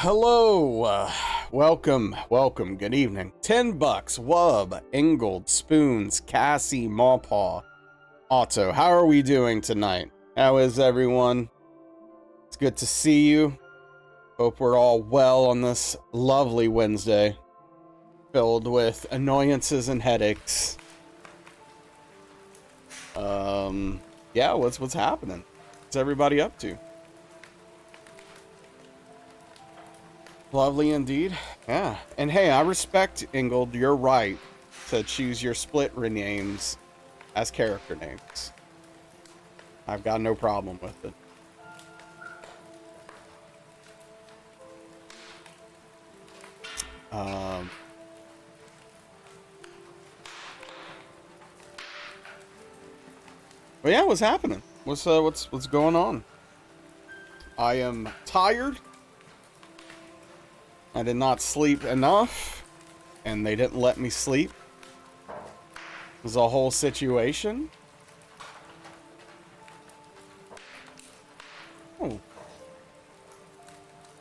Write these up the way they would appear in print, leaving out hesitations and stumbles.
Hello, welcome, good evening. 10 bucks, Wub, Ingold, Spoons, Cassie, Mawpaw, Otto. How are we doing tonight? How is everyone? It's good to see you. Hope we're all well on this lovely Wednesday, filled with annoyances and headaches. Yeah, what's happening? What's everybody up to? Lovely indeed. Yeah. And hey, I respect Ingold. You're right to choose your split renames as character names. I've got no problem with it. But yeah, what's happening? What's going on? I am tired. I did not sleep enough, and they didn't let me sleep. It was a whole situation. Oh.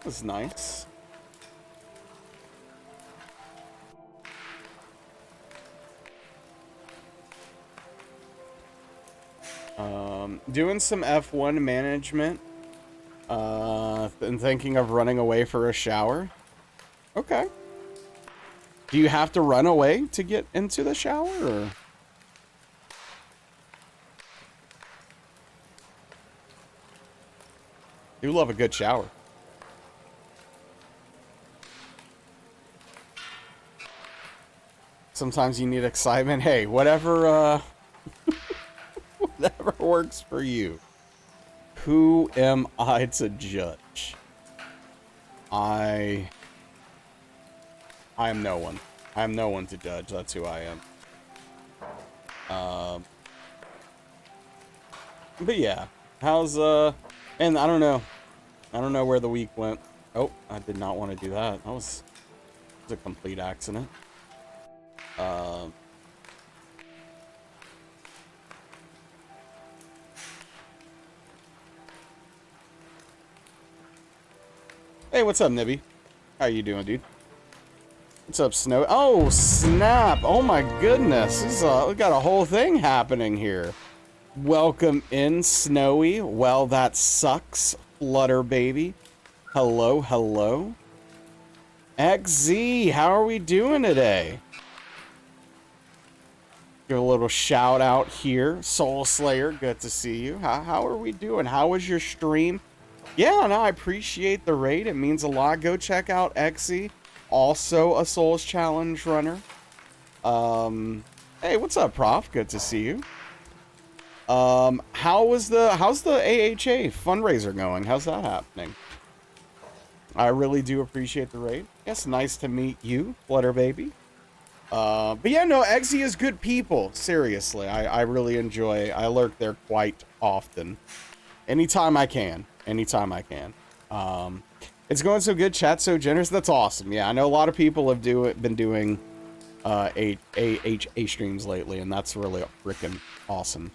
That's nice. Doing some F1 management, and thinking of running away for a shower. Okay. Do you have to run away to get into the shower, or? You love a good shower. Sometimes you need excitement. Hey, whatever, whatever works for you. Who am I to judge? I am no one. I am no one to judge. That's who I am. But yeah, how's and I don't know where the week went. Oh, I did not want to do that. That was a complete accident. Hey, what's up, Nibby? How you doing, dude? What's up, Snow? Oh, snap! Oh my goodness, we got a whole thing happening here. Welcome in, Snowy. Well, that sucks, Flutter baby. Hello, hello. XZ, how are we doing today? Give a little shout out here. Soul Slayer, good to see you. How are we doing? How was your stream? Yeah, no, I appreciate the raid. It means a lot. Go check out XZ. Also a Souls Challenge runner. Hey, what's up, Prof? Good to see you. How's the AHA fundraiser going? How's that happening? I really do appreciate the raid. Yes, nice to meet you, Flutter baby. But yeah, no, XZ is good people. Seriously, I really enjoy. I lurk there quite often. Anytime I can. It's going so good. Chat's so generous. That's awesome. Yeah, I know a lot of people have been doing AHA streams lately, and that's really freaking awesome.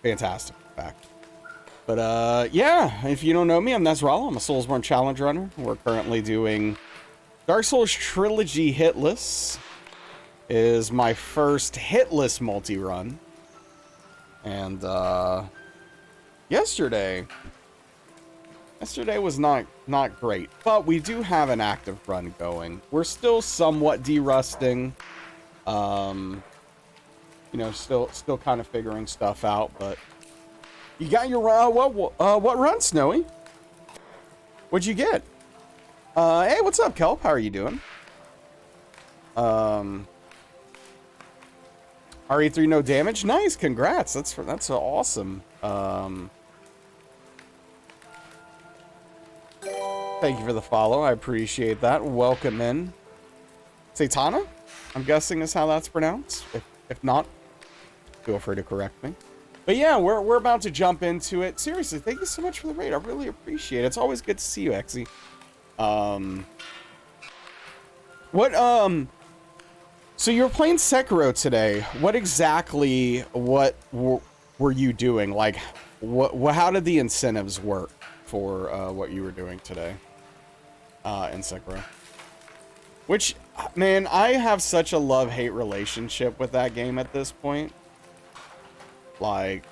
Fantastic, in fact. But yeah, if you don't know me, I'm Nesrala. I'm a Soulsborne Challenge runner. We're currently doing Dark Souls Trilogy Hitless. Is my first Hitless multi-run. And yesterday was not great, but we do have an active run going. We're still somewhat derusting. You know, still kind of figuring stuff out, but you got your what run, Snowy? What'd you get? Hey, what's up, Kelp? How are you doing? RE3 no damage. Nice, congrats. That's awesome. Thank you for the follow. I appreciate that. Welcome in. Satana, I'm guessing is how that's pronounced. If not, feel free to correct me. But yeah, we're about to jump into it. Seriously, thank you so much for the raid. I really appreciate it. It's always good to see you, XZ. So you were playing Sekiro today. What exactly were you doing? Like how did the incentives work for what you were doing today in Sekiro? Which, man, I have such a love-hate relationship with that game at this point. Like,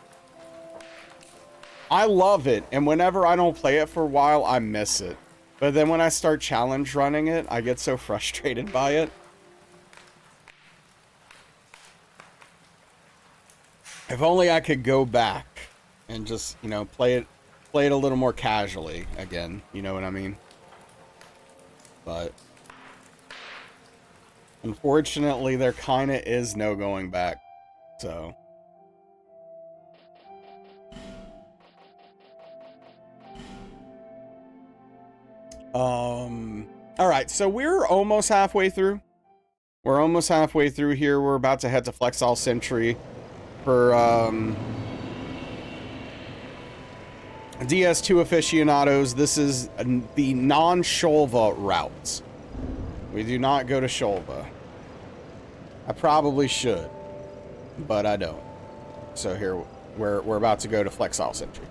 I love it, and whenever I don't play it for a while, I miss it. But then when I start challenge running it, I get so frustrated by it. If only I could go back and just, you know, play it a little more casually again, you know what I mean? But unfortunately, there kind of is no going back, so. All right, so we're almost halfway through. We're almost halfway through here. We're about to head to Flexall Sentry for, DS2 aficionados. This is the non-Shulva route. We do not go to Shulva. I probably should, but I don't. So here, we're about to go to Flexall Sentry.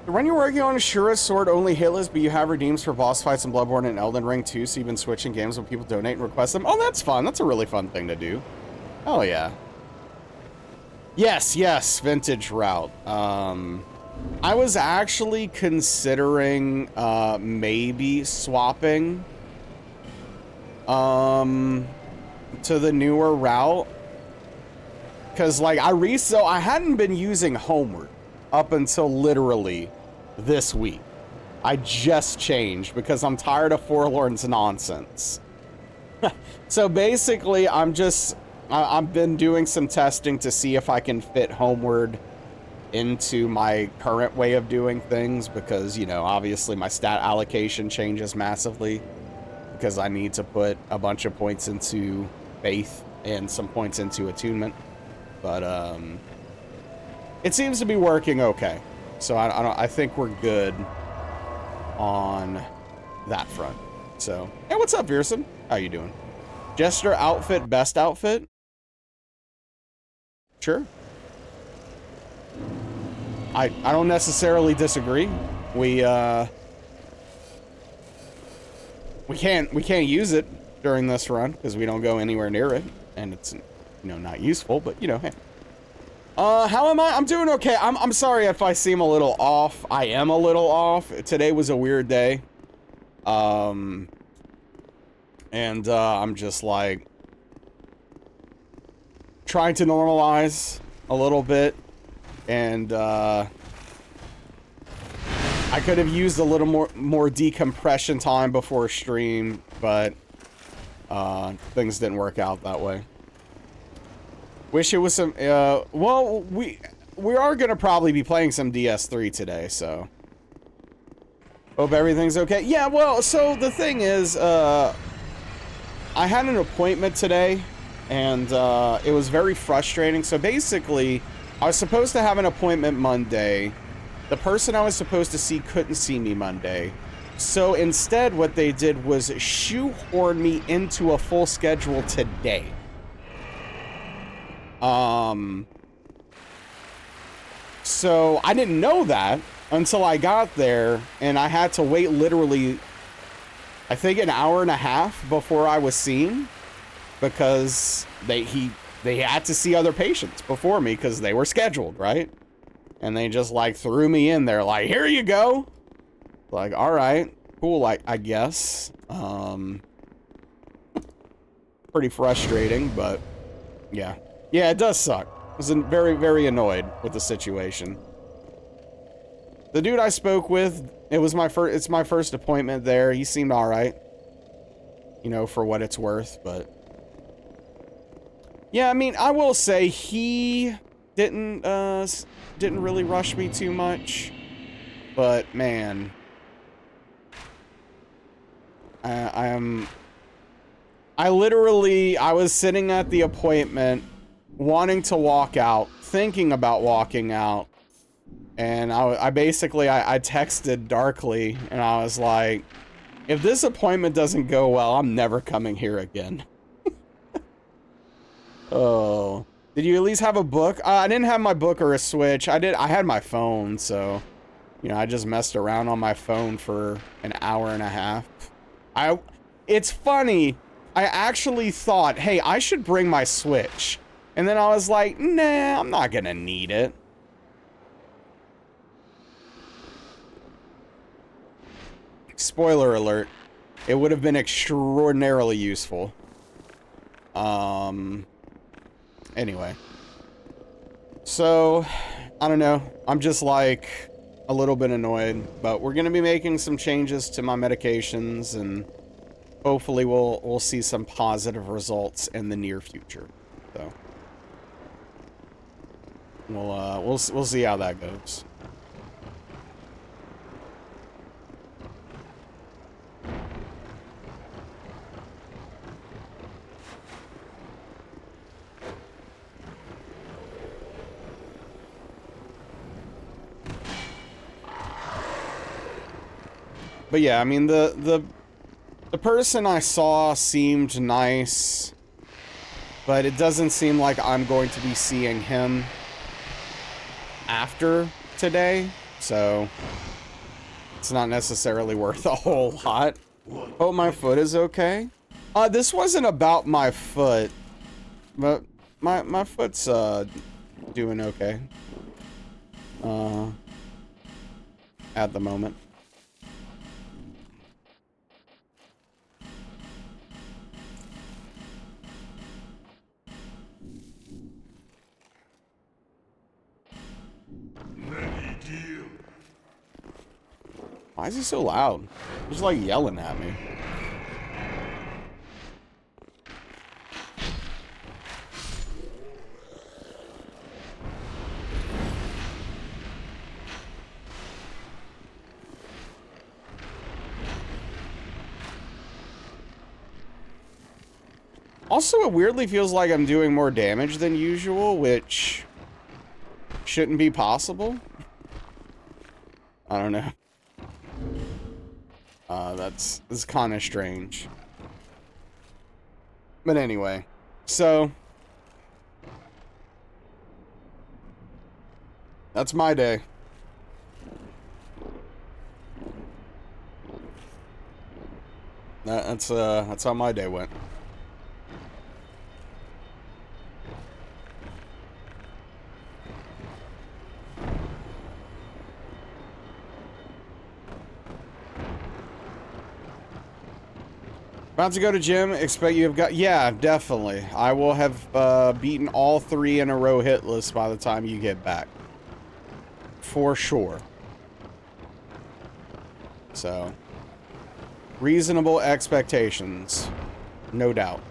When you're working on Ashura's sword, only Hitless, but you have redeems for boss fights in Bloodborne and Elden Ring too, so you've been switching games when people donate and request them. Oh, that's fun. That's a really fun thing to do. Oh, yeah. Yes, yes, vintage route. I was actually considering maybe swapping to the newer route. Because, like, I hadn't been using Homeward up until literally this week. I just changed because I'm tired of Forlorn's nonsense. So basically, I've been doing some testing to see if I can fit Homeward into my current way of doing things because, you know, obviously my stat allocation changes massively because I need to put a bunch of points into Faith and some points into Attunement. But, it seems to be working okay. So I think we're good on that front. So, hey, what's up, Veerson? How you doing? Jester outfit, best outfit? Sure. I don't necessarily disagree. We can't use it during this run because we don't go anywhere near it, and it's, you know, not useful. But you know, hey. How am I? I'm doing okay. I'm sorry if I seem a little off. I am a little off. Today was a weird day. And I'm just like trying to normalize a little bit. And I could have used a little more decompression time before stream, but things didn't work out that way. Wish it was some, well, we are gonna probably be playing some DS3 today, so. Hope everything's okay. Yeah, well, so the thing is, I had an appointment today, and it was very frustrating. So basically, I was supposed to have an appointment Monday. The person I was supposed to see couldn't see me Monday. So instead, what they did was shoehorn me into a full schedule today. So I didn't know that until I got there, and I had to wait literally, I think, an hour and a half before I was seen because they had to see other patients before me because they were scheduled, right? And they just like threw me in there like, here you go. Like, all right, cool, I guess. Pretty frustrating, but yeah. Yeah, it does suck. I was very, very annoyed with the situation. The dude I spoke with, it's my first appointment there. He seemed all right, you know, for what it's worth, but yeah, I mean, I will say he didn't really rush me too much, but man, I was sitting at the appointment wanting to walk out, thinking about walking out, and I basically texted Darkly, and I was like, if this appointment doesn't go well, I'm never coming here again. Oh, Did you at least have a book? I didn't have my book or a Switch. I had my phone, so, you know, I just messed around on my phone for an hour and a half. It's funny. I actually thought, hey, I should bring my Switch. And then I was like, nah, I'm not gonna need it. Spoiler alert. It would have been extraordinarily useful. Anyway. So, I don't know. I'm just like a little bit annoyed, but we're gonna be making some changes to my medications, and hopefully we'll see some positive results in the near future. So we'll see how that goes. But yeah, I mean, the person I saw seemed nice, but it doesn't seem like I'm going to be seeing him after today, so it's not necessarily worth a whole lot. Hope my foot is okay. This wasn't about my foot, but my foot's doing okay. At the moment. Why is he so loud? He's like yelling at me. Also, it weirdly feels like I'm doing more damage than usual, which shouldn't be possible. I don't know. That's kind of strange. But anyway, so that's my day. That's how my day went. About to go to gym, expect you have got... Yeah, definitely. I will have beaten all 3 in a row hitless by the time you get back. For sure. So, reasonable expectations. No doubt.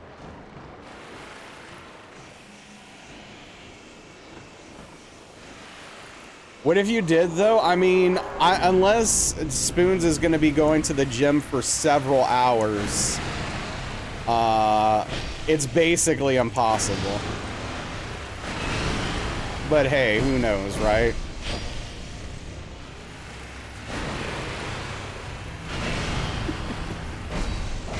What if you did, though? I mean, unless Spoons is going to be going to the gym for several hours... it's basically impossible. But hey, who knows, right?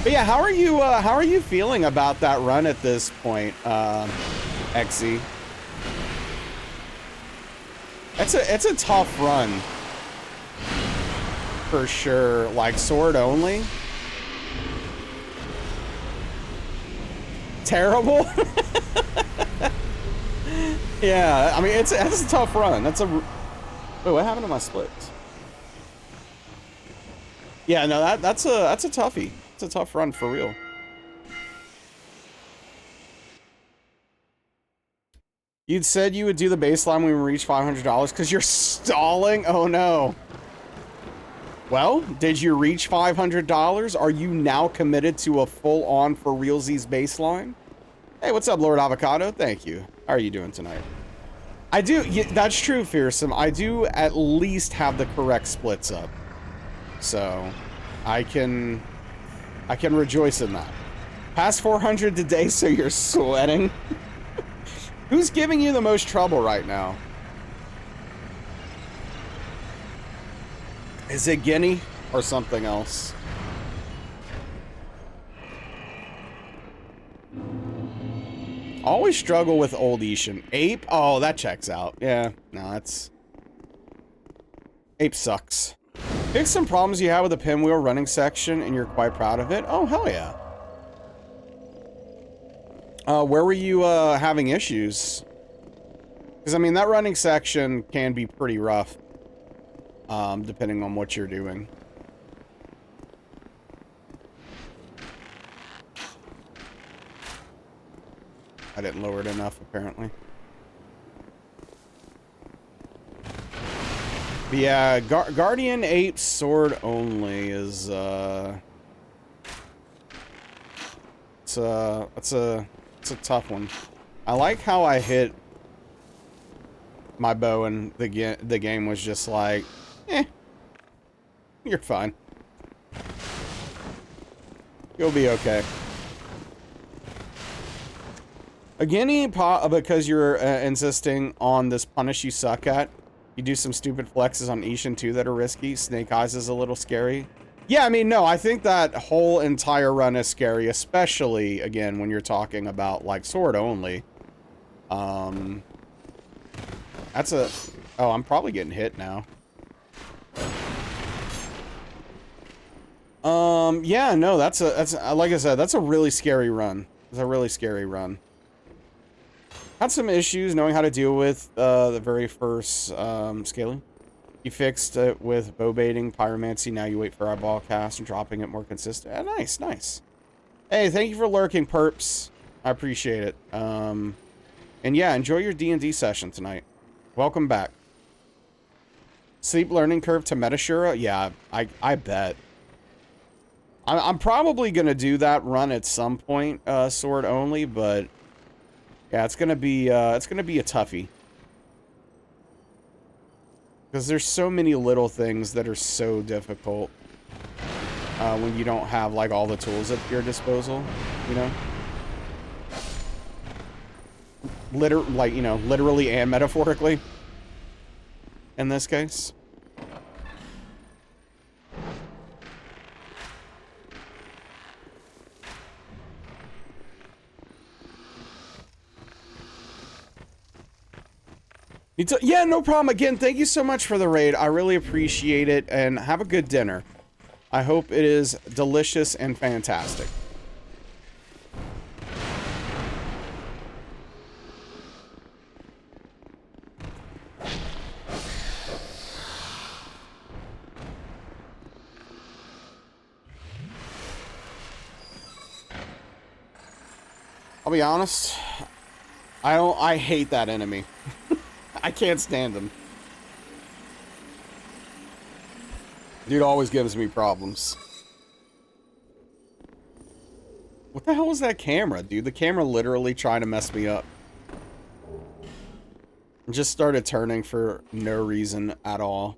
But yeah, how are you feeling about that run at this point, XE? It's a tough run. For sure. Like, sword only? Terrible? Yeah, I mean, it's a tough run. That's a... Wait, what happened to my splits? Yeah, no, that's a toughie. It's a tough run for real. You'd said you would do the baseline when we reach $500 because you're stalling? Oh no. Well, did you reach $500? Are you now committed to a full-on for realsies baseline? Hey, what's up, Lord Avocado? Thank you. How are you doing tonight? I do, yeah, that's true, Fearsome. I do at least have the correct splits up. So, I can rejoice in that. Past 400 today, so you're sweating? Who's giving you the most trouble right now? Is it Guinea or something else? Always struggle with old Ishin. Ape? Oh, that checks out. Yeah, no, that's... Ape sucks. Pick some problems you had with the pinwheel running section and you're quite proud of it. Oh, hell yeah. Where were you having issues? Because, I mean, that running section can be pretty rough, depending on what you're doing. I didn't lower it enough, apparently. But yeah, Guardian Ape Sword only is, it's a tough one. I like how I hit my bow and the game was just like, eh, you're fine. You'll be okay. Again, because you're insisting on this punish you suck at, you do some stupid flexes on Ishin too that are risky. Snake Eyes is a little scary. Yeah, I mean, no, I think that whole entire run is scary, especially, again, when you're talking about, like, sword only. That's a... Oh, I'm probably getting hit now. Yeah, no, that's like I said, that's a really scary run. It's a really scary run. Had some issues knowing how to deal with the very first scaling. You fixed it with bow baiting, pyromancy. Now you wait for eyeball cast and dropping it more consistent. Nice, nice. Hey, thank you for lurking, perps. I appreciate it. And yeah, enjoy your D&D session tonight. Welcome back. Steep learning curve to Metashura? Yeah, I bet. I'm probably gonna do that run at some point, sword only, but yeah, it's gonna be a toughie. Because there's so many little things that are so difficult when you don't have like all the tools at your disposal, you know? Literally and metaphorically in this case. Yeah, no problem. Again, thank you so much for the raid. I really appreciate it, and have a good dinner. I hope it is delicious and fantastic. I'll be honest, I hate that enemy. I can't stand him. Dude always gives me problems. What the hell was that camera, dude? The camera literally trying to mess me up. Just started turning for no reason at all.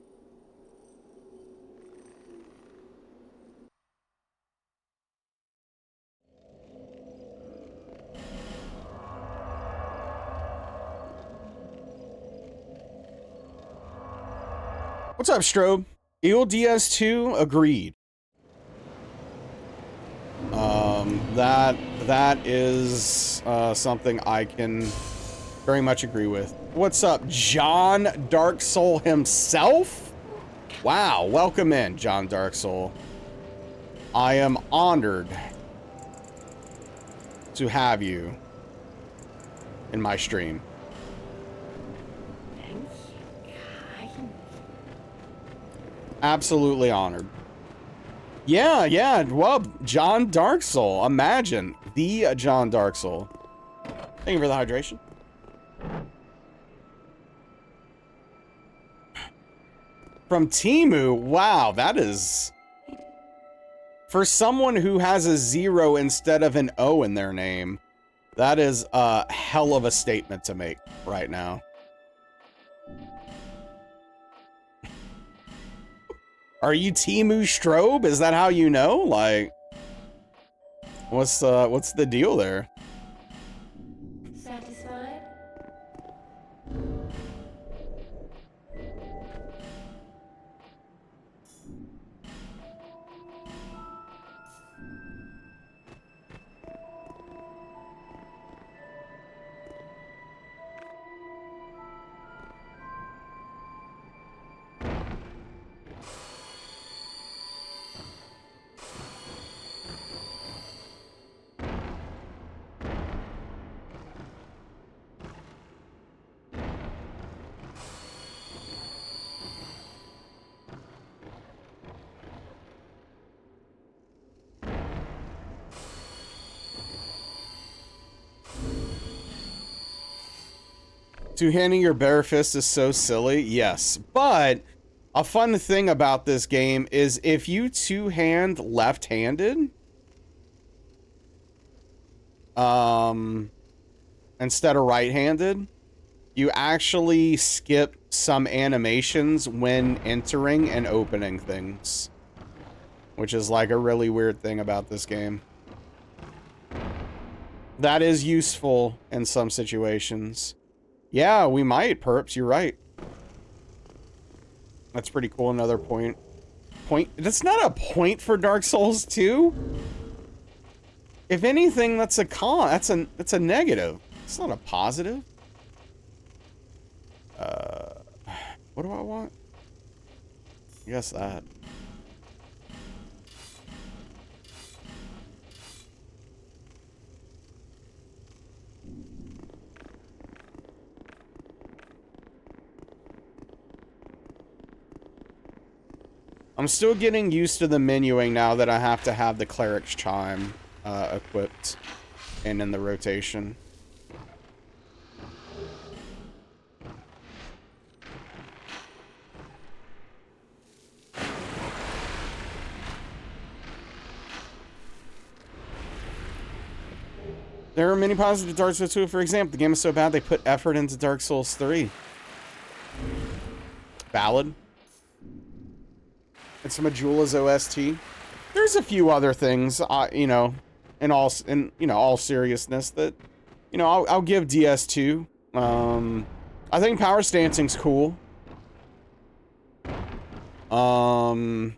What's up, Strobe? Eel DS2 agreed. That is something I can very much agree with. What's up, John Dark Soul himself? Wow, welcome in, John Dark Soul. I am honored to have you in my stream. Absolutely honored. Yeah, yeah, well, John Dark Soul. Imagine the John Dark Soul. Thank you for the hydration. From Temu, wow, that is... For someone who has a 0 instead of an O in their name, that is a hell of a statement to make right now. Are you Temu Strobe? Is that how you know? Like, what's the deal there? Satisfied? Two-handing your bare fist is so silly. Yes, but a fun thing about this game is if you two-hand left-handed, instead of right-handed, you actually skip some animations when entering and opening things, which is like a really weird thing about this game. That is useful in some situations. Yeah, we might, Perps, you're right. That's pretty cool. Another point. That's not a point for Dark Souls 2. If anything, that's a con. That's a negative. It's not a positive. What do I want? I guess that. I'm still getting used to the menuing now that I have to have the Cleric's Chime equipped and in the rotation. There are many positives to Dark Souls 2. For example, the game is so bad they put effort into Dark Souls 3. Valid. It's Majula's OST. There's a few other things, you know, in all seriousness that, you know, I'll give DS2. I think power stancing's cool. On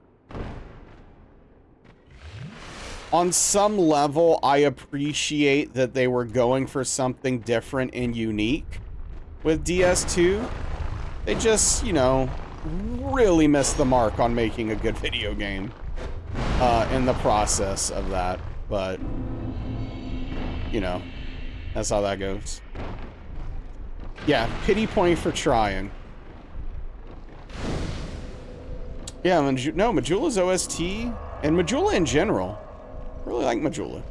some level, I appreciate that they were going for something different and unique with DS2. They just, you know, really missed the mark on making a good video game in the process of that. But, you know, that's how that goes. Yeah, pity point for trying. Yeah, no, Majula's OST and Majula in general. I really like Majula.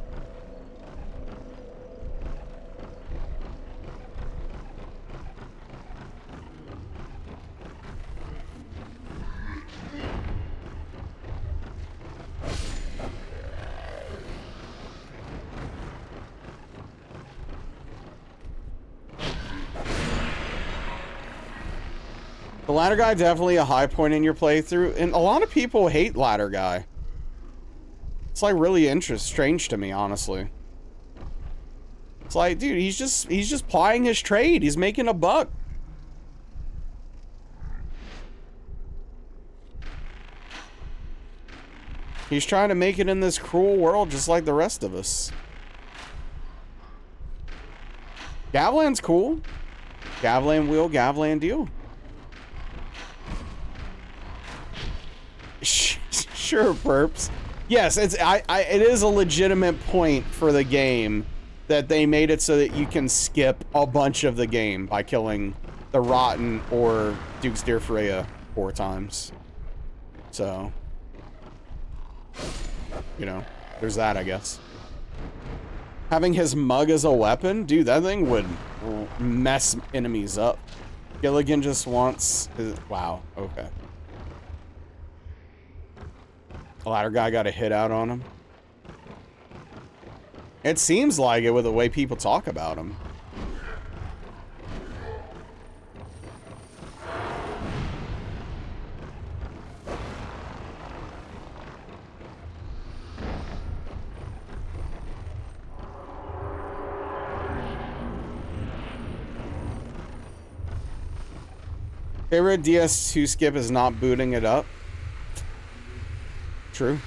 The ladder guy definitely a high point in your playthrough, and a lot of people hate ladder guy. It's like really strange to me, honestly. It's like, dude, he's just plying his trade. He's making a buck. He's trying to make it in this cruel world just like the rest of us. Gavlan's cool. Gavlan wheel, Gavlan deal. Sure, Perps. Yes, it is a legitimate point for the game that they made it so that you can skip a bunch of the game by killing the Rotten or Duke's Dear Freya 4 times. So, you know, there's that, I guess. Having his mug as a weapon? Dude, that thing would mess enemies up. Gilligan just wants his... Wow, okay. The ladder guy got a hit out on him. It seems like it with the way people talk about him. Favorite DS2 skip is not booting it up. True.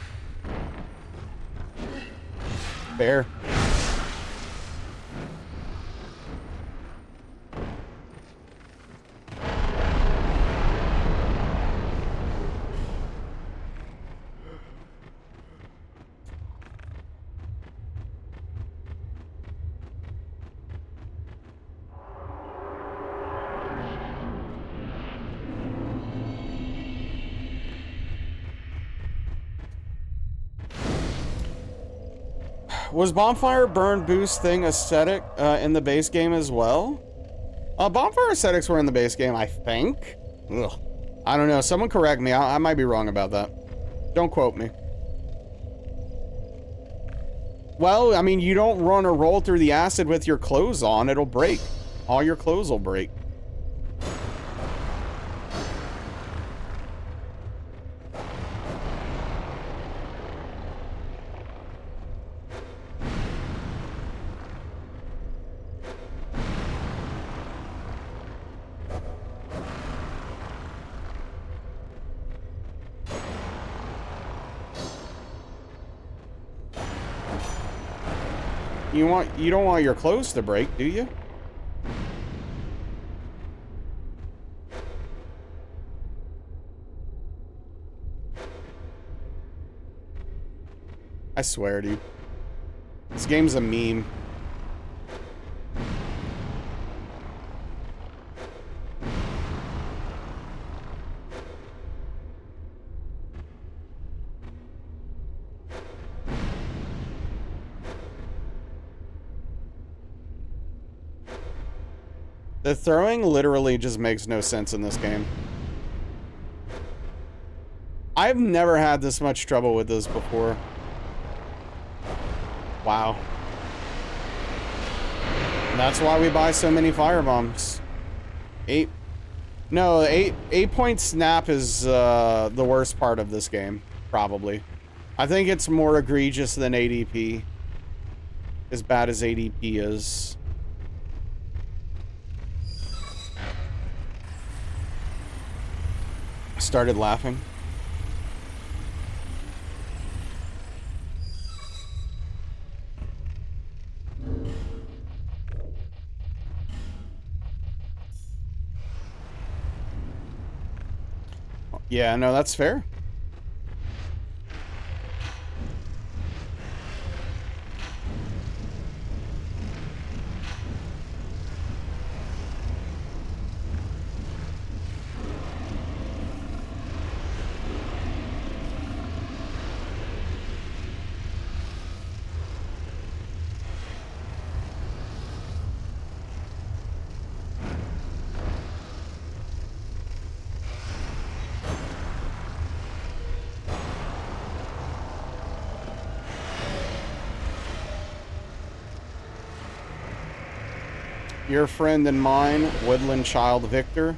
Fair. Was Bonfire Burn Boost thing aesthetic in the base game as well? Bonfire aesthetics were in the base game, I think. Ugh. I don't know. Someone correct me. I might be wrong about that. Don't quote me. Well, I mean, you don't run or roll through the acid with your clothes on. It'll break. All your clothes will break. You don't want your clothes to break, do you? I swear to you. This game's a meme. The throwing literally just makes no sense in this game. I've never had this much trouble with this before. Wow. That's why we buy so many firebombs. 8-point snap is the worst part of this game, probably. I think it's more egregious than ADP. As bad as ADP is. Started laughing. Yeah, no, that's fair. Your friend and mine, Woodland Child Victor.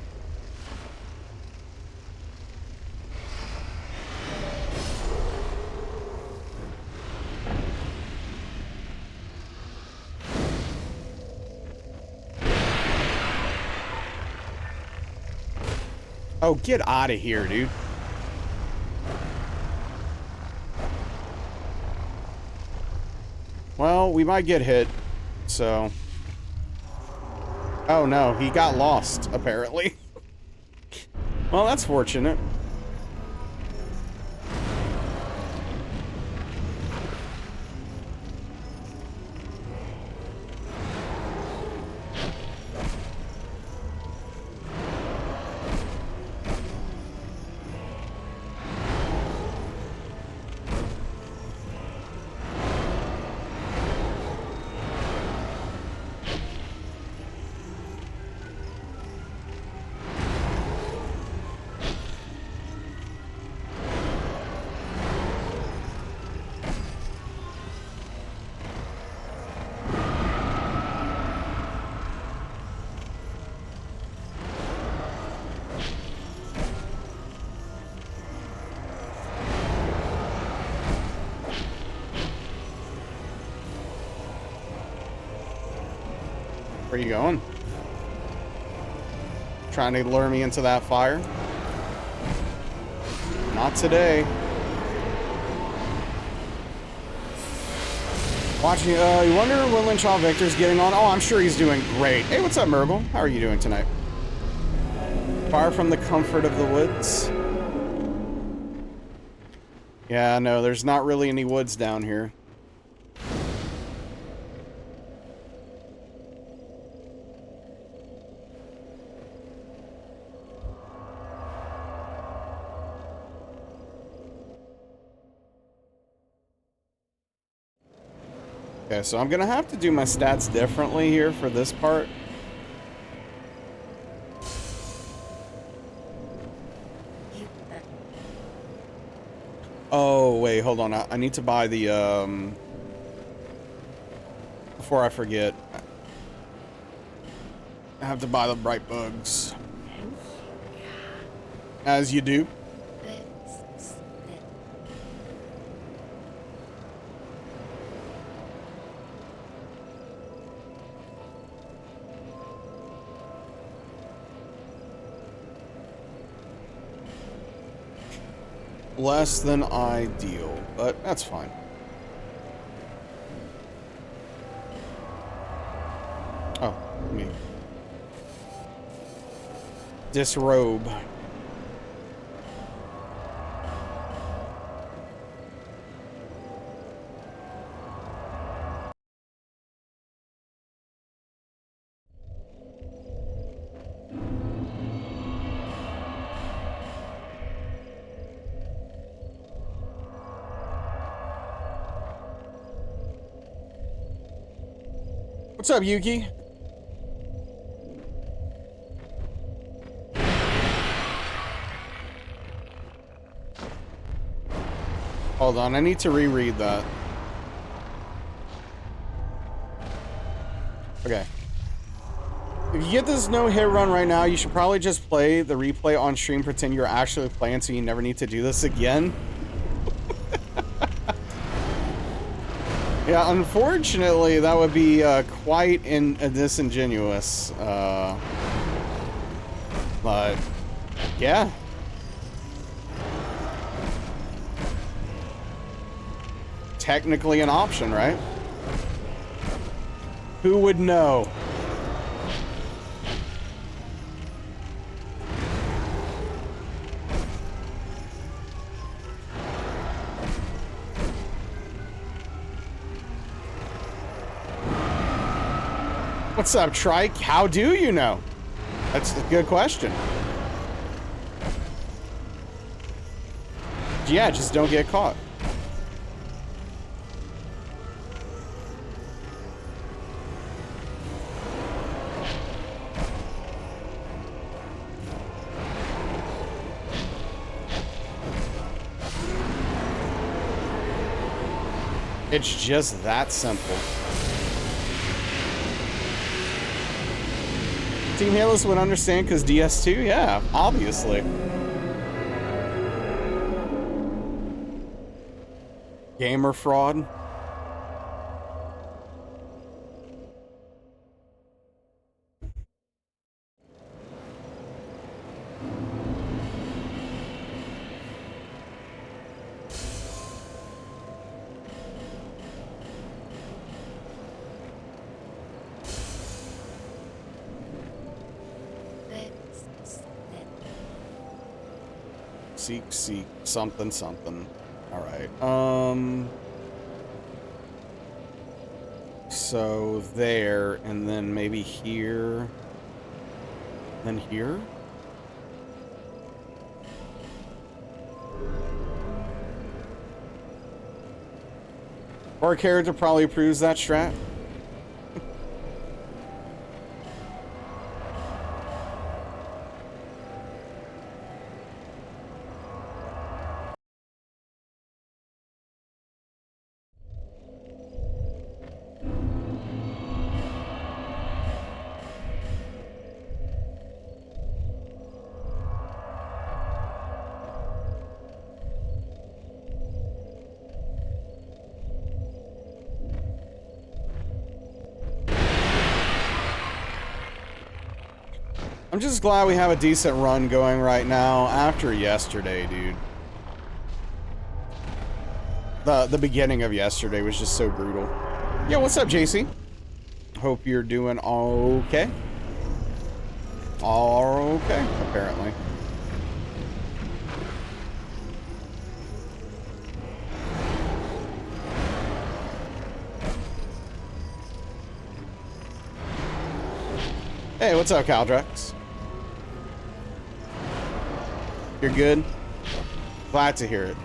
Oh, get out of here, dude. Well, we might get hit, so... Oh no, he got lost, apparently. Well, that's fortunate. Where are you going? Trying to lure me into that fire? Not today. Watching, you wonder when Woodland Child Victor's getting on? Oh, I'm sure he's doing great. Hey, what's up, Murgle? How are you doing tonight? Far from the comfort of the woods. Yeah, no, there's not really any woods down here. Okay, so I'm gonna have to do my stats differently here for this part. replay. Hold on, I need to buy the, before I forget. I have to buy the bright bugs. As you do. Less than ideal, but that's fine. Oh, me. Disrobe. What's up, Yuki? Hold on, I need to reread that. Okay. If you get this no-hit run right now, you should probably just play the replay on stream, pretend you're actually playing so you never need to do this again. Yeah, unfortunately, that would be quite disingenuous. But, yeah. Technically an option, right? Who would know? What's up, Trike? How do you know? That's a good question. Yeah, just don't get caught. It's just that simple. Team Hitless would understand because DS2? Yeah, obviously. Gamer fraud. Seek, something. Alright, so there, and then maybe here, then here? Our character probably approves that strat. I'm just glad we have a decent run going right now after yesterday, dude. The beginning of yesterday was just so brutal. Yo, what's up, JC? Hope you're doing okay. All okay, apparently. Hey, what's up, Caldrex? You're good? Glad to hear it.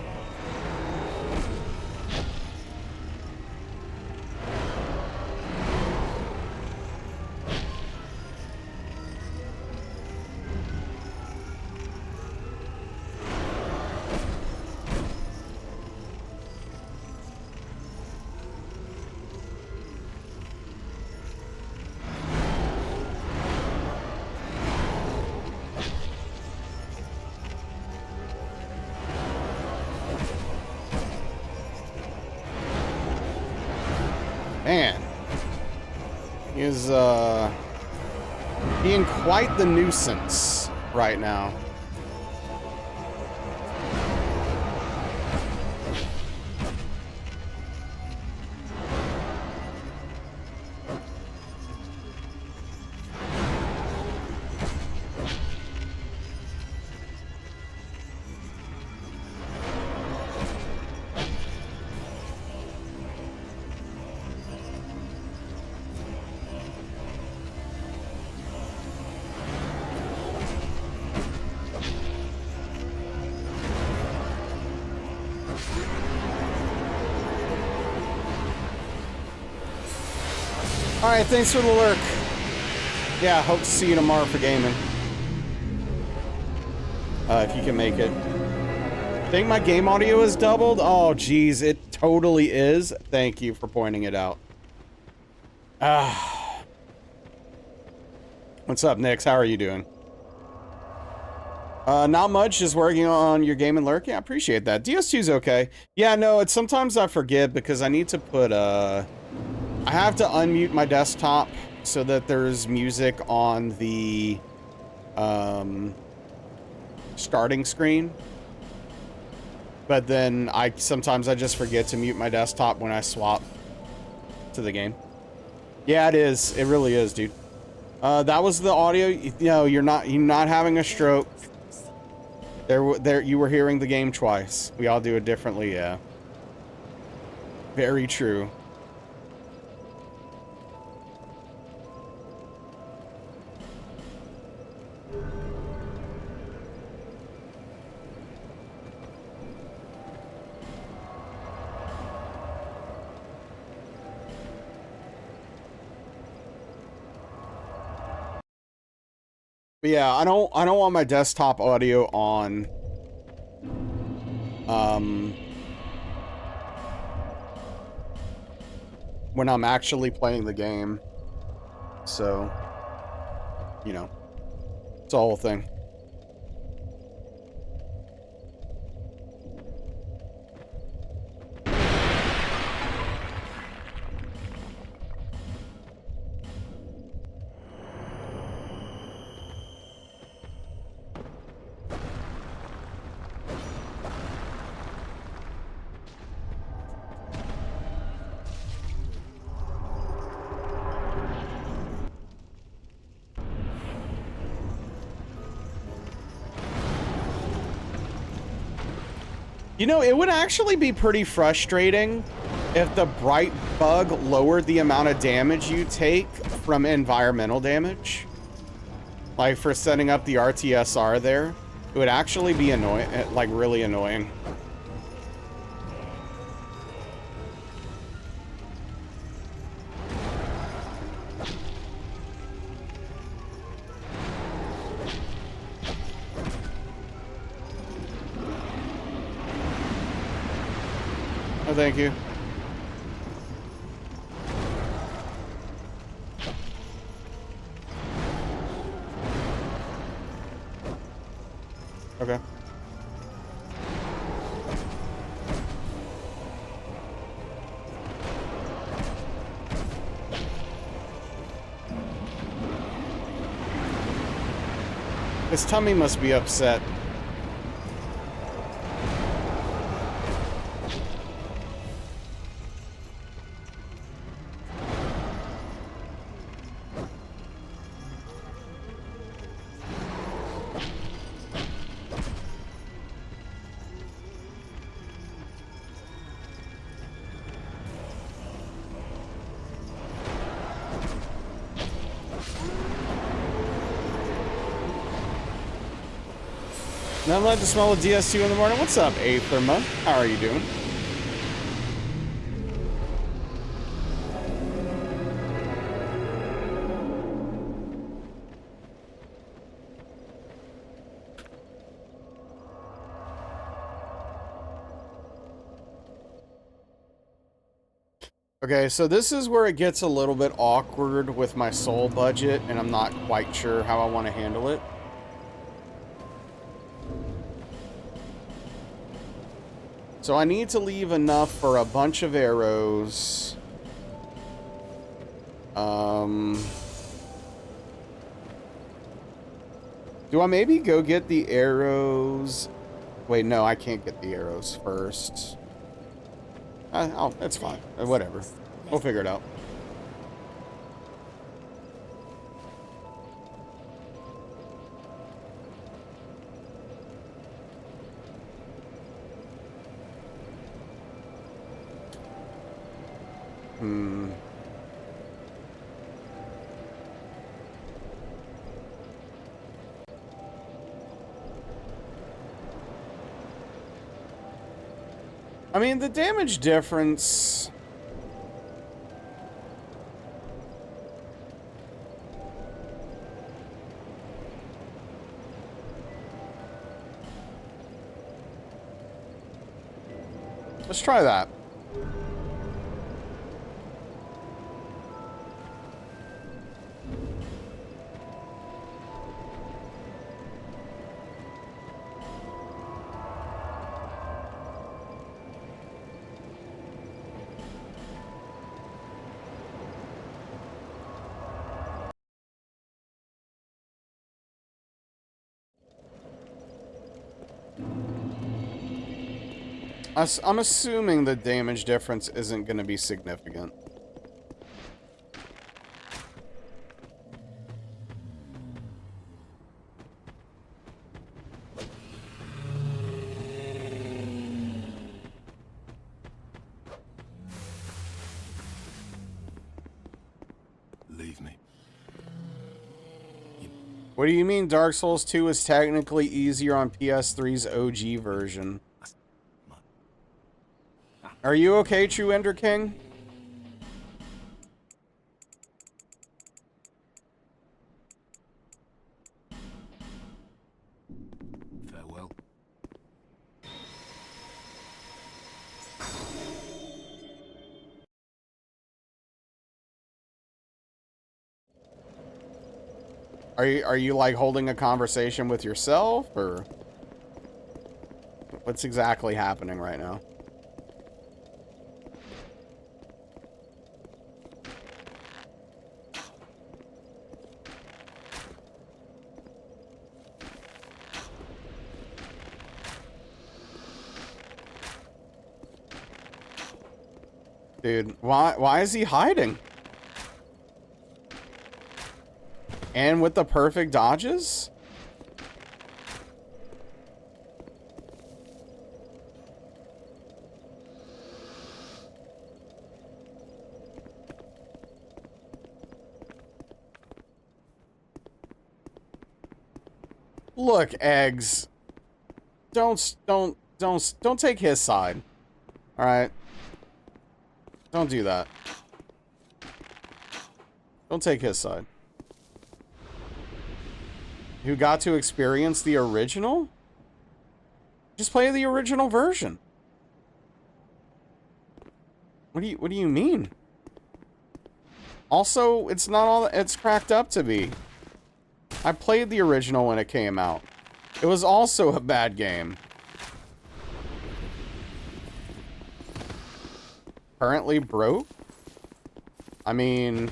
Man, he is being quite the nuisance right now. Alright, thanks for the lurk. Yeah, hope to see you tomorrow for gaming. If you can make it. Think my game audio is doubled? Oh, geez, it totally is. Thank you for pointing it out. What's up, Nix? How are you doing? Not much, just working on your game and lurk. Yeah, I appreciate that. DS2's okay. Yeah, no, it's sometimes I forget because I need to put, I have to unmute my desktop so that there's music on the, starting screen. But then sometimes I just forget to mute my desktop when I swap to the game. Yeah, it is. It really is, dude. That was the audio. You know, you're not having a stroke. You were hearing the game twice. We all do it differently, yeah. Very true. But yeah, I don't want my desktop audio on when I'm actually playing the game. So, you know, it's a whole thing. You know, it would actually be pretty frustrating if the bright bug lowered the amount of damage you take from environmental damage. Like for setting up the RTSR there, it would actually be annoying, like really annoying. Oh, thank you. Okay. His tummy must be upset. Not allowed to smell a DS2 in the morning. What's up, Aetherma? How are you doing? Okay, so this is where it gets a little bit awkward with my soul budget, and I'm not quite sure how I want to handle it. So I need to leave enough for a bunch of arrows Do I maybe go get the arrows? Wait, no, I can't get the arrows first. It's fine. Whatever. We'll figure it out. I mean, the damage difference... Let's try that. I'm assuming the damage difference isn't going to be significant. Leave me. What do you mean Dark Souls 2 is technically easier on PS3's OG version? Are you okay, True Ender King? Farewell. Are you like holding a conversation with yourself, or what's exactly happening right now? Dude, why is he hiding? And with the perfect dodges? Look, Eggs. Don't take his side. All right? Don't do that. Don't take his side. Who got to experience the original? Just play the original version. What do you mean? Also, it's not all it's cracked up to be. I played the original when it came out. It was also a bad game. Currently broke? I mean...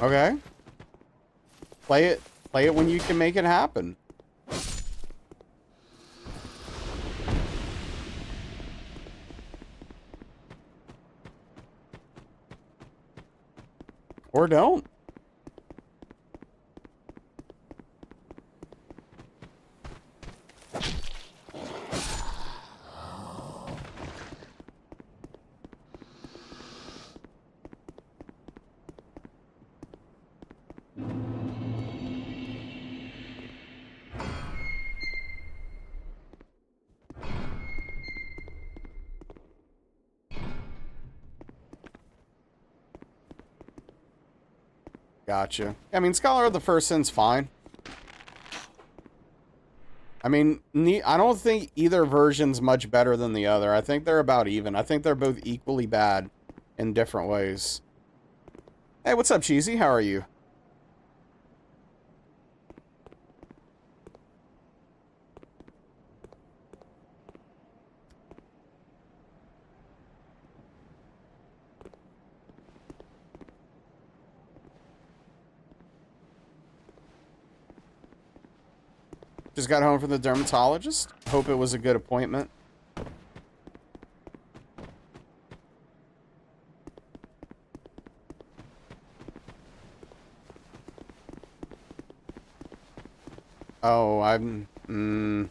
Okay. Play it when you can make it happen. Or don't. Gotcha. I mean, Scholar of the First Sin's fine. I mean, I don't think either version's much better than the other. I think they're about even. I think they're both equally bad in different ways. Hey, what's up, Cheesy? How are you? Just got home from the dermatologist. Hope it was a good appointment. Oh, I'm... I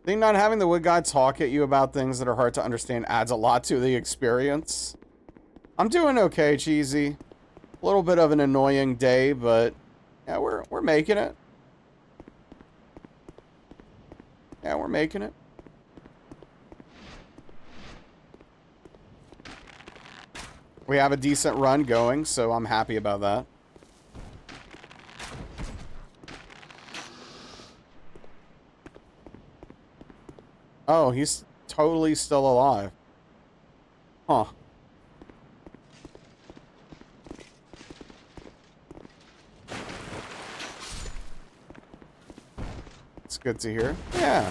think not having the wood guy talk at you about things that are hard to understand adds a lot to the experience. I'm doing okay, Cheesy. A little bit of an annoying day, but yeah, we're making it. Yeah, we're making it. We have a decent run going, so I'm happy about that. Oh, he's totally still alive. Huh. It's good to hear. Yeah.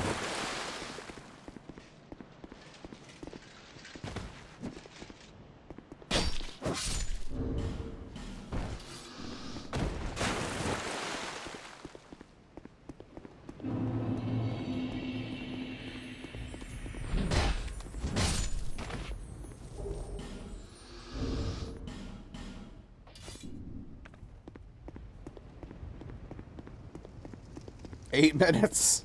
Eight minutes.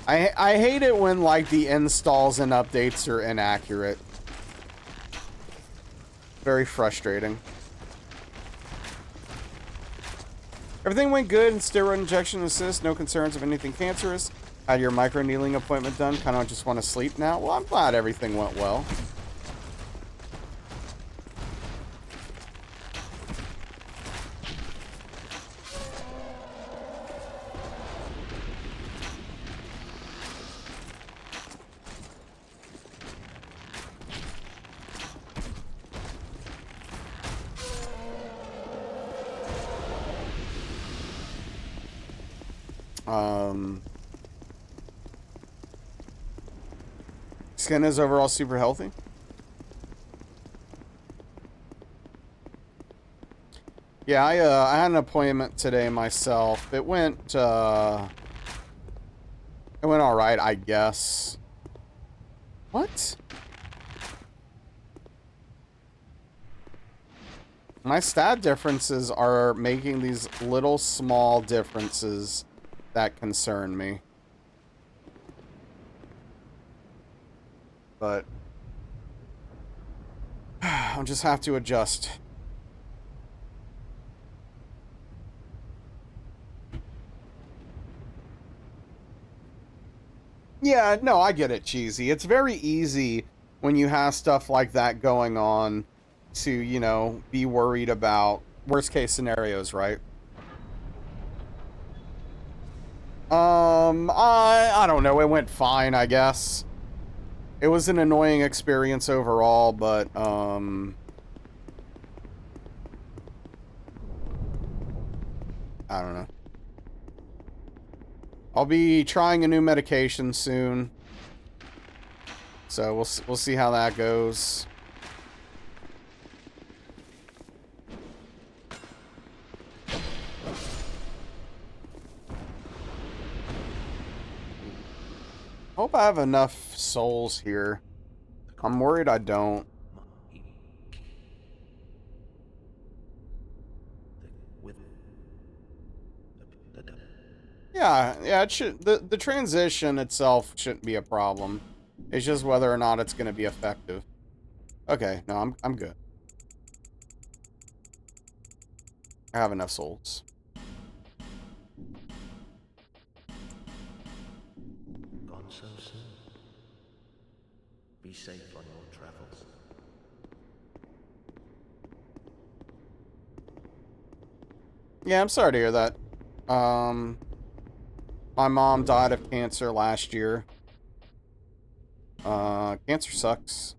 I hate it when, like, the installs and updates are inaccurate. Very frustrating. Everything went good. Steroid injection assist. No concerns of anything cancerous. Had your microneedling appointment done. Kind of just want to sleep now. Well, I'm glad everything went well. Skin is overall super healthy. Yeah, I had an appointment today myself. It went all right, I guess. What? My stat differences are making these little small differences that concern me. But I'll just have to adjust. Yeah, no, I get it, Cheesy. It's very easy when you have stuff like that going on to, you know, be worried about worst case scenarios, right? I don't know. It went fine, I guess. It was an annoying experience overall, but, I don't know. I'll be trying a new medication soon. So we'll see how that goes. Hope I have enough souls here. I'm worried I don't. Yeah, it should, the transition itself shouldn't be a problem. It's just whether or not it's going to be effective. Okay, no, I'm good. I have enough souls. Gone so soon. Be safe on your travels. Yeah, I'm sorry to hear that. My mom died of cancer last year. Cancer sucks.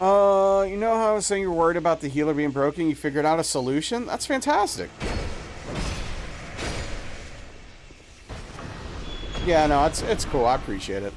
You know how I was saying you're worried about the healer being broken? You figured out a solution? That's fantastic. Yeah, no, it's cool. I appreciate it.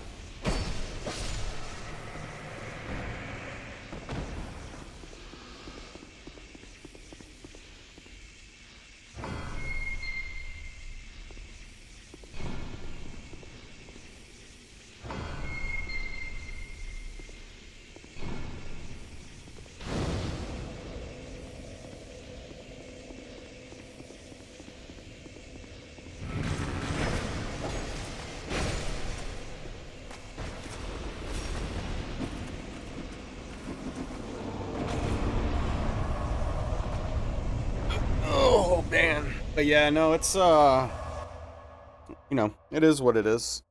Oh, man. But yeah, no, it's, you know, it is what it is.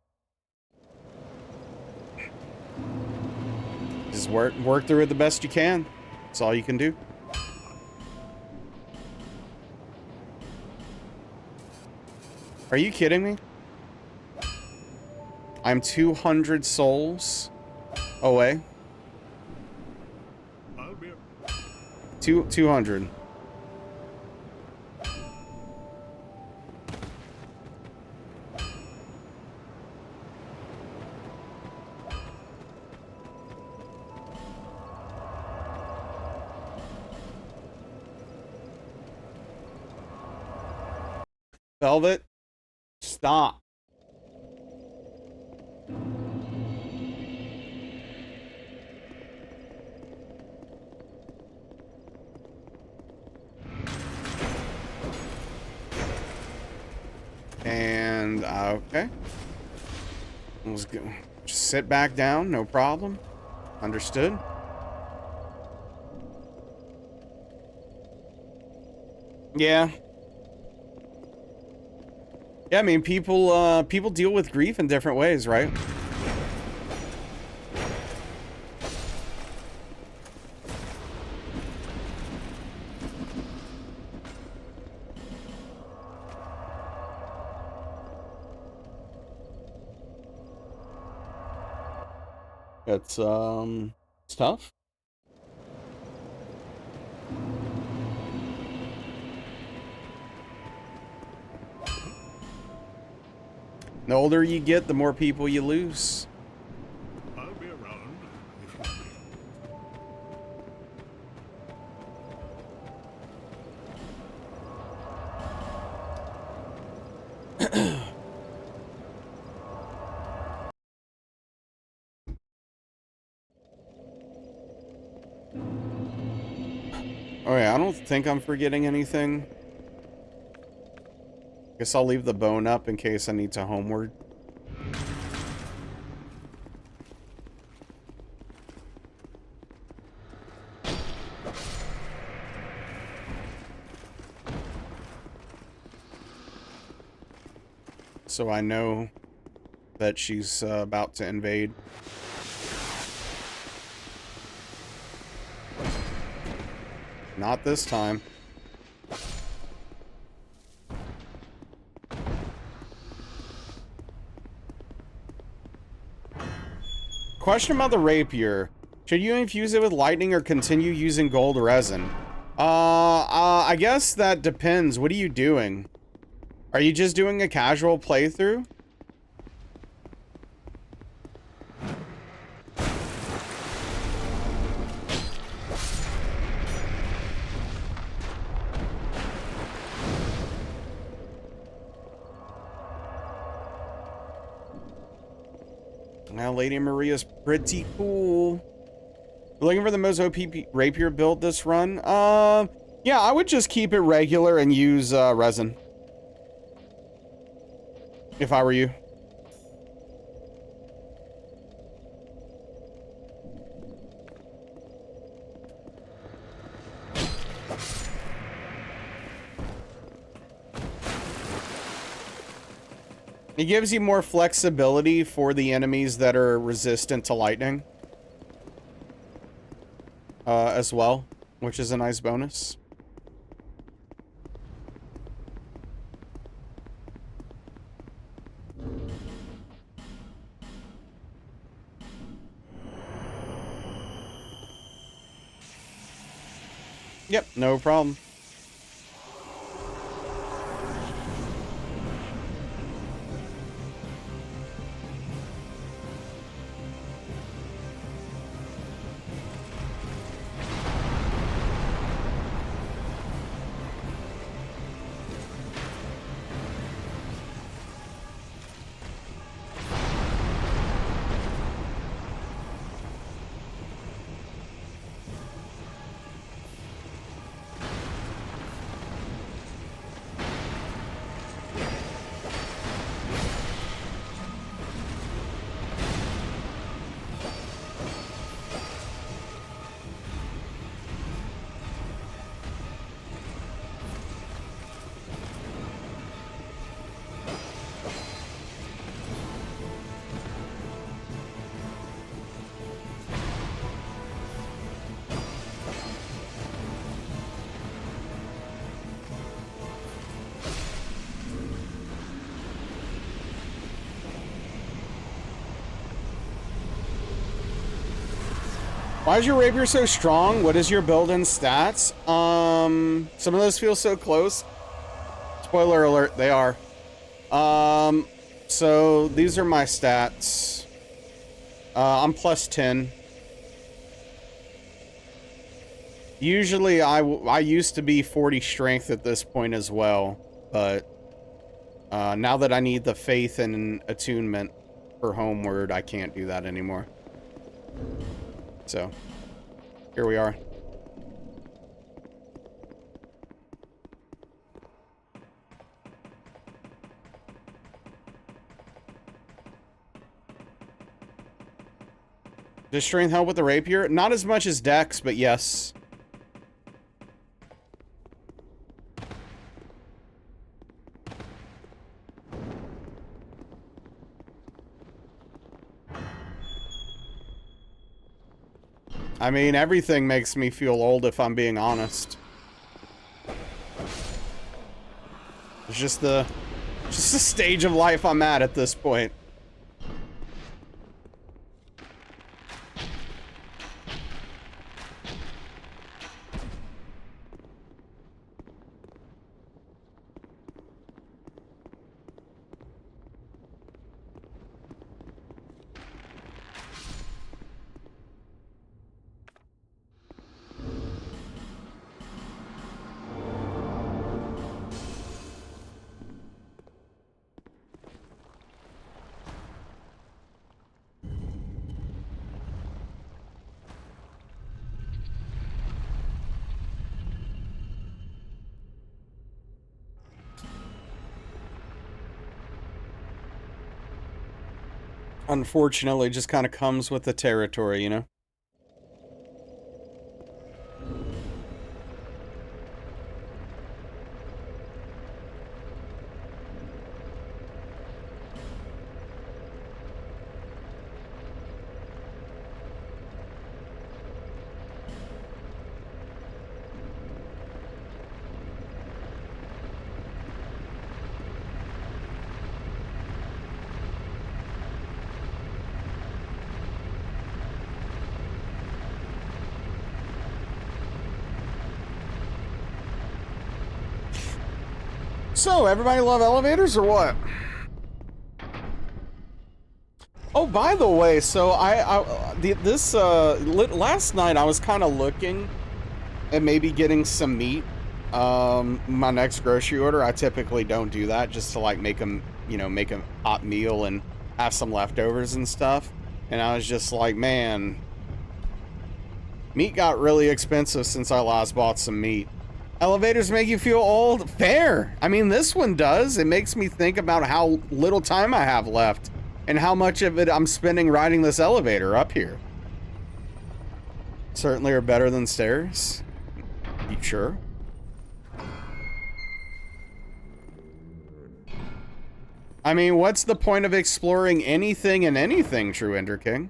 Just work through it the best you can. That's all you can do. Are you kidding me? I'm 200 souls away. 200. Velvet, stop. And, okay. Let's go. Just sit back down, no problem. Understood. Yeah. Yeah, I mean, people deal with grief in different ways, right? It's tough. The older you get, the more people you lose. I'll be around if you Oh yeah, I don't think I'm forgetting anything. Guess I'll leave the bone up in case I need to homeward. So I know that she's about to invade. Not this time. Question about the rapier. Should you infuse it with lightning or continue using gold resin? I guess that depends. What are you doing? Are you just doing a casual playthrough? Now, Lady Maria's pretty cool. Looking for the most OP rapier build this run? Yeah, I would just keep it regular and use resin. If I were you. It gives you more flexibility for the enemies that are resistant to lightning. As well, which is a nice bonus. Yep, no problem. Why is your rapier so strong? What is your build and stats? Some of those feel so close. Spoiler alert, they are. So these are my stats. I'm plus 10. Usually I used to be 40 strength at this point as well, but now that I need the faith and attunement for Homeward, I can't do that anymore. So, here we are. Does strength help with the rapier? Not as much as dex, but yes. I mean, everything makes me feel old if I'm being honest. It's just the stage of life I'm at this point. Unfortunately, just kind of comes with the territory, you know? So, everybody love elevators or what? Oh, by the way, so last night I was kind of looking at maybe getting some meat. My next grocery order, I typically don't do that, just to like make them, you know, make a hot meal and have some leftovers and stuff. And I was just like, man, meat got really expensive since I last bought some meat. Elevators make you feel old? Fair. I mean, this one does. It makes me think about how little time I have left and how much of it I'm spending riding this elevator up here. Certainly are better than stairs. You sure? I mean, what's the point of exploring anything and anything, True Ender King?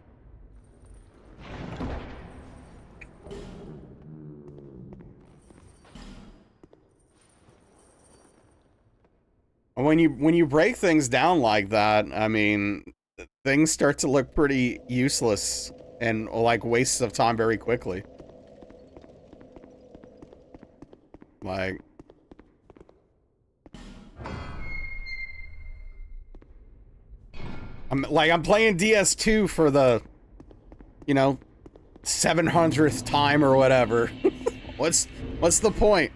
When you break things down like that, I mean, things start to look pretty useless and like wastes of time very quickly. Like, I'm playing DS2 for the, you know, 700th time or whatever. What's the point?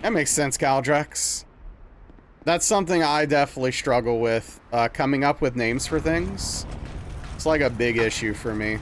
That makes sense, Galdrex. That's something I definitely struggle with, coming up with names for things. It's like a big issue for me.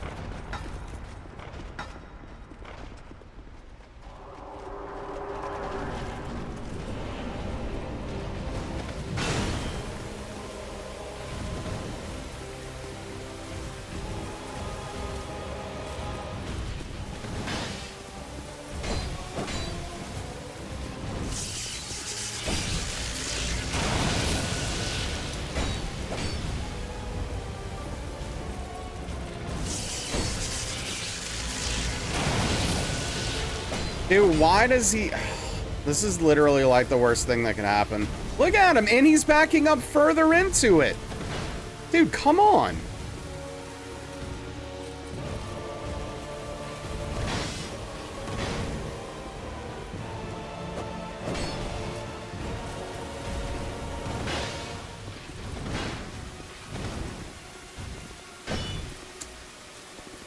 Dude, why does he... This is literally like the worst thing that can happen. Look at him, and he's backing up further into it. Dude, come on.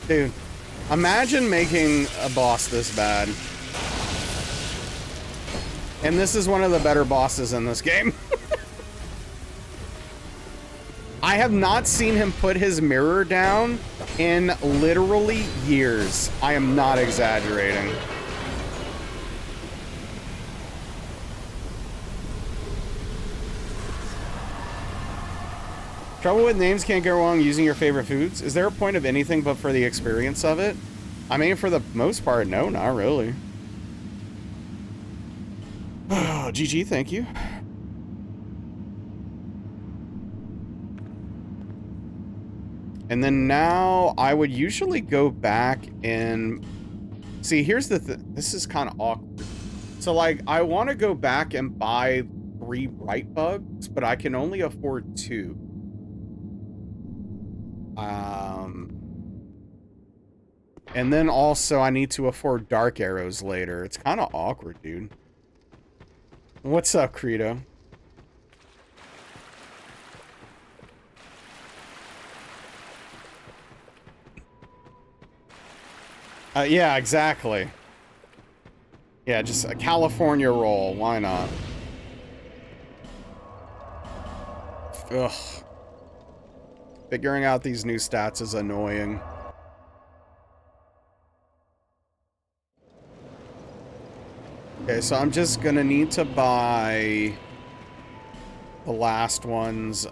Dude, imagine making a boss this bad. And this is one of the better bosses in this game. I have not seen him put his mirror down in literally years. I am not exaggerating. Trouble with names can't go wrong using your favorite foods. Is there a point of anything but for the experience of it? I mean, for the most part, no, not really. Oh, GG, thank you. And then now I would usually go back and see, here's the this is kind of awkward. So like, I want to go back and buy 3 bright bugs, but I can only afford 2. And then also I need to afford dark arrows later. It's kind of awkward, dude. What's up, Credo? Yeah, exactly. Yeah, just a California roll. Why not? Ugh. Figuring out these new stats is annoying. Okay, so I'm just gonna need to buy the last ones,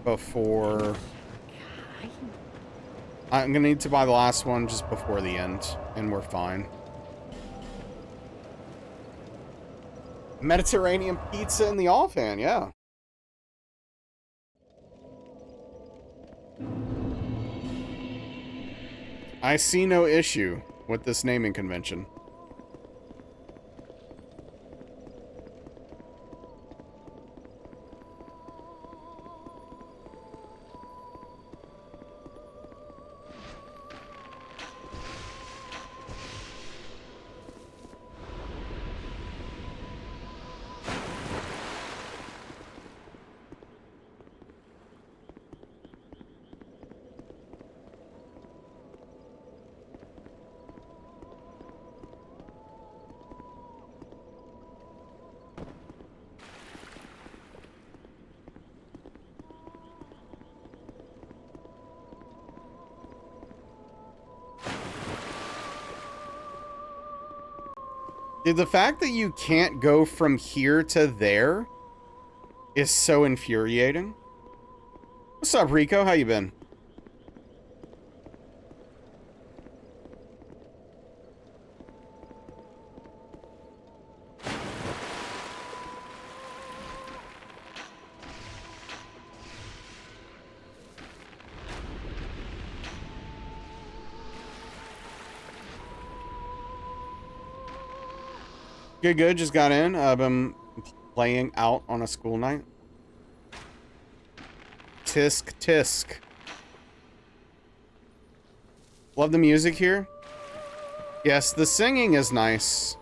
before... I'm gonna need to buy the last one just before the end, and we're fine. Mediterranean pizza in the offhand, yeah. I see no issue with this naming convention. Dude, the fact that you can't go from here to there is so infuriating. What's up, Rico? How you been? Good, good. Just got in. I've been playing out on a school night. Tisk tisk. Love the music here. Yes, the singing is nice.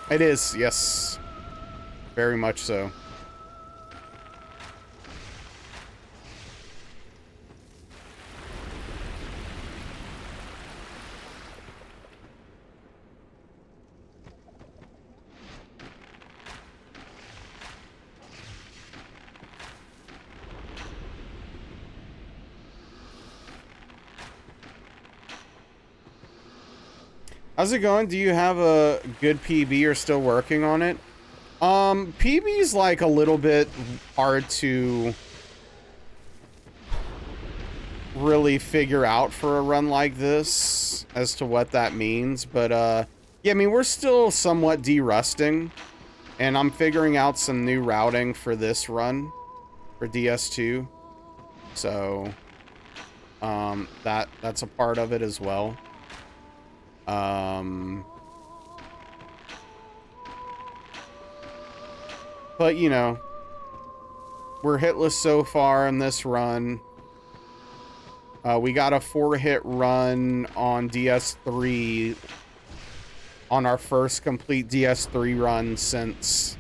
It is, yes. Very much so. How's it going? Do you have a good PB? You're still working on it? PB's like a little bit hard to really figure out for a run like this as to what that means, but yeah, I mean, we're still somewhat de-rusting, and I'm figuring out some new routing for this run for DS2, so that's a part of it as well. But you know, we're hitless so far in this run. We got a 4-hit run on DS3 on our first complete DS3 run since,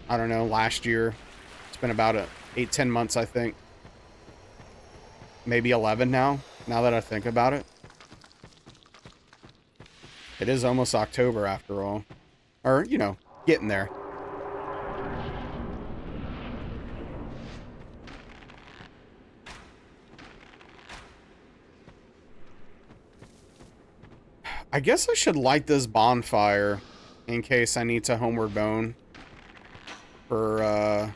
I don't know, last year. It's been about 8-10 months, I think. Maybe 11 now that I think about it. It is almost October after all. Or, you know, getting there. I guess I should light this bonfire in case I need to homeward bone for,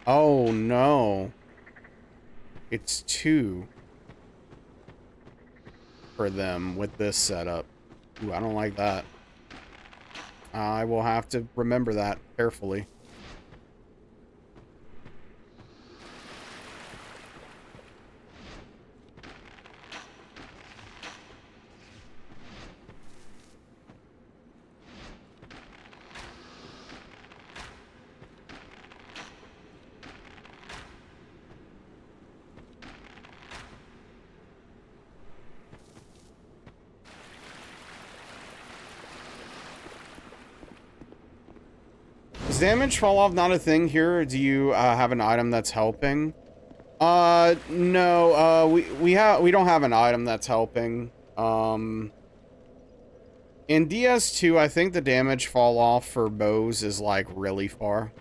oh, no. It's 2 for them with this setup. Ooh, I don't like that. I will have to remember that carefully. Is damage fall off not a thing here? Or do you have an item that's helping? No. We don't have an item that's helping. In DS2, I think the damage fall off for bows is like really far,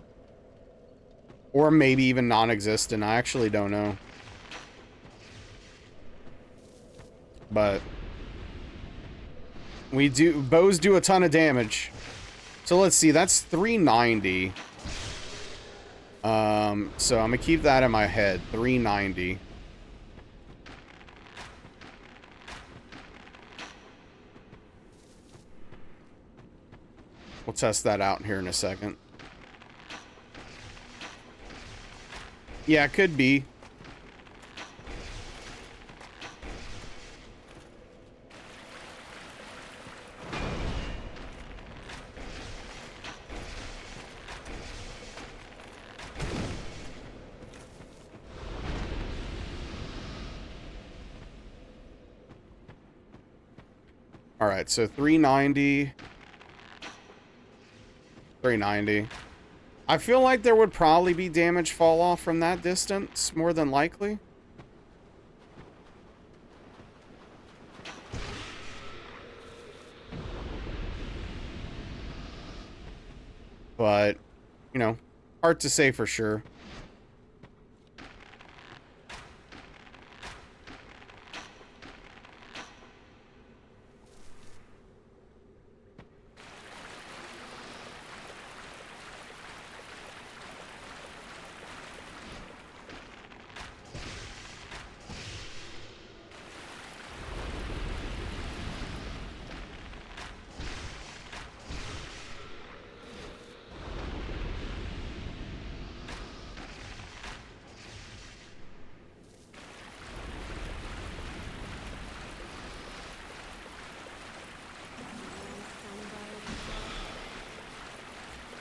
or maybe even non-existent. I actually don't know, but bows do a ton of damage. So let's see, that's 390. So I'm gonna keep that in my head, 390. We'll test that out here in a second. Yeah, it could be. All right, so 390. 390. I feel like there would probably be damage fall off from that distance, more than likely. But, you know, hard to say for sure.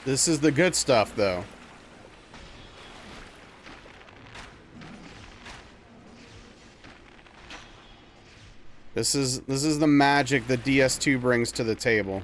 This is the good stuff, though. This is the magic that DS2 brings to the table.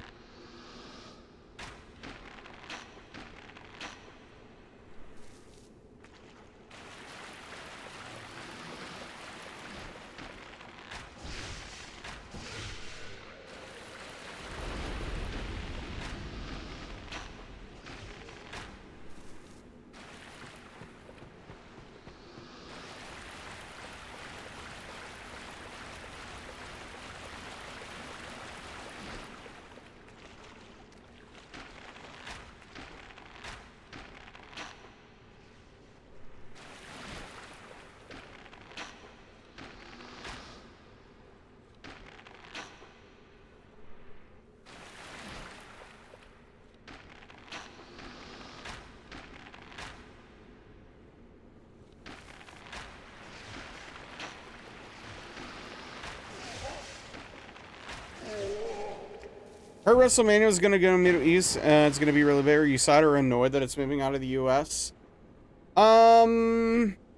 Her WrestleMania is going to go to Middle East. It's going to be really big. Are you sad or annoyed that it's moving out of the U.S.?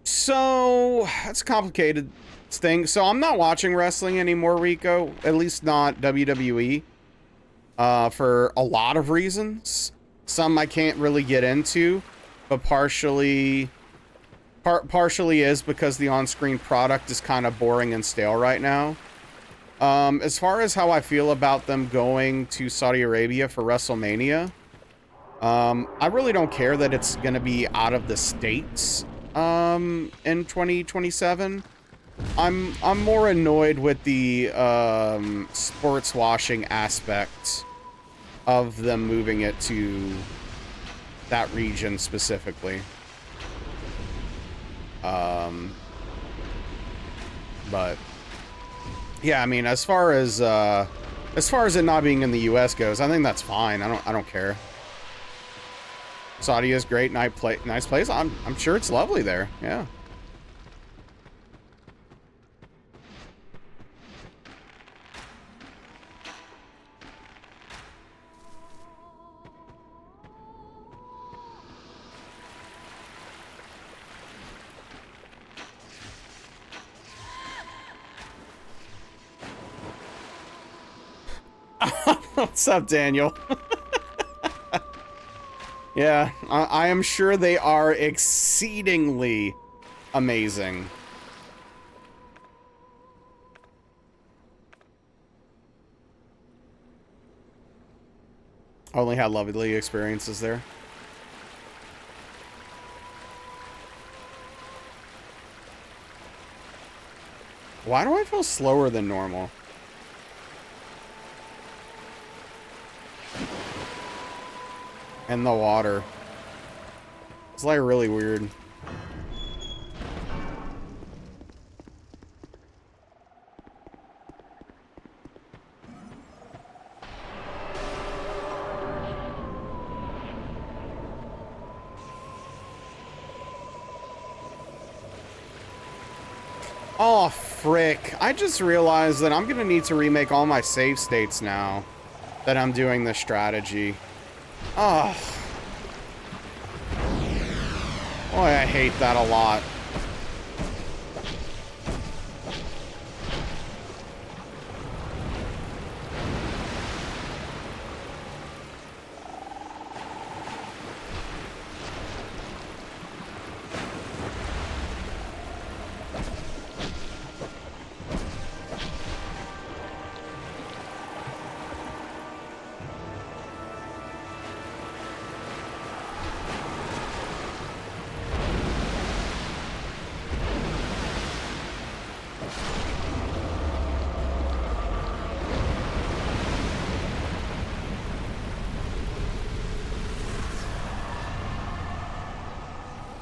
So that's a complicated thing. So I'm not watching wrestling anymore, Rico. At least not WWE. For a lot of reasons. Some I can't really get into, but partially is because the on-screen product is kind of boring and stale right now. As far as how I feel about them going to Saudi Arabia for WrestleMania, I really don't care that it's going to be out of the States, in 2027. I'm more annoyed with the, sports washing aspect of them moving it to that region specifically. But yeah, I mean, as far as it not being in the U.S. goes, I think that's fine. I don't care. Saudi is great, nice place. I'm sure it's lovely there. Yeah. What's up, Daniel? Yeah, I am sure they are exceedingly amazing. Only had lovely experiences there. Why do I feel slower than normal? In the water. It's like really weird. Oh, frick. I just realized that I'm gonna need to remake all my save states now that I'm doing this strategy. Oh. Boy, I hate that a lot.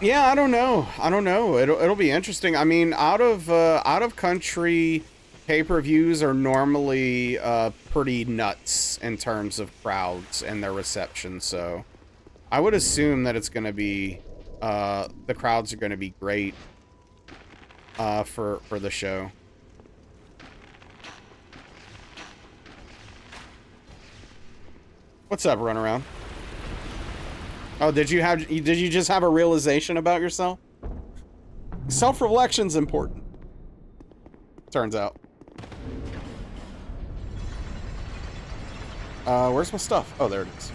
Yeah, I don't know. I don't know. It'll be interesting. I mean, out of country pay-per-views are normally pretty nuts in terms of crowds and their reception. So I would assume that it's going to be the crowds are going to be great for the show. What's up, Runaround? Oh, did you just have a realization about yourself? Self-reflection's important. Turns out. Where's my stuff? Oh, there it is.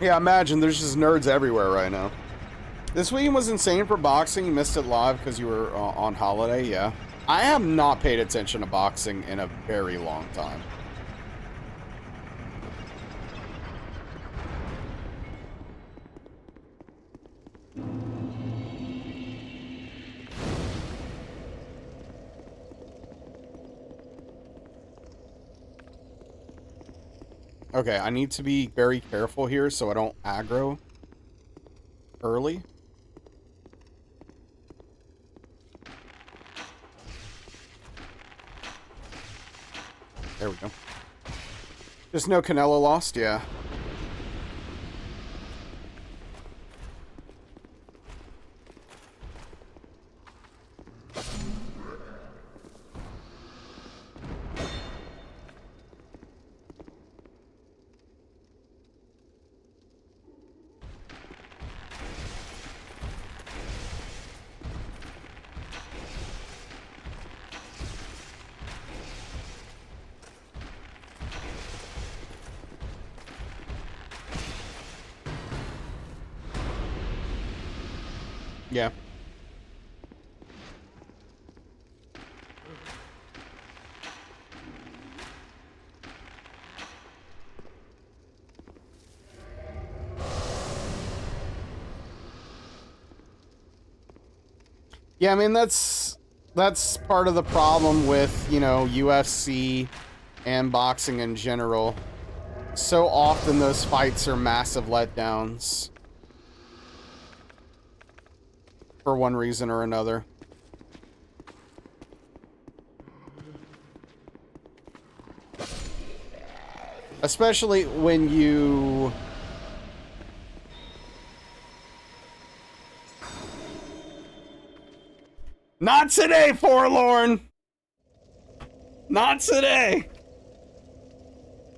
Yeah, imagine there's just nerds everywhere right now. This weekend was insane for boxing. You missed it live because you were on holiday, yeah. I have not paid attention to boxing in a very long time. Okay, I need to be very careful here so I don't aggro early. There we go. Just no Canelo lost, yeah. Yeah. Yeah, I mean, that's part of the problem with, you know, UFC and boxing in general. So often those fights are massive letdowns. For one reason or another. Especially when you... Not today, Forlorn! Not today!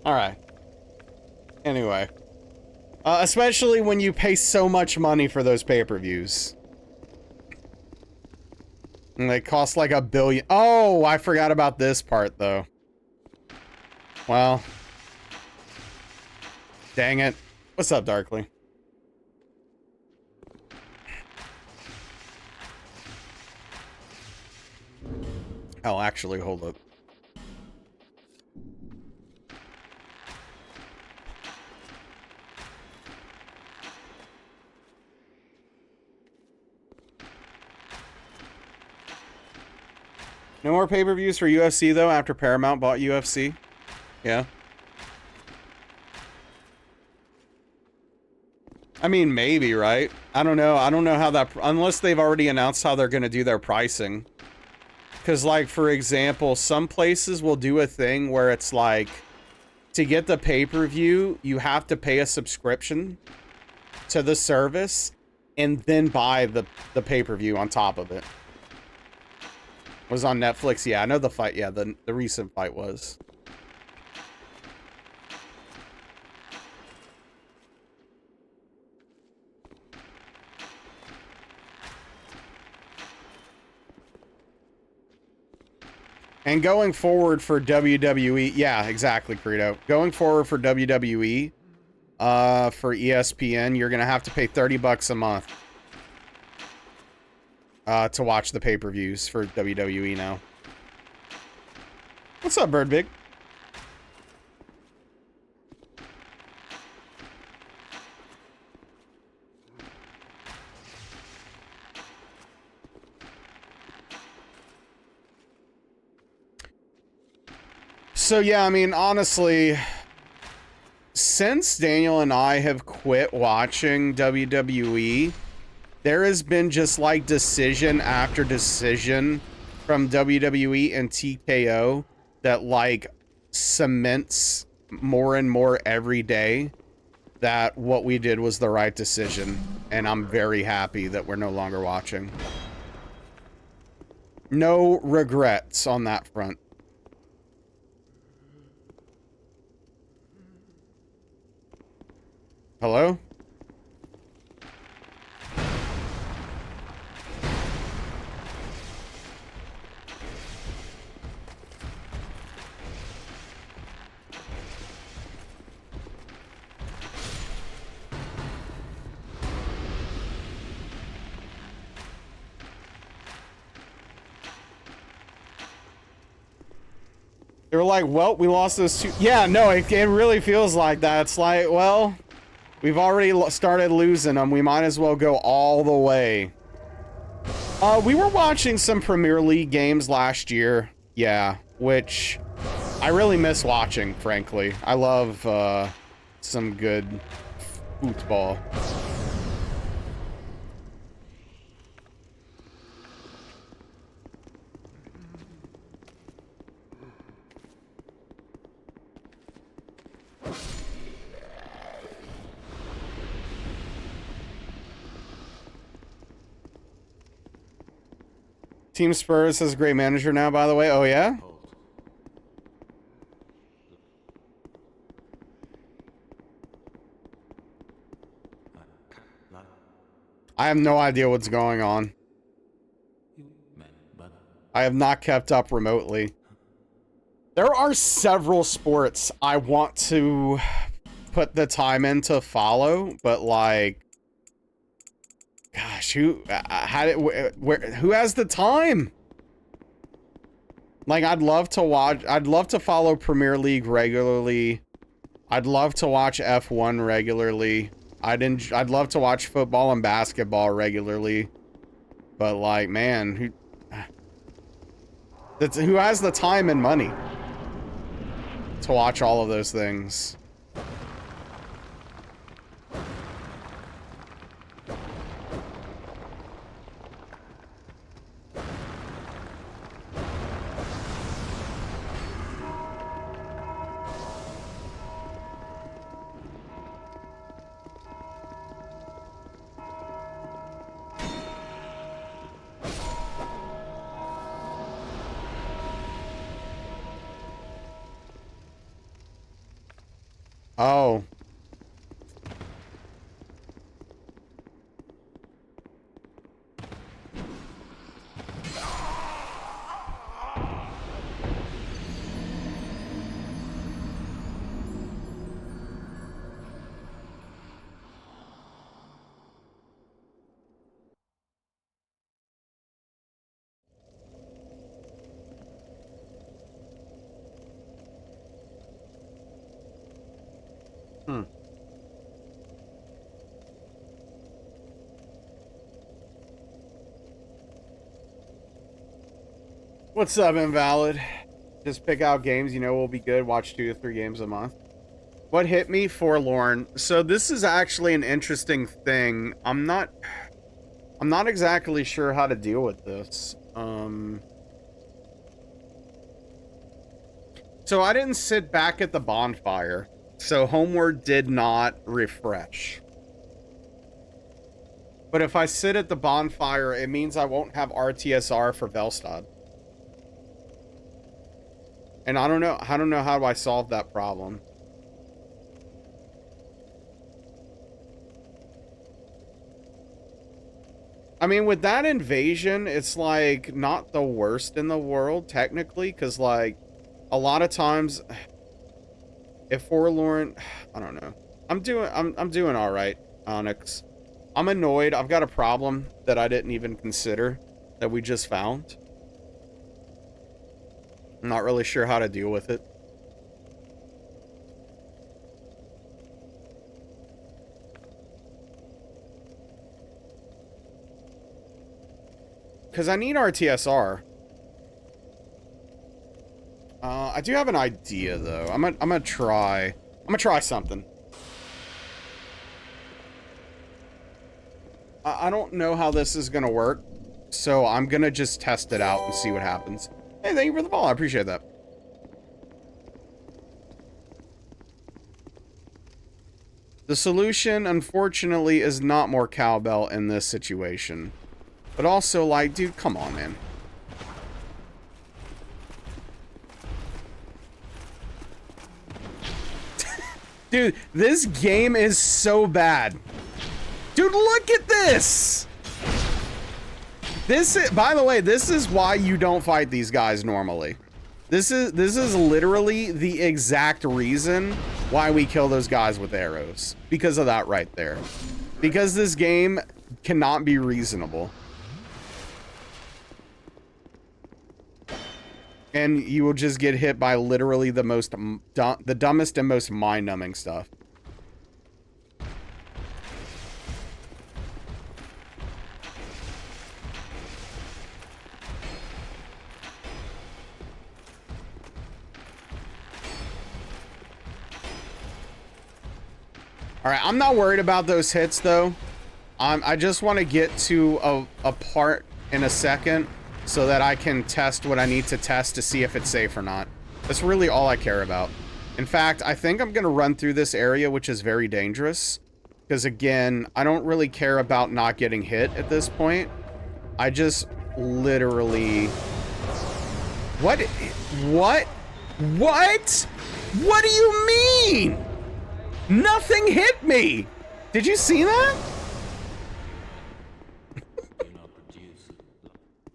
Alright. Anyway. Especially when you pay so much money for those pay-per-views. And they cost like $1 billion. Oh, I forgot about this part, though. Well. Dang it. What's up, Darkly? Oh, actually, hold up. No more pay-per-views for UFC, though, after Paramount bought UFC? Yeah. I mean, maybe, right? I don't know. I don't know how that... Unless they've already announced how they're going to do their pricing. Because, like, for example, some places will do a thing where it's like... To get the pay-per-view, you have to pay a subscription to the service and then buy the pay-per-view on top of it. Was on Netflix? Yeah, I know the fight. Yeah, the recent fight was. And going forward for WWE, yeah, exactly, Credo. Going forward for WWE, for ESPN, you're gonna have to pay $30 a month to watch the pay-per-views for WWE now. What's up, Bird Big? So yeah, I mean, honestly, since Daniel and I have quit watching WWE, there has been just like decision after decision from WWE and TKO that like cements more and more every day that what we did was the right decision, and I'm very happy that we're no longer watching. No regrets on that front. Hello? They were like, well, we lost those two. Yeah, no, it really feels like that. It's like, well, we've already started losing them. We might as well go all the way. We were watching some Premier League games last year. Yeah, which I really miss watching, frankly. I love some good football. Team Spurs has a great manager now, by the way. Oh, yeah? I have no idea what's going on. I have not kept up remotely. There are several sports I want to put the time in to follow, but like, gosh, who has the time? Like, I'd love to follow Premier League regularly. I'd love to watch F1 regularly. I'd love to watch football and basketball regularly. But like, man, who has the time and money to watch all of those things? Oh. Hmm. What's up, Invalid? Just pick out games you know will be good. Watch 2 to 3 games a month. What hit me? Forlorn. So this is actually an interesting thing. I'm not exactly sure how to deal with this. So I didn't sit back at the bonfire. So Homeward did not refresh. But if I sit at the bonfire, it means I won't have RTSR for Velstad. And I don't know how do I solve that problem. I mean, with that invasion, it's like not the worst in the world technically, because like a lot of times if Forlorn, I don't know. I'm doing all right, Onyx. I'm annoyed. I've got a problem that I didn't even consider that we just found. I'm not really sure how to deal with it. Because I need RTSR. I do have an idea though. I'm gonna try something. I don't know how this is gonna work, so I'm gonna just test it out and see what happens. Hey, thank you for the follow. I appreciate that. The solution, unfortunately, is not more cowbell in this situation. But also, like, dude, come on, man. Dude, this game is so bad. Dude, look at this! This is, by the way, this is why you don't fight these guys normally. This is literally the exact reason why we kill those guys with arrows. Because of that right there. Because this game cannot be reasonable. And you will just get hit by literally the dumbest and most mind-numbing stuff. All right, I'm not worried about those hits though. I just want to get to a part in a second so that I can test what I need to test to see if it's safe or not. That's really all I care about. In fact, I think I'm going to run through this area, which is very dangerous. Because again, I don't really care about not getting hit at this point. I just literally... What? What? What? What do you mean? Nothing hit me! Did you see that?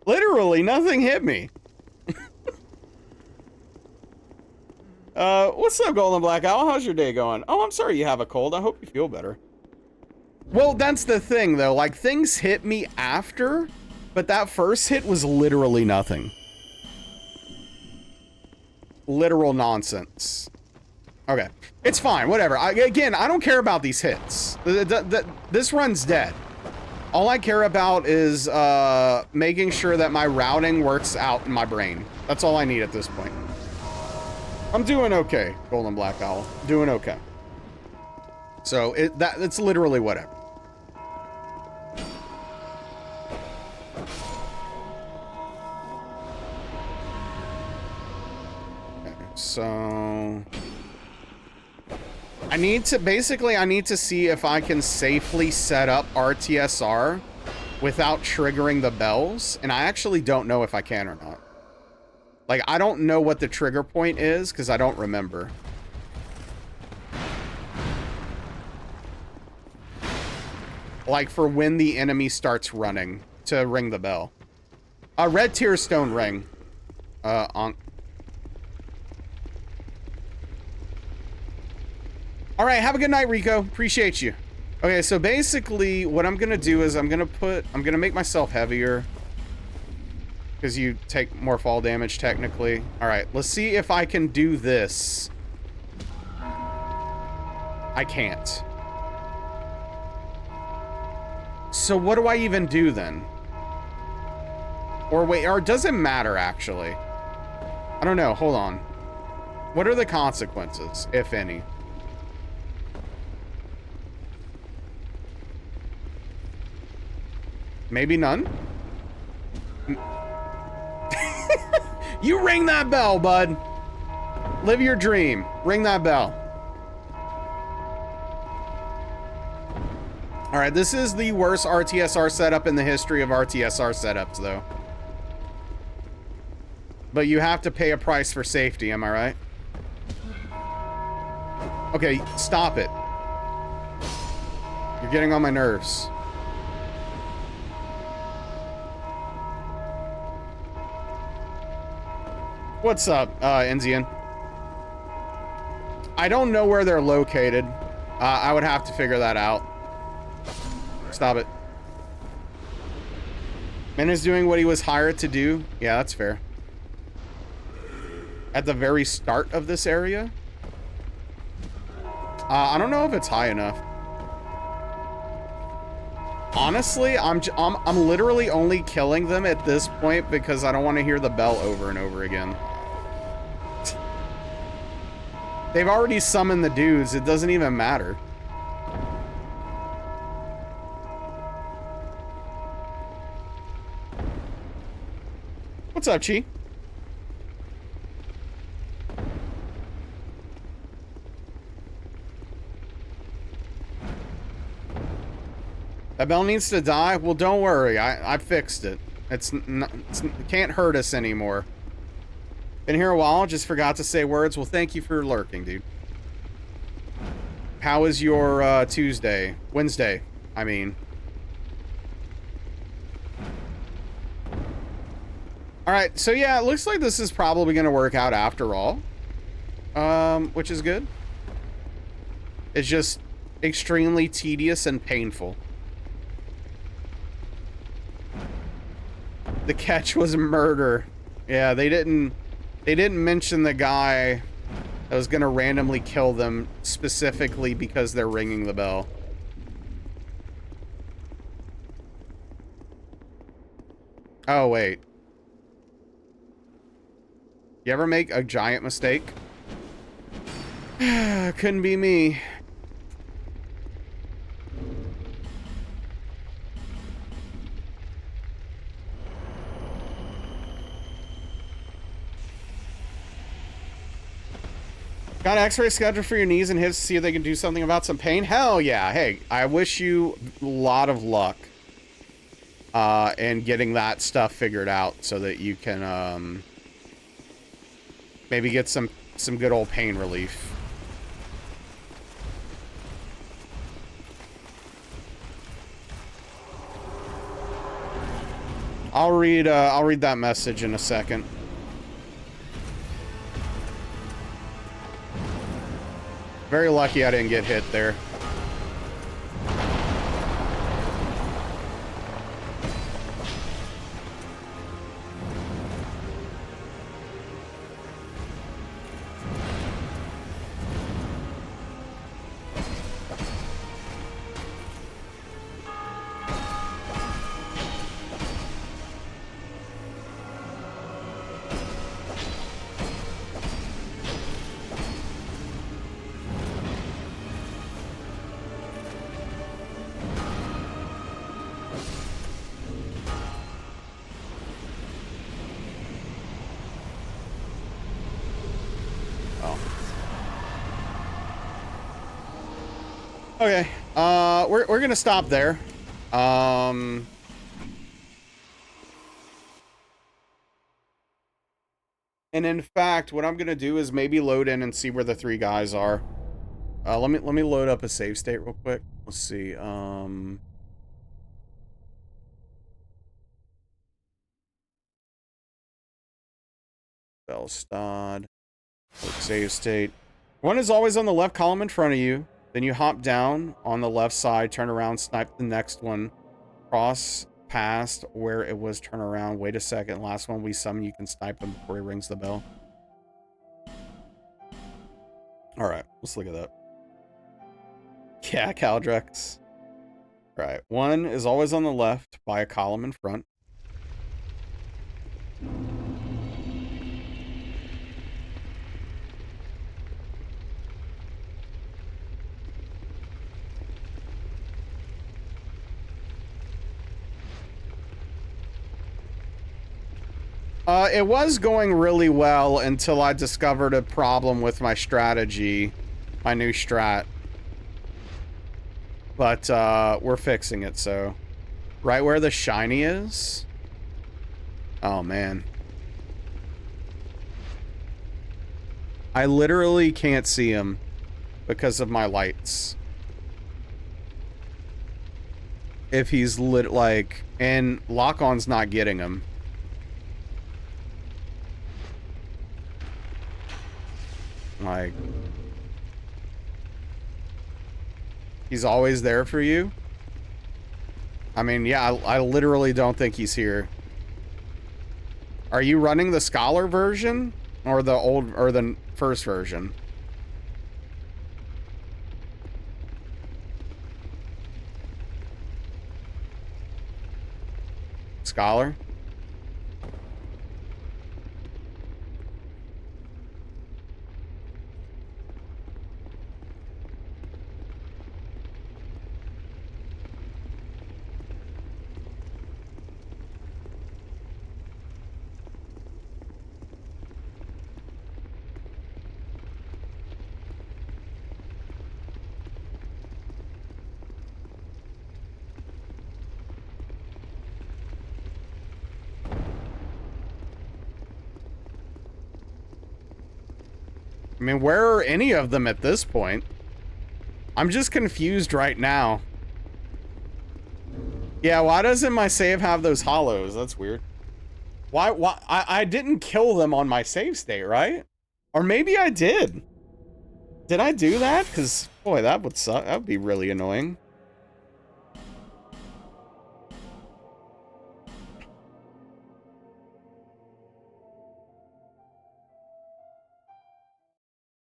Literally, nothing hit me. What's up, Golden Black Owl? How's your day going? Oh, I'm sorry you have a cold. I hope you feel better. Well, that's the thing, though. Like, things hit me after, but that first hit was literally nothing. Literal nonsense. Okay. It's fine. Whatever. Again, I don't care about these hits. This run's dead. All I care about is making sure that my routing works out in my brain. That's all I need at this point. I'm doing okay, Golden Black Owl. Doing okay. So it's literally whatever. Okay, so I need to see if I can safely set up RTSR without triggering the bells, and I actually don't know if I can or not. Like, I don't know what the trigger point is because I don't remember. Like, for when the enemy starts running to ring the bell. A red tear stone ring. All right, have a good night, Rico. Appreciate you. Okay, so basically what I'm gonna do is I'm gonna make myself heavier because you take more fall damage technically. All right, let's see if I can do this. I can't. So what do I even do then? Or wait, or does it matter actually? I don't know, hold on. What are the consequences, if any? Maybe none? You ring that bell, bud. Live your dream. Ring that bell. All right, this is the worst RTSR setup in the history of RTSR setups, though. But you have to pay a price for safety, am I right? Okay, stop it. You're getting on my nerves. What's up, Enzian? I don't know where they're located. I would have to figure that out. Stop it. Man is doing what he was hired to do. Yeah, that's fair. At the very start of this area? I don't know if it's high enough. Honestly, I'm literally only killing them at this point because I don't want to hear the bell over and over again. They've already summoned the dudes. It doesn't even matter. What's up, Chi? That bell needs to die? Well, don't worry. I fixed it. It can't hurt us anymore. Been here a while, just forgot to say words. Well, thank you for lurking, dude. How is your Tuesday? Wednesday, I mean. Alright, so yeah, it looks like this is probably going to work out after all. Which is good. It's just extremely tedious and painful. The catch was murder. Yeah, they didn't mention the guy that was going to randomly kill them specifically because they're ringing the bell. Oh, wait. You ever make a giant mistake? Couldn't be me. Got an x-ray schedule for your knees and hips to see if they can do something about some pain? Hell yeah. Hey, I wish you a lot of luck in getting that stuff figured out so that you can maybe get some good old pain relief. I'll read that message in a second. Very lucky I didn't get hit there. Okay, we're gonna stop there. And in fact, what I'm gonna do is maybe load in and see where the 3 guys are. Let me load up a save state real quick. Let's see. Belstad. Save state. One is always on the left column in front of you. Then you hop down on the left side, turn around, snipe the next one. Cross past where it was, turn around. Wait a second. Last one we summon, you can snipe him before he rings the bell. Alright, let's look at that. Yeah, Caldrex. Alright, one is always on the left by a column in front. It was going really well until I discovered a problem with my strategy, my new strat. But, we're fixing it, so. Right where the shiny is? Oh, man. I literally can't see him because of my lights. If he's lit, like, and lock-on's not getting him. Like, he's always there for you? I mean, yeah, I literally don't think he's here. Are you running the Scholar version? Or the old, or the first version? Scholar? I mean, where are any of them at this point? I'm just confused right now. Yeah, why doesn't my save have those hollows? That's weird. Why I didn't kill them on my save state, right? Or maybe I did. Did I do that? Because, boy, that would suck. That would be really annoying.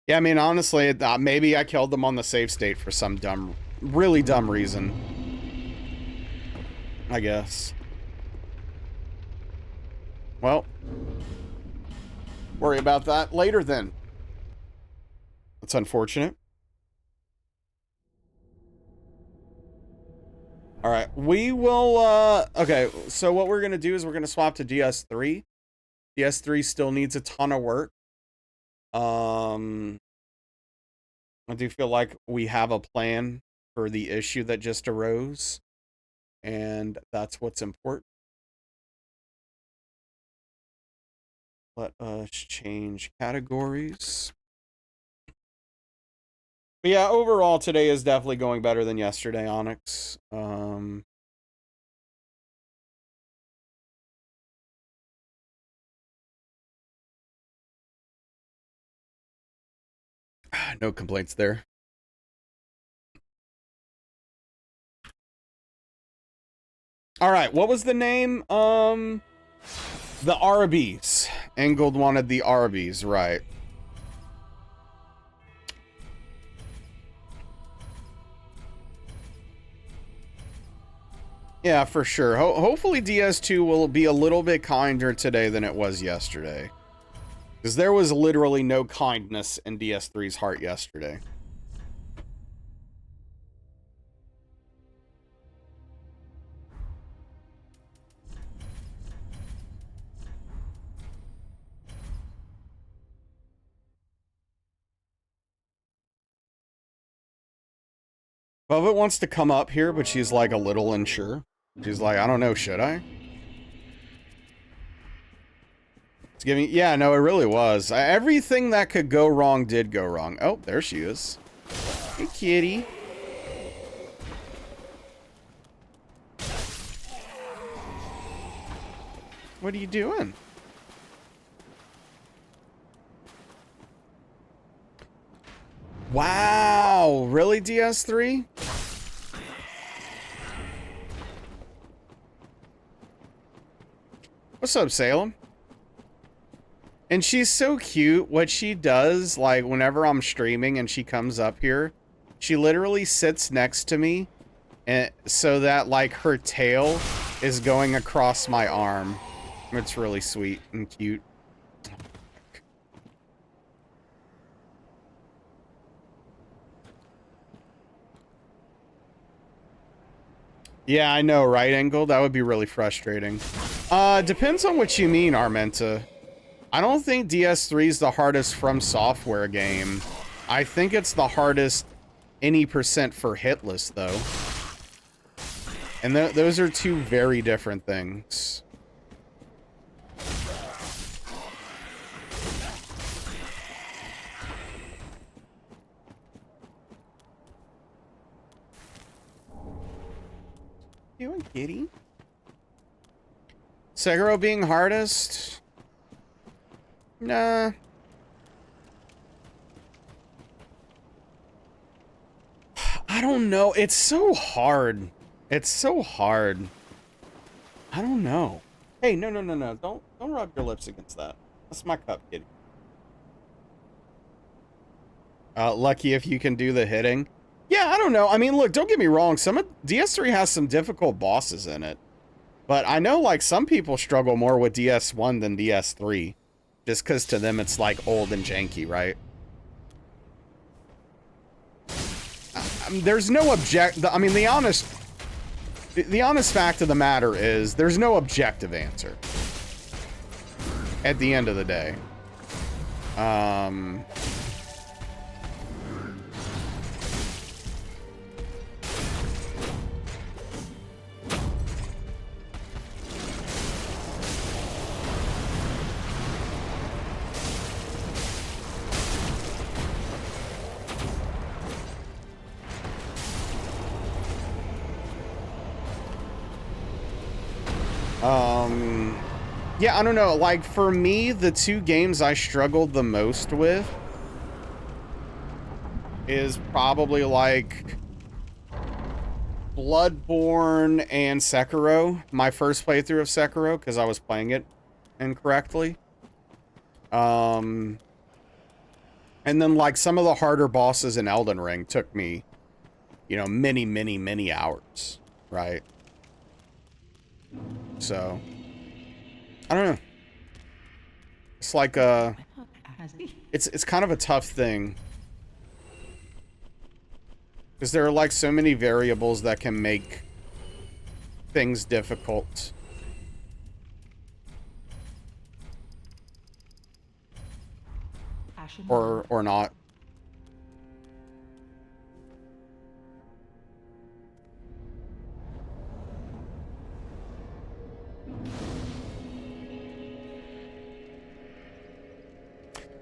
Yeah, I mean, honestly, maybe I killed them on the save state for some dumb, really dumb reason. I guess. Well, worry about that later then. That's unfortunate. All right, we will, okay, so what we're going to do is we're going to swap to DS3. DS3 still needs a ton of work. I do feel like we have a plan for the issue that just arose, and that's what's important. Let us change categories. But yeah, overall today is definitely going better than yesterday, Onyx. No complaints there. All right, what was the name? The Arby's. Engold wanted the Arby's, right? Yeah, for sure. Hopefully DS2 will be a little bit kinder today than it was yesterday. Because there was literally no kindness in DS3's heart yesterday. Velvet wants to come up here, but she's like a little unsure. She's like, I don't know, should I? It's giving, yeah, no, it really was. Everything that could go wrong did go wrong. Oh, there she is. Hey, kitty. What are you doing? Wow, really, DS3? What's up, Salem? And she's so cute. What she does, like, whenever I'm streaming and she comes up here, she literally sits next to me, and so that, like, her tail is going across my arm. It's really sweet and cute. Yeah, I know, right, Engel? That would be really frustrating. Depends on what you mean, Armenta. I don't think DS3 is the hardest From Software game. I think it's the hardest any percent for Hitless, though. And those are two very different things. Doing, kitty? Sekiro being hardest? Nah. I don't know. It's so hard. It's so hard. I don't know. Hey, no. Don't rub your lips against that. That's my cup, kitty. Lucky if you can do the hitting. Yeah, I don't know. I mean, look, don't get me wrong. DS3 has some difficult bosses in it. But I know, like, some people struggle more with DS1 than DS3. Just because to them it's, like, old and janky, right? There's no I mean, the honest fact of the matter is there's no objective answer. At the end of the day. Yeah, I don't know. Like, for me, the two games I struggled the most with is probably, like, Bloodborne and Sekiro. My first playthrough of Sekiro, because I was playing it incorrectly. And then, like, some of the harder bosses in Elden Ring took me, you know, many, many, many hours, right? So, I don't know. It's like, it's kind of a tough thing. Because there are, like, so many variables that can make things difficult. Or not.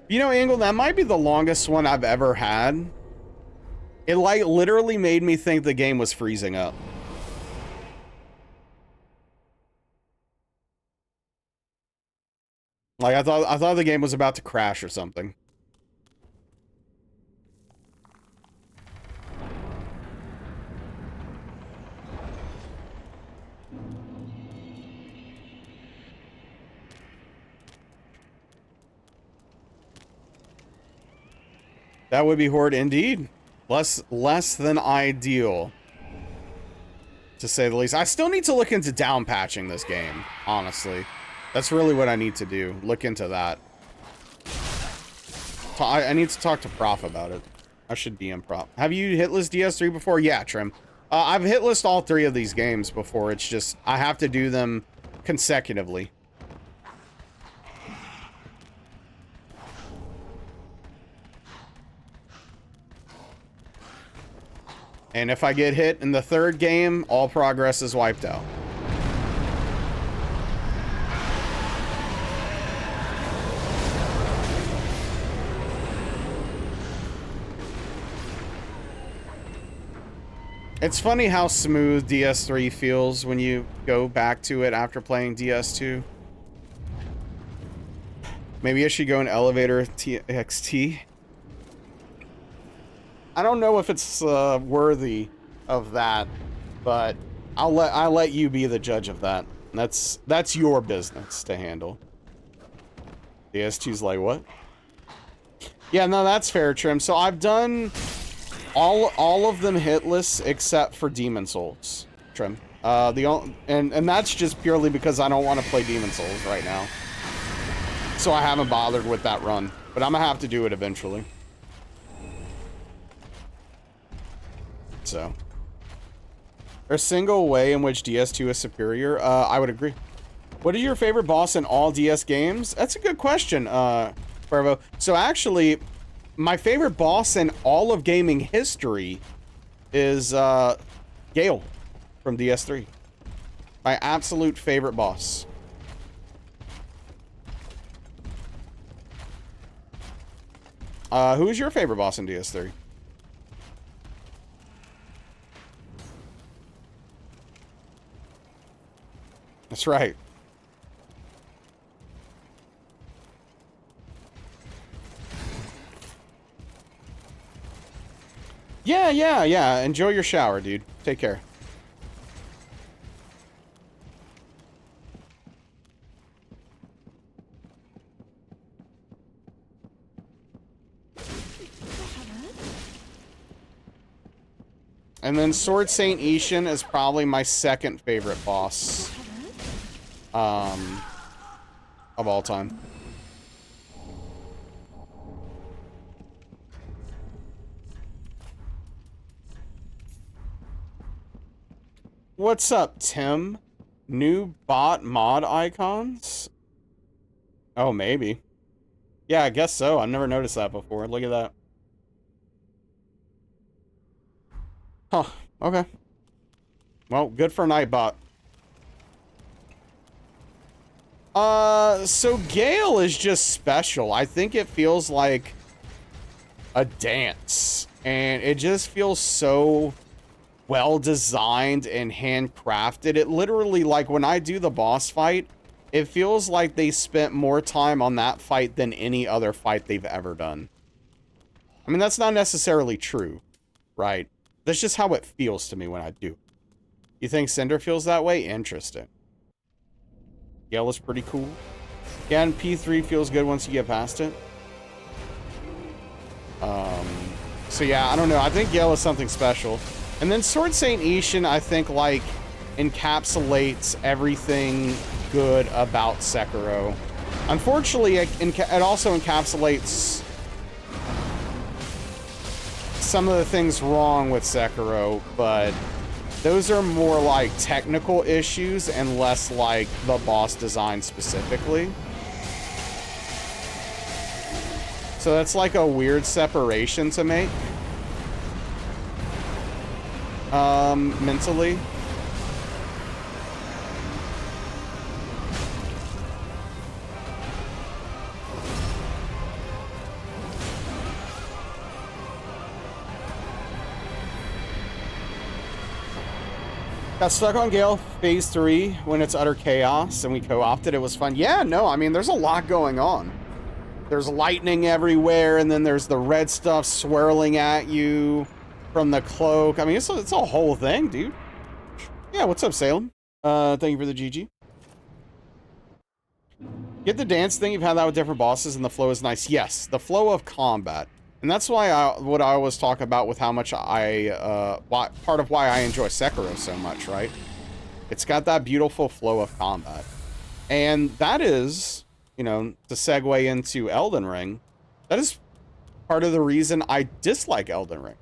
You know, Angle, that might be the longest one I've ever had. It, like, literally made me think the game was freezing up. Like, I thought the game was about to crash or something. That would be Horde indeed. Less than ideal, to say the least. I still need to look into down patching this game, honestly. That's really what I need to do. Look into that. I need to talk to Prof about it. I should DM Prof. Have you hitlist DS3 before? Yeah, Trim. I've hitlist all three of these games before. It's just, I have to do them consecutively. And if I get hit in the third game, all progress is wiped out. It's funny how smooth DS3 feels when you go back to it after playing DS2. Maybe I should go in elevator TXT. I don't know if it's worthy of that, but I'll let you be the judge of that. That's your business to handle. DS2's like, what? Yeah, no, that's fair, Trim. So I've done all of them hitless except for Demon Souls, Trim. And that's just purely because I don't want to play Demon Souls right now. So I haven't bothered with that run, but I'm gonna have to do it eventually. So, there's a single way in which DS2 is superior. I would agree. What is your favorite boss in all DS games? That's a good question, Bravo. So actually, my favorite boss in all of gaming history is Gale from DS3. My absolute favorite boss. Who's your favorite boss in DS3? That's right. Yeah. Enjoy your shower, dude. Take care. And then Sword Saint Ishin is probably my second favorite boss. Of all time. What's up, Tim? New bot mod icons? Oh, maybe. Yeah, I guess so. I've never noticed that before. Look at that. Huh. Okay. Well, good for Nightbot. So Gale is just special. I think it feels like a dance. And it just feels so well designed and handcrafted. It literally, like, when I do the boss fight, it feels like they spent more time on that fight than any other fight they've ever done. I mean, that's not necessarily true, right? That's just how it feels to me when I do. You think Cinder feels that way? Interesting. Yellow's pretty cool. Yeah, and P3 feels good once you get past it. So yeah, I don't know. I think Yell is something special. And then Sword Saint Ishin, I think, like, encapsulates everything good about Sekiro. Unfortunately, it also encapsulates some of the things wrong with Sekiro, but those are more like technical issues and less like the boss design specifically. So that's like a weird separation to make. Mentally. Got stuck on Gale Phase 3 when it's utter chaos and we co-opted. It was fun. Yeah, no, I mean, there's a lot going on. There's lightning everywhere, and then there's the red stuff swirling at you from the cloak. I mean, it's a whole thing, dude. Yeah, what's up, Salem? Thank you for the GG. Get the dance thing. You've had that with different bosses, and the flow is nice. Yes, the flow of combat. And that's why what I always talk about with how much part of why I enjoy Sekiro so much, right? It's got that beautiful flow of combat. And that is, you know, to segue into Elden Ring, that is part of the reason I dislike Elden Ring.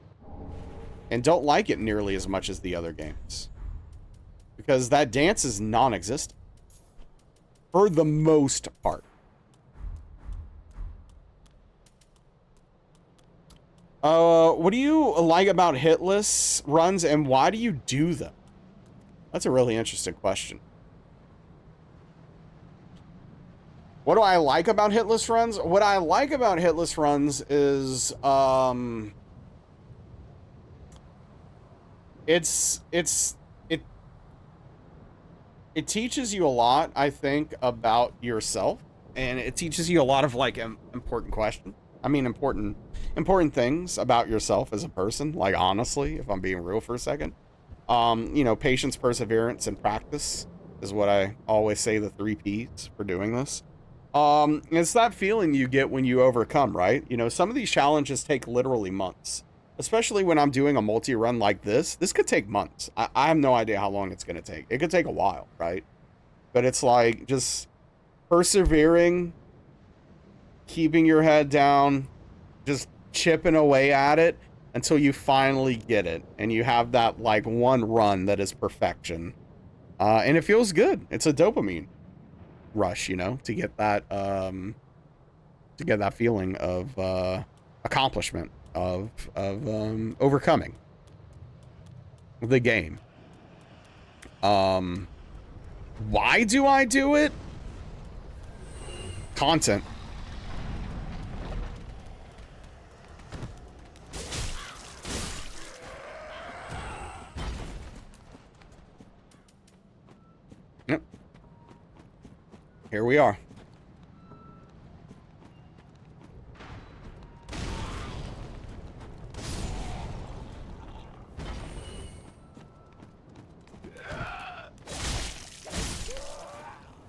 And don't like it nearly as much as the other games. Because that dance is non-existent. For the most part. What do you like about hitless runs, and why do you do them? That's a really interesting question. What do I like about hitless runs? What I like about hitless runs is, it teaches you a lot, I think, about yourself, and it teaches you a lot of like important questions. I mean, important things about yourself as a person. Like, honestly, if I'm being real for a second, you know, patience, perseverance, and practice is what I always say, the 3 Ps for doing this. It's that feeling you get when you overcome, right? You know, some of these challenges take literally months, especially when I'm doing a multi-run like this. This could take months. I have no idea how long it's going to take. It could take a while, right? But it's like just persevering, keeping your head down, just chipping away at it until you finally get it. And you have that like one run that is perfection. And it feels good. It's a dopamine rush, you know, to get that feeling of accomplishment, of overcoming the game. Why do I do it? Content. Yep. Here we are.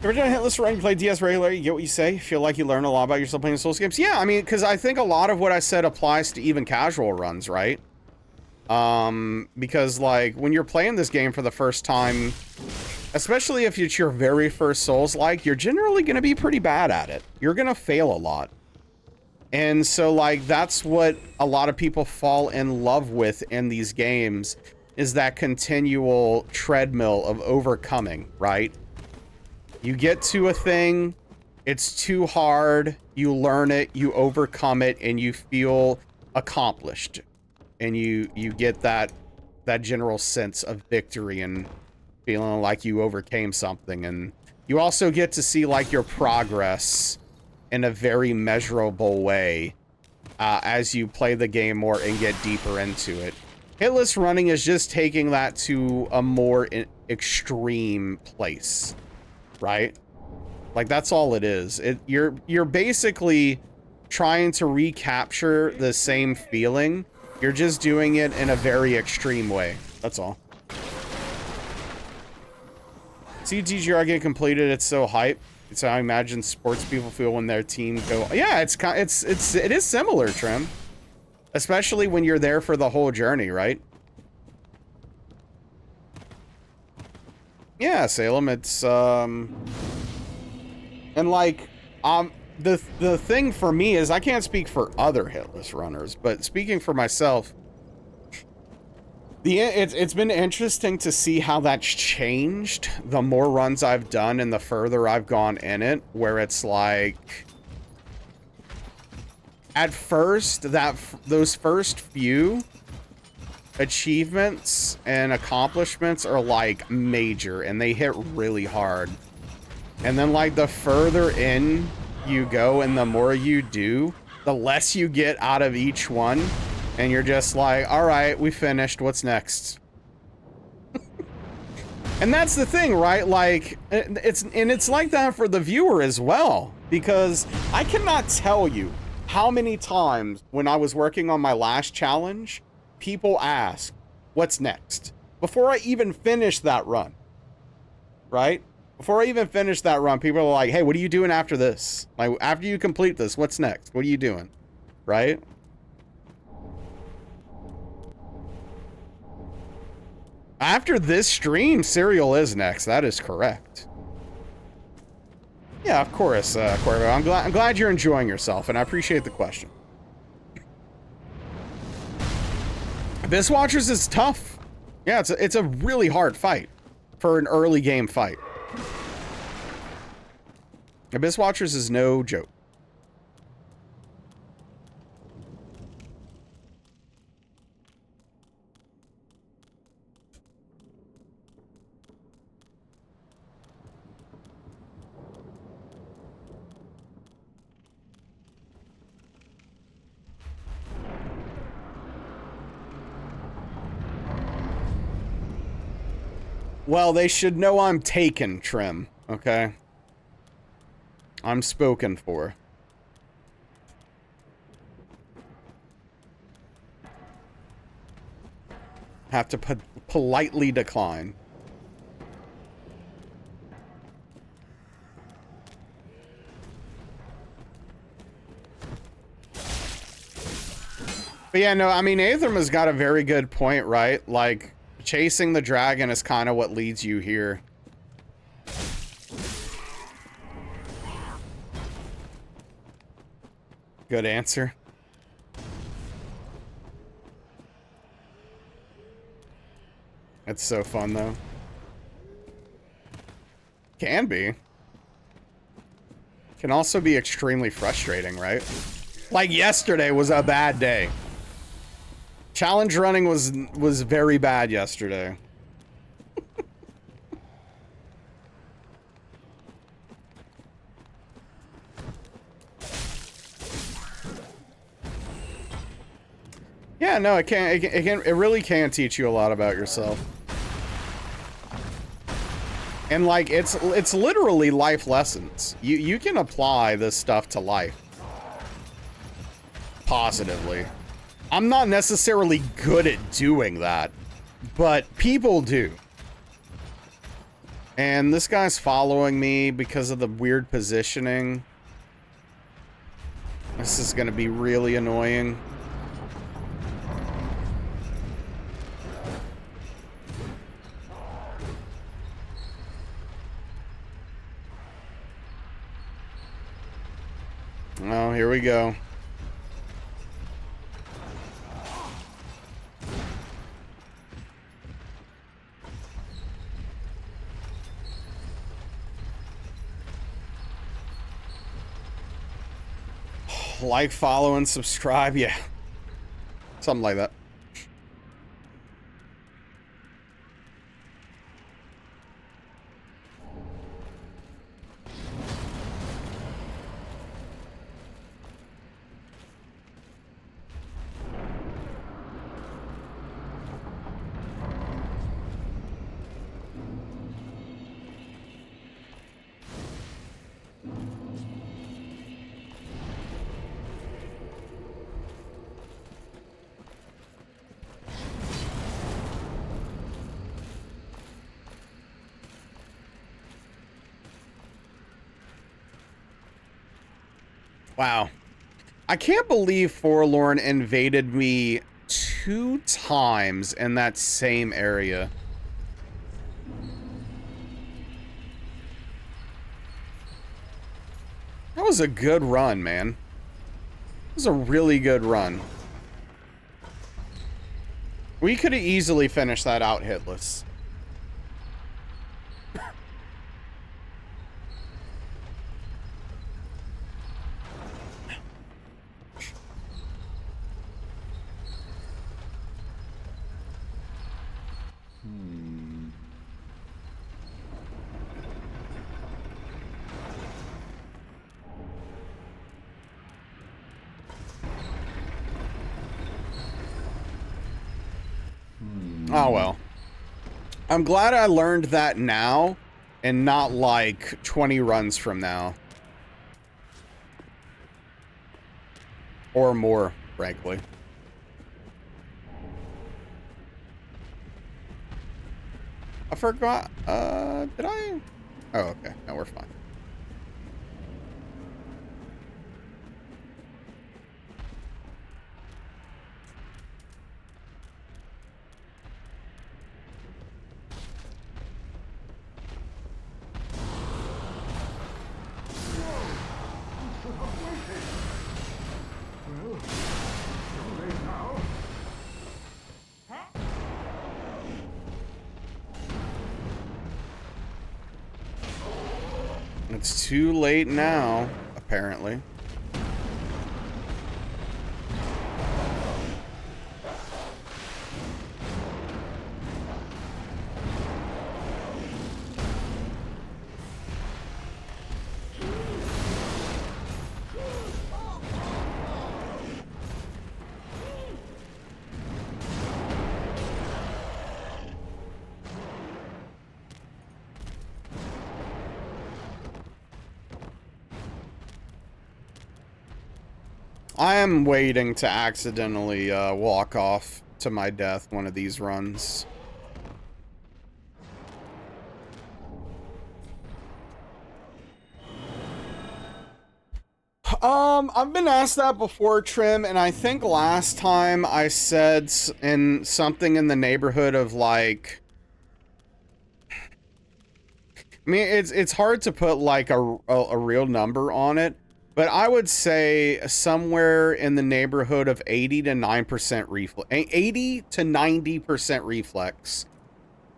Every time Hitless run, you play DS regularly, you get what you say. Feel like you learn a lot about yourself playing Souls games. Yeah, I mean, because I think a lot of what I said applies to even casual runs, right? Because like when you're playing this game for the first time, especially if it's your very first Souls-like, you're generally going to be pretty bad at it. You're going to fail a lot. And so like that's what a lot of people fall in love with in these games, is that continual treadmill of overcoming, right? You get to a thing, it's too hard, you learn it, you overcome it, and you feel accomplished. And you get that general sense of victory and feeling like you overcame something. And you also get to see like your progress in a very measurable way as you play the game more and get deeper into it. Hitless running is just taking that to a more extreme place. Right? Like, that's all it is. You're basically trying to recapture the same feeling. You're just doing it in a very extreme way. That's all. See TGR get completed, it's so hype. It's how I imagine sports people feel when their team go. Yeah, it is similar, Trim. Especially when you're there for the whole journey, right? Yeah, Salem, it's and like the thing for me is I can't speak for other Hitless runners, but speaking for myself, it's been interesting to see how that's changed the more runs I've done and the further I've gone in it, where it's like at first those first few achievements and accomplishments are like major and they hit really hard. And then like the further in you go and the more you do, the less you get out of each one. And you're just like, all right, we finished. What's next? And that's the thing, right? Like it's like that for the viewer as well, because I cannot tell you how many times when I was working on my last challenge, people ask, what's next? Before I even finish that run, right? Before I even finish that run, people are like, hey, what are you doing after this? Like, after you complete this, what's next? What are you doing? Right? After this stream, Serial is next. That is correct. Yeah, of course, Corvo. I'm glad you're enjoying yourself, and I appreciate the question. Abyss Watchers is tough. Yeah, it's a really hard fight for an early game fight. Abyss Watchers is no joke. Well, they should know I'm taken, Trim, okay? I'm spoken for. Have to politely decline. But yeah, no, I mean, Aetherma's got a very good point, right? Like, chasing the dragon is kind of what leads you here. Good answer. It's so fun, though. Can be. Can also be extremely frustrating, right? Like yesterday was a bad day. Challenge running was very bad yesterday. Yeah, no, it really can teach you a lot about yourself. And like it's literally life lessons. You can apply this stuff to life positively. I'm not necessarily good at doing that, but people do. And this guy's following me because of the weird positioning. This is gonna be really annoying. Oh, here we go. Like, follow, and subscribe. Yeah. Something like that. Wow. I can't believe Forlorn invaded me 2 times in that same area. That was a good run, man. It was a really good run. We could have easily finished that out hitless. Oh well. I'm glad I learned that now and not like 20 runs from now. Or more, frankly. I forgot, did I? Oh, okay. No, we're fine. It's too late now, apparently. I am waiting to accidentally walk off to my death one of these runs. I've been asked that before, Trim, and I think last time I said something in the neighborhood of like, I mean, it's hard to put like a real number on it, but I would say somewhere in the neighborhood of 80 to 9% reflex, 80 to 90% reflex,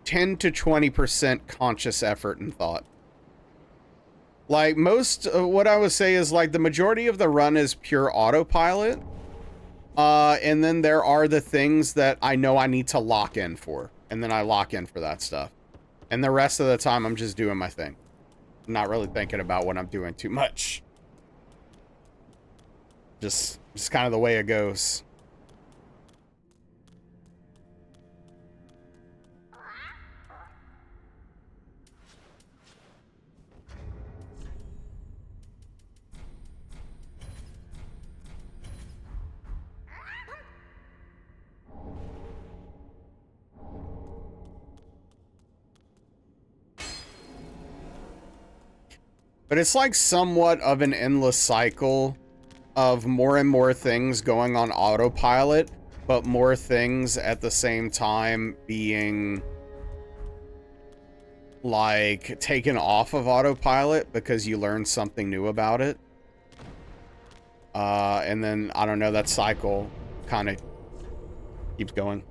10 to 20% conscious effort and thought. Like most, what I would say is like the majority of the run is pure autopilot. And then there are the things that I know I need to lock in for, and then I lock in for that stuff. And the rest of the time, I'm just doing my thing. I'm not really thinking about what I'm doing too much. Just kind of the way it goes. But it's like somewhat of an endless cycle of more and more things going on autopilot, but more things at the same time being like taken off of autopilot because you learn something new about it. And then, I don't know, that cycle kind of keeps going.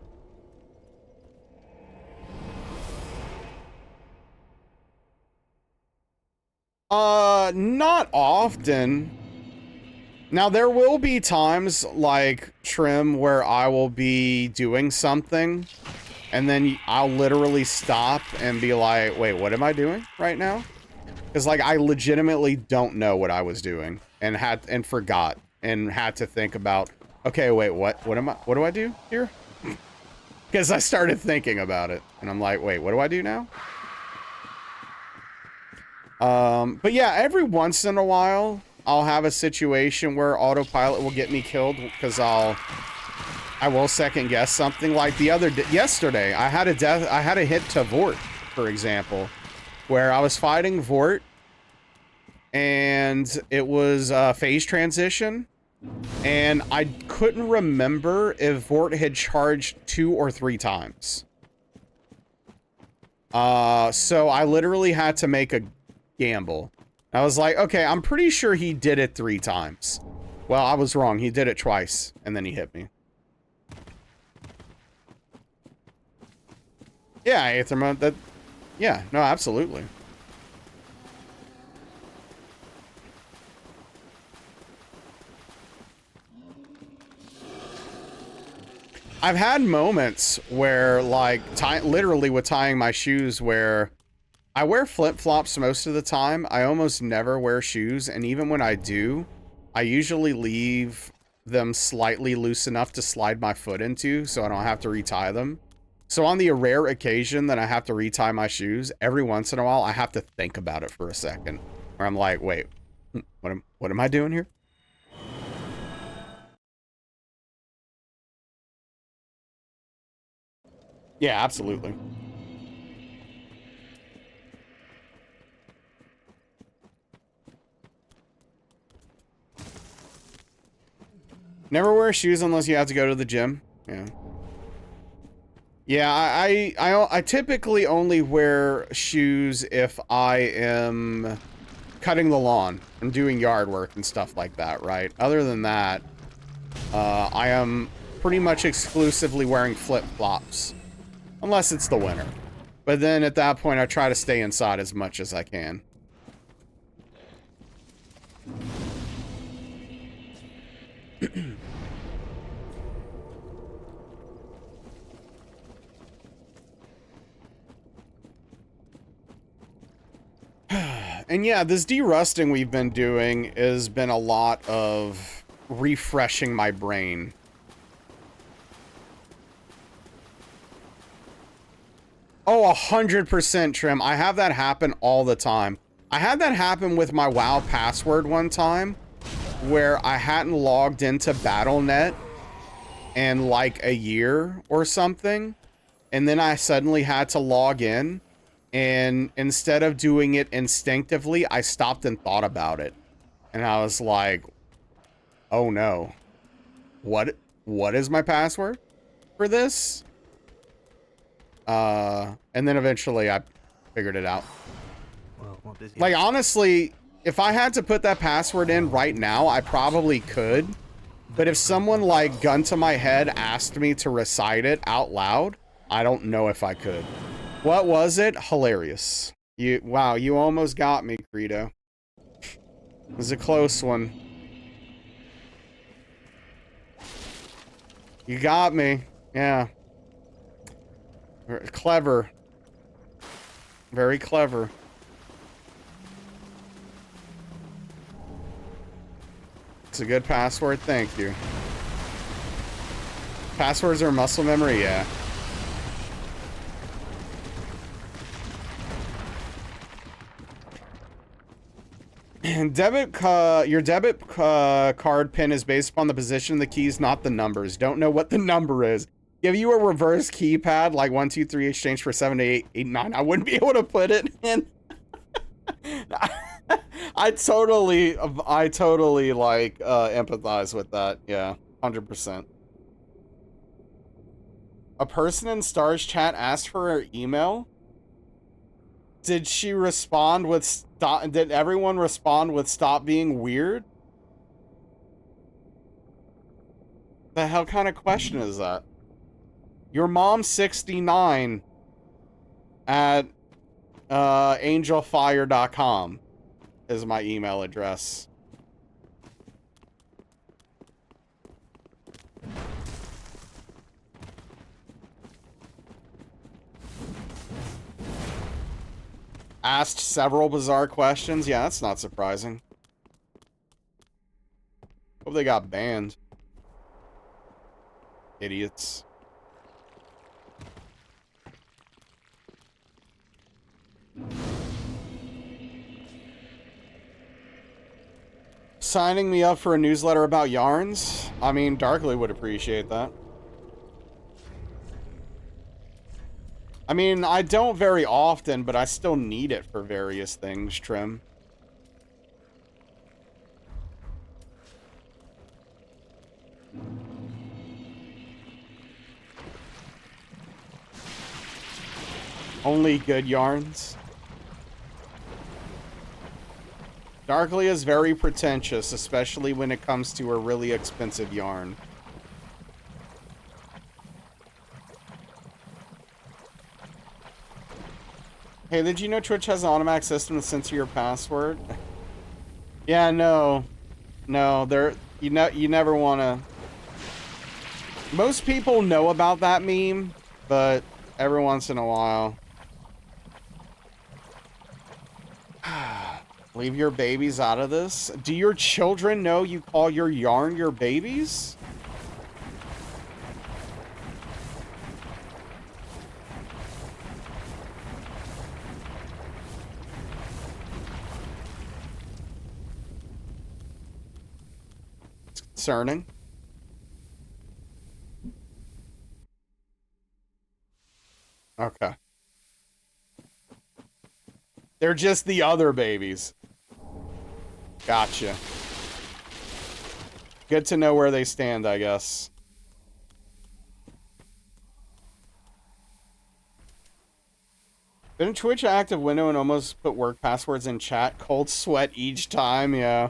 Not often. Now, there will be times, like, Trim, where I will be doing something, and then I'll literally stop and be like, wait, what am I doing right now? Because, like, I legitimately don't know what I was doing, and forgot, and had to think about, okay, wait, what do I do here? Because I started thinking about it, and I'm like, wait, what do I do now? But yeah, every once in a while, I'll have a situation where autopilot will get me killed because I will second guess something. Like yesterday, I had a hit to Vort, for example, where I was fighting Vort and it was phase transition, and I couldn't remember if Vort had charged 2 or 3 times. So I literally had to make a gamble. I was like, okay, I'm pretty sure he did it 3 times. Well, I was wrong. He did it twice, and then he hit me. Yeah, Aethermont, that... Yeah, no, absolutely. I've had moments where, like, literally with tying my shoes, where I wear flip-flops most of the time. I almost never wear shoes, and even when I do, I usually leave them slightly loose enough to slide my foot into, so I don't have to retie them. So on the rare occasion that I have to retie my shoes, every once in a while, I have to think about it for a second, where I'm like, wait, what am I doing here? Yeah, absolutely. Never wear shoes unless you have to go to the gym. Yeah. Yeah, I typically only wear shoes if I am cutting the lawn and doing yard work and stuff like that, right? Other than that, I am pretty much exclusively wearing flip-flops. Unless it's the winter. But then at that point, I try to stay inside as much as I can. And yeah, this derusting we've been doing has been a lot of refreshing my brain. Oh, 100% Trim. I have that happen all the time. I had that happen with my WoW password one time, where I hadn't logged into Battle.net in like a year or something, and then I suddenly had to log in, and instead of doing it instinctively, I stopped and thought about it. And I was like, oh no. What is my password for this? And then eventually I figured it out. Well, Like, honestly, if I had to put that password in right now, I probably could. But if someone, like, gun to my head asked me to recite it out loud, I don't know if I could. What was it? Hilarious. Wow, you almost got me, Credo. It was a close one. You got me. Yeah. Clever. Very clever. It's a good password, thank you. Passwords are muscle memory, yeah. And your debit card pin is based upon the position of the keys, not the numbers. Don't know what the number is. Give you a reverse keypad, like 1, 2, 3, exchange for 7, 8, 8, 9. I wouldn't be able to put it in. I totally like empathize with that. Yeah, 100%. A person in Star's chat asked for her email. Did she respond with stop? Did everyone respond with stop being weird? The hell kind of question is that? Your mom 69 at angelfire.com is my email address. Asked several bizarre questions. Yeah, that's not surprising. Hope they got banned. Idiots. Signing me up for a newsletter about yarns? I mean, Darkly would appreciate that. I mean, I don't very often, but I still need it for various things, Trim. Only good yarns. Darkly is very pretentious, especially when it comes to a really expensive yarn. Hey, did you know Twitch has an automatic system to censor your password? Yeah, no. No, you never want to. Most people know about that meme, but every once in a while. Leave your babies out of this. Do your children know you call your yarn your babies? It's concerning. Okay. They're just the other babies. Gotcha. Good to know where they stand, I guess. Been in Twitch active window and almost put work passwords in chat. Cold sweat each time, yeah.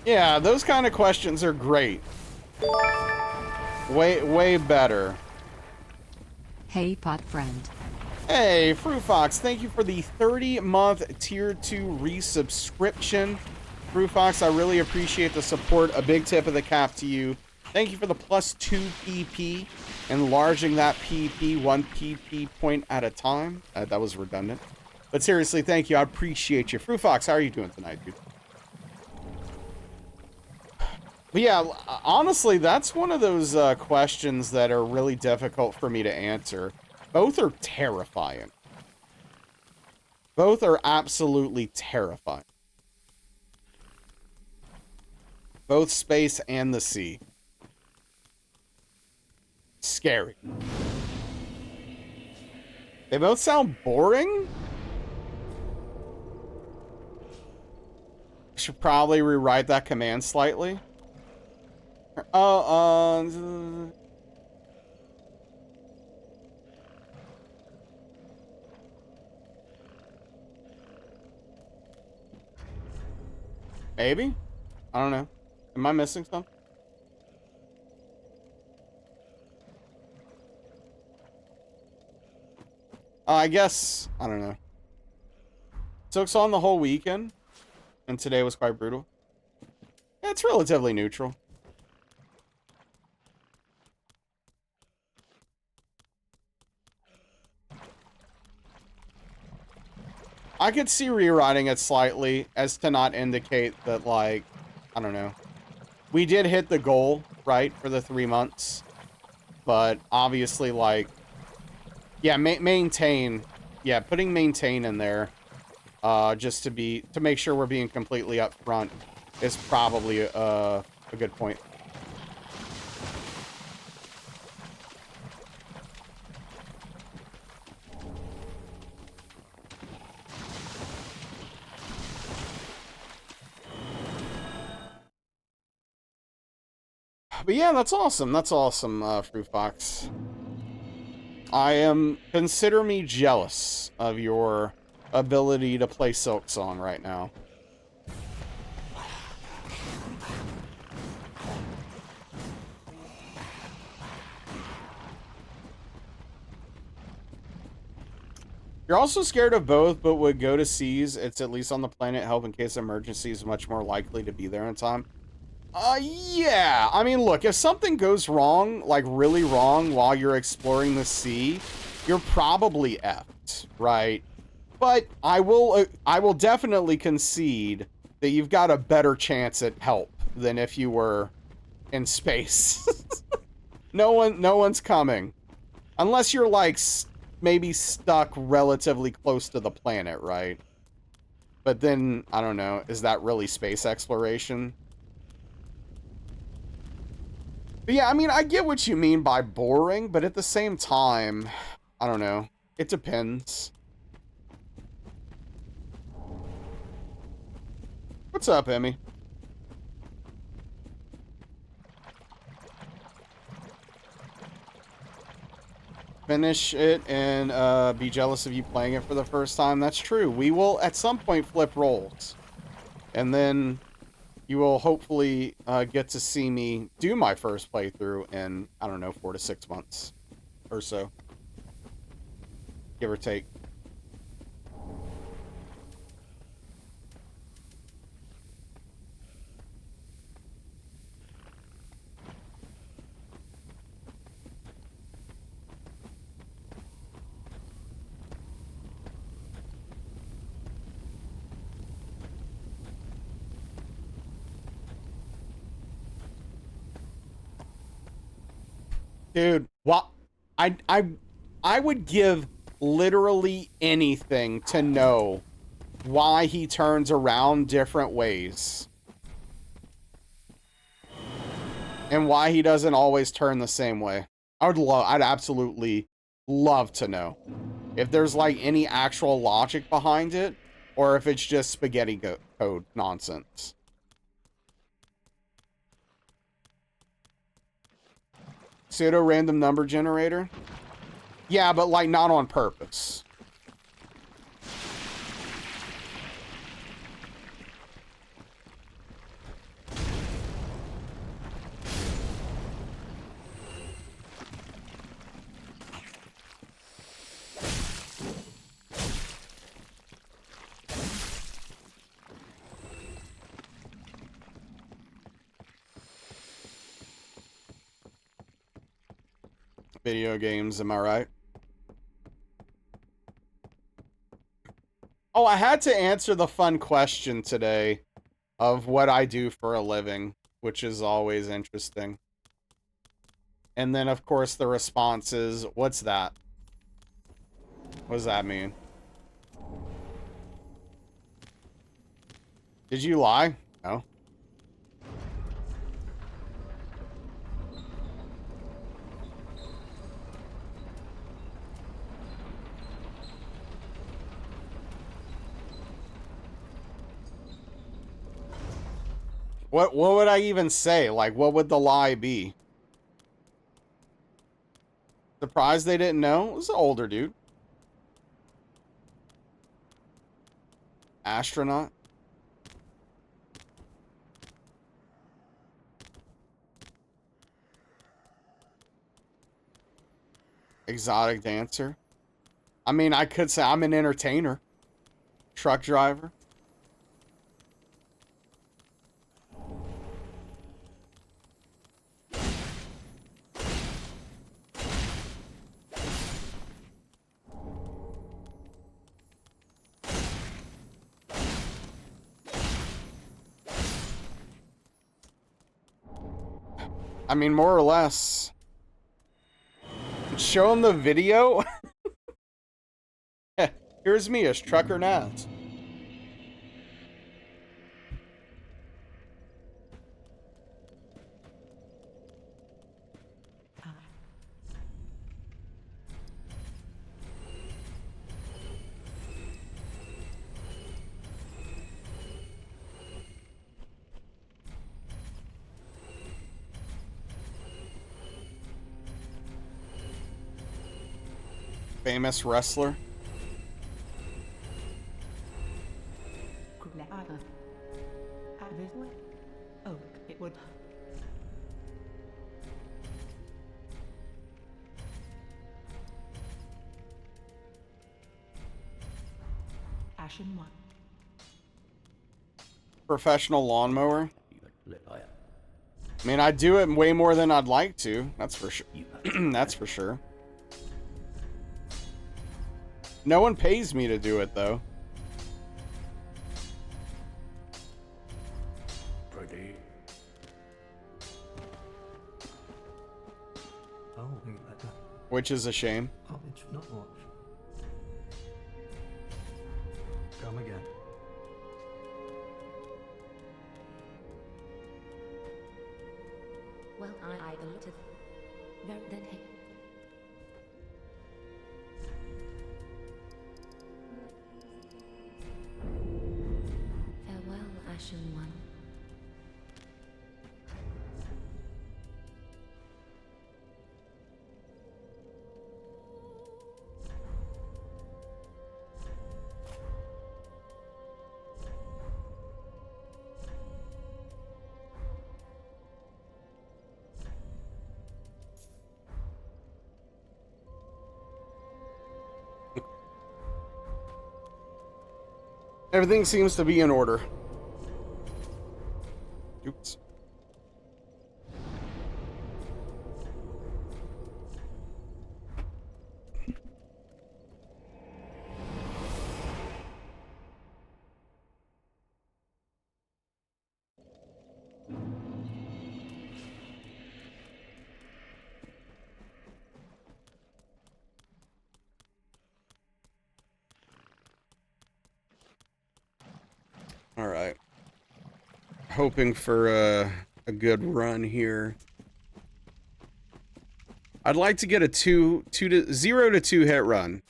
Yeah, those kind of questions are great. Way better. Hey, pot friend. Hey, Fruit Fox, thank you for the 30-month Tier 2 resubscription. Fruit Fox, I really appreciate the support. A big tip of the cap to you. Thank you for the +2 PP, enlarging that PP 1 PP point at a time. That was redundant. But seriously, thank you. I appreciate you. Fruit Fox, how are you doing tonight, dude? But yeah, honestly, that's one of those questions that are really difficult for me to answer. Both are terrifying. Both are absolutely terrifying. Both space and the sea. Scary. They both sound boring? I should probably rewrite that command slightly. Maybe? I don't know. Am I missing something? I guess, I don't know. Took on the whole weekend, and today was quite brutal. Yeah, it's relatively neutral. I could see rewriting it slightly as to not indicate that, like, I don't know. We did hit the goal, right, for the 3 months. But obviously, like, yeah, maintain. Yeah, putting maintain in there, just to make sure we're being completely upfront is probably a good point. But yeah, that's awesome. That's awesome, Fruit Fox. Consider me jealous of your ability to play Silk Song right now. You're also scared of both, but would go to seas. It's at least on the planet help in case of emergency is much more likely to be there in time. Yeah. I mean, look, if something goes wrong, like really wrong while you're exploring the sea, you're probably effed, right? But I will definitely concede that you've got a better chance at help than if you were in space. No one's coming. Unless you're like maybe stuck relatively close to the planet, right? But then, I don't know, is that really space exploration? But yeah, I mean, I get what you mean by boring, but at the same time, I don't know. It depends. What's up, Emmy? Finish it and be jealous of you playing it for the first time. That's true. We will at some point flip roles. And then you will hopefully get to see me do my first playthrough in, I don't know, 4 to 6 months or so. Give or take. Dude, what? I would give literally anything to know why he turns around different ways. And why he doesn't always turn the same way. I'd absolutely love to know. If there's like any actual logic behind it, or if it's just spaghetti code nonsense. Pseudo random number generator? Yeah, but like not on purpose. Video games, am I right? Oh, I had to answer the fun question today of what I do for a living, which is always interesting. And then, of course, the response is, what's that? What does that mean? Did you lie? No. What would I even say? Like, what would the lie be? Surprised they didn't know? It was an older dude. Astronaut. Exotic dancer. I mean, I could say I'm an entertainer. Truck driver. I mean, more or less. Show him the video. Here's me as Trucker Naz. Famous wrestler. Oh, it would. Ashen one. Professional lawnmower. I mean, I do it way more than I'd like to. That's for sure. That's for sure. No one pays me to do it, though. Pretty. Oh, Which is a shame. oh, it's not much. Come again. Well, I alluded. Very then hey. Farewell, Ashen One. Everything seems to be in order. Oops. All right. Hoping for a good run here. I'd like to get a 0 to 2 hit run.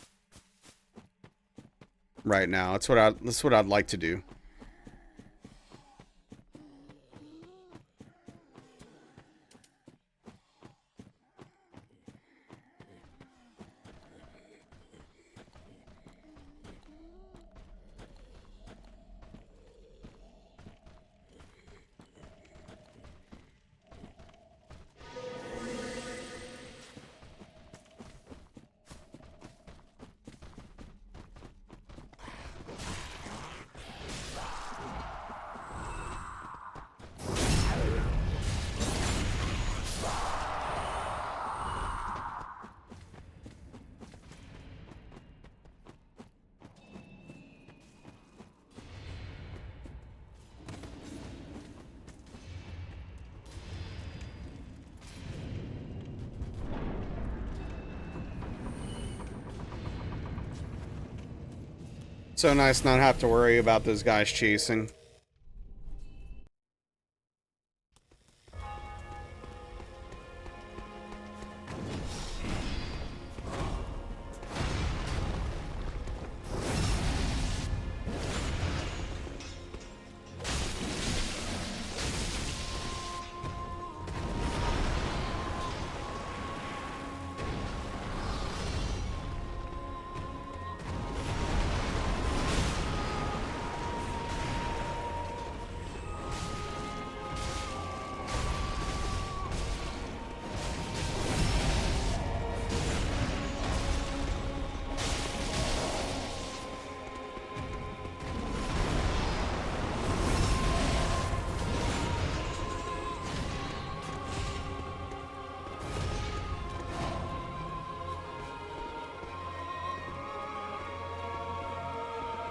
Right now, that's what I'd like to do. So nice not have to worry about those guys chasing.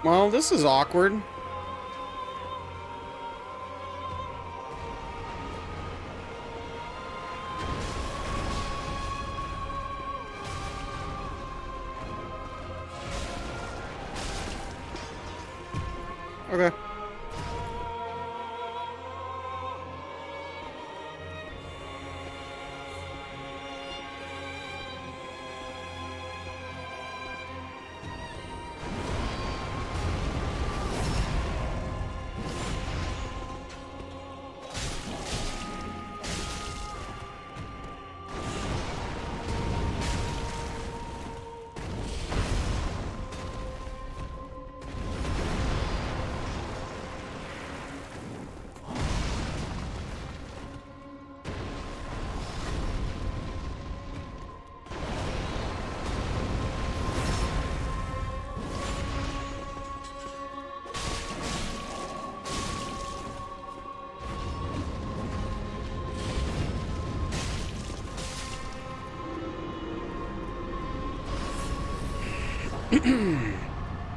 Well, this is awkward. Okay.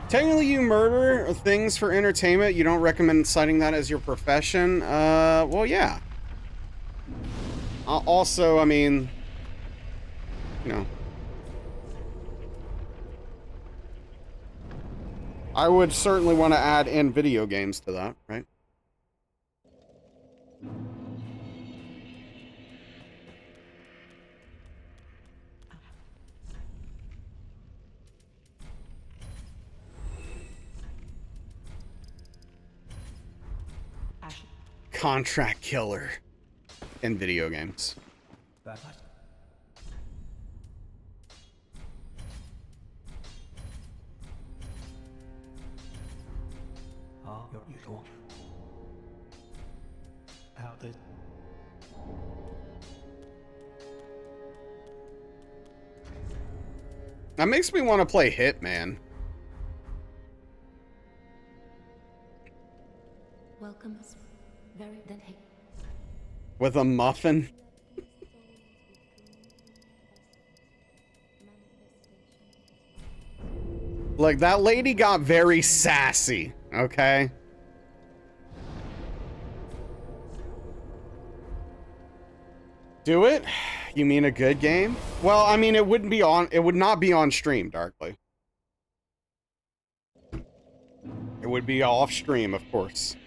Technically, you murder things for entertainment. You don't recommend citing that as your profession. Well, yeah. Also, I mean, you know, I would certainly want to add in video games to that, right? Ashen. Contract killer in video games. Bad. Ah, you go on. How did... That makes me want to play Hitman. welcome us. Very then hey. With a muffin? Look, that lady got very sassy, okay? Do it? You mean a good game? Well, I mean, it would not be on stream, Darkly. It would be off stream, of course.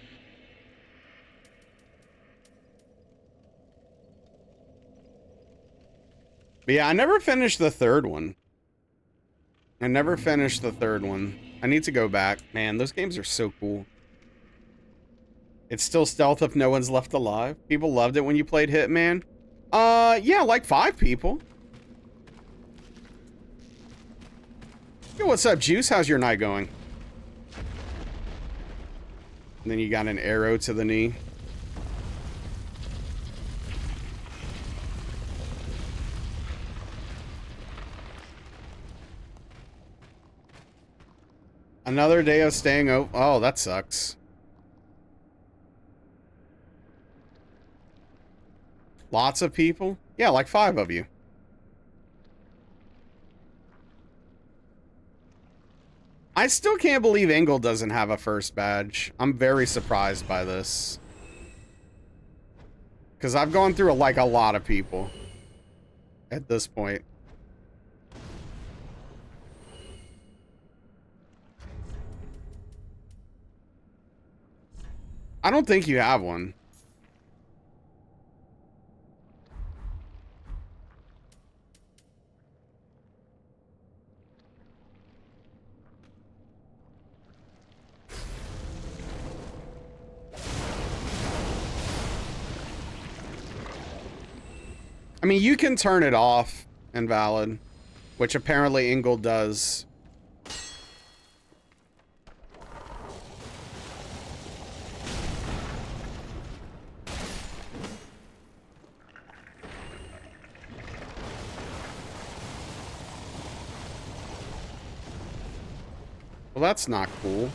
But yeah, I never finished the third one. I never finished the third one. I need to go back. Man, those games are so cool. It's still stealth if no one's left alive. People loved it when you played Hitman. Yeah, like 5 people. Yo, what's up, Juice? How's your night going? And then you got an arrow to the knee. Another day of staying open. Oh, that sucks. Lots of people? Yeah, like 5 of you. I still can't believe Engel doesn't have a first badge. I'm very surprised by this. Because I've gone through like a lot of people at this point. I don't think you have one. I mean, you can turn it off, invalid, which apparently Engel does. Well, that's not cool.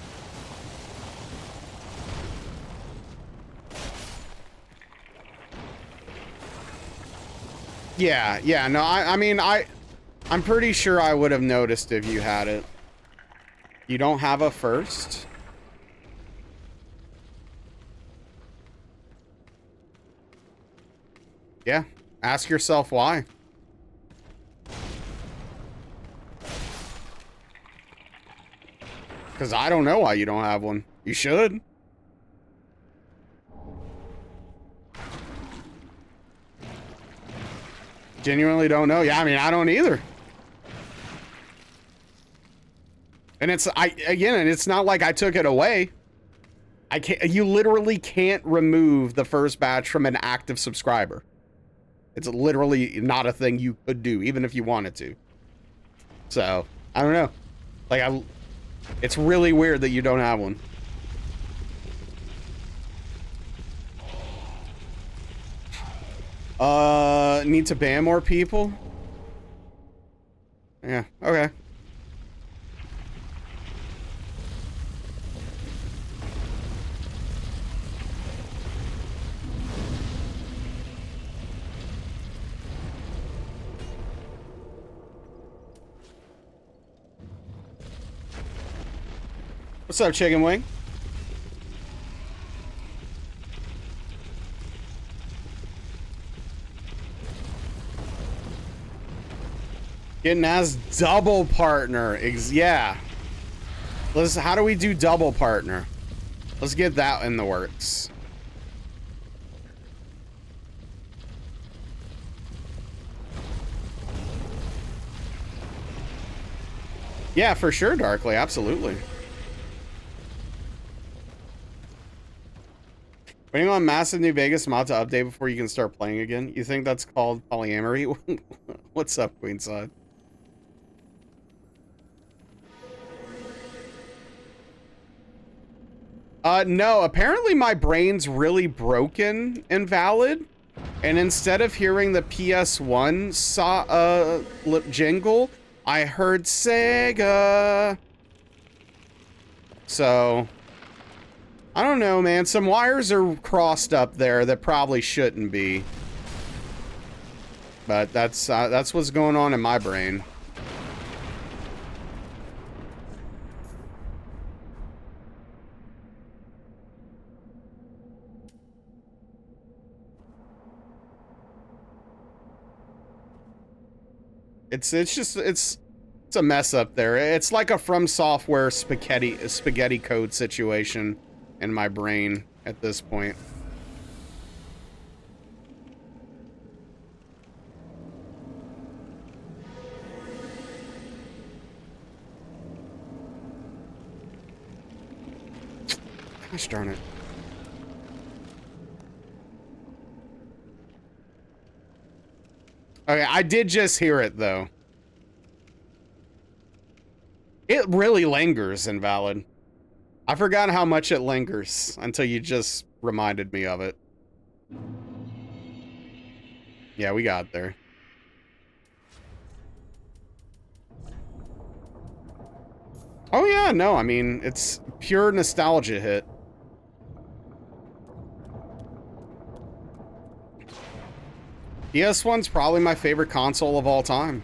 Yeah, no, I mean, I'm pretty sure I would have noticed if you had it. You don't have a first? Yeah, ask yourself why. Because I don't know why you don't have one. You should. Genuinely don't know. Yeah, I mean, I don't either. And it's not like I took it away. You literally can't remove the first batch from an active subscriber. It's literally not a thing you could do, even if you wanted to. So, I don't know. Like, it's really weird that you don't have one. Need to ban more people? Yeah, okay. What's up, Chicken Wing? Getting as double partner. Yeah. How do we do double partner? Let's get that in the works. Yeah, for sure, Darkly. Absolutely. Waiting on massive New Vegas mod to update before you can start playing again. You think that's called polyamory? What's up, Queenside? No, apparently my brain's really broken, invalid. And instead of hearing the PS1 jingle, I heard Sega. So, I don't know, man. Some wires are crossed up there that probably shouldn't be. But that's what's going on in my brain. It's a mess up there. It's like a From Software spaghetti code situation in my brain at this point. Gosh darn it. Okay, I did just hear it, though. It really lingers, Invalid. I forgot how much it lingers until you just reminded me of it. Yeah, we got there. Oh yeah, no, I mean, it's pure nostalgia hit. PS1's probably my favorite console of all time.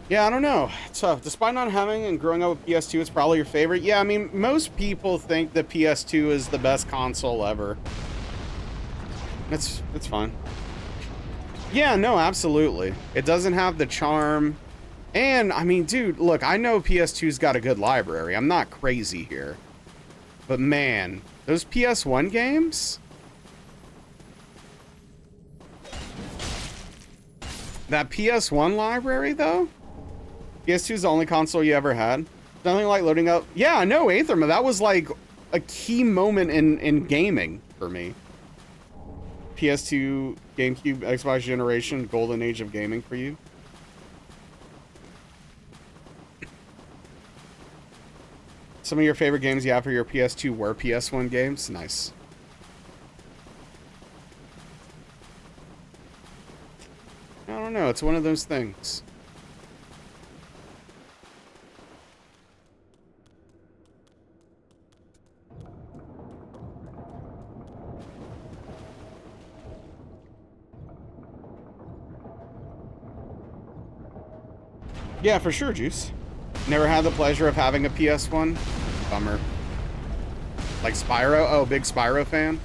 Yeah, I don't know. It's tough. Despite not having and growing up with PS2, it's probably your favorite. Yeah, I mean, most people think that PS2 is the best console ever. It's fine. Yeah, no, absolutely. It doesn't have the charm. And, I mean, dude, look, I know PS2's got a good library. I'm not crazy here. But, man, those PS1 games? That PS1 library, though? PS2 is the only console you ever had. Nothing like loading up. Yeah, no, Aetherma. That was like a key moment in gaming for me. PS2, GameCube, Xbox generation, golden age of gaming for you. Some of your favorite games you have for your PS2 were PS1 games. Nice. I don't know. It's one of those things. Yeah, for sure, Juice. Never had the pleasure of having a PS1. Bummer. Like Spyro? Oh, big Spyro fan?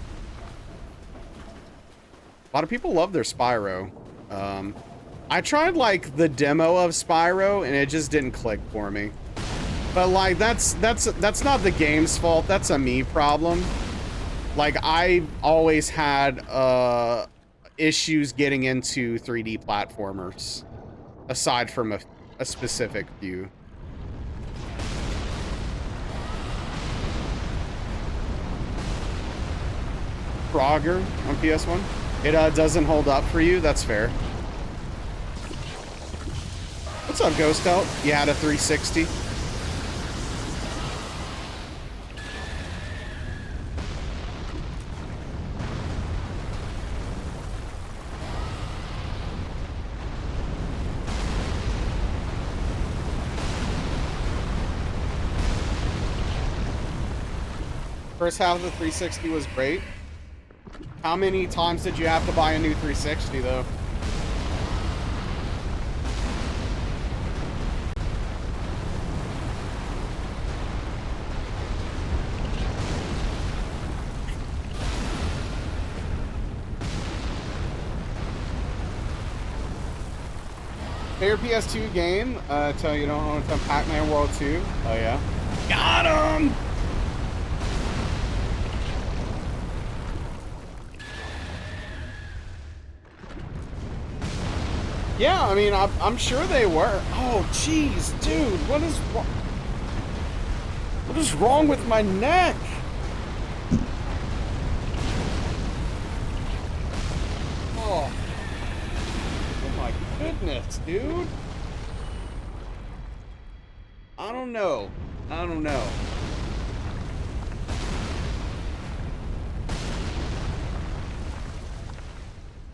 A lot of people love their Spyro. I tried, like, the demo of Spyro, and it just didn't click for me. But, like, that's not the game's fault. That's a me problem. Like, I always had, issues getting into 3D platformers. Aside from a specific few. Frogger on PS1. It doesn't hold up for you. That's fair. What's up, Ghost Out? You had a 360. First half of the 360 was great. How many times did you have to buy a new 360 though? Favorite PS2 game? Tell you don't own Pac-Man World 2. Oh yeah. Got him! Yeah, I mean, I'm sure they were. Oh, jeez, dude, what is wrong with my neck? goodness, dude. I don't know. I don't know.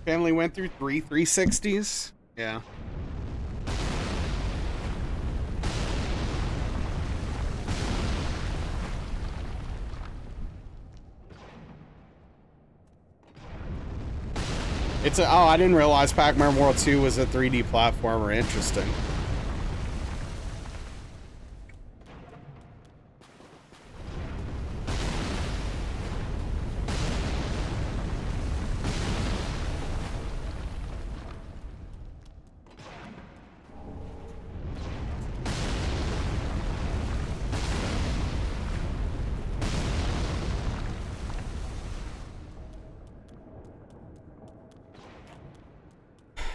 Family went through 360s. Yeah. It's a, oh, I didn't realize Pac-Man World 2 was a 3D platformer. Interesting.